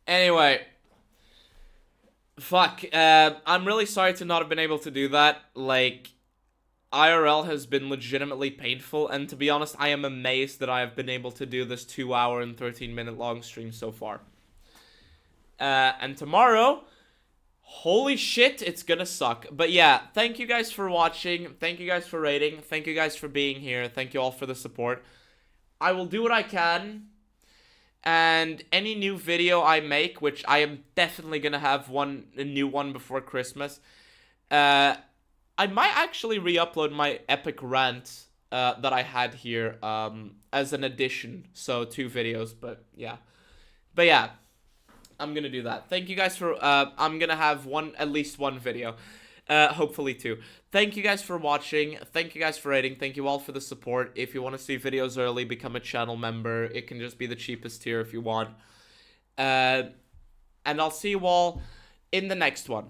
[SPEAKER 1] anyway, fuck. I'm really sorry to not have been able to do that. Like, IRL has been legitimately painful, and to be honest, I am amazed that I have been able to do this 2 hour and 13-minute long stream so far. And tomorrow, holy shit, it's gonna suck. But yeah, thank you guys for watching. Thank you guys for rating. Thank you guys for being here. Thank you all for the support. I will do what I can. And any new video I make, which I am definitely gonna have a new one before Christmas, I might actually re-upload my epic rant that I had here as an addition. So 2 videos, but yeah. I'm gonna do that. Thank you guys for, I'm gonna have at least one video. Hopefully 2. Thank you guys for watching. Thank you guys for rating. Thank you all for the support. If you want to see videos early, become a channel member. It can just be the cheapest tier if you want. And I'll see you all in the next one.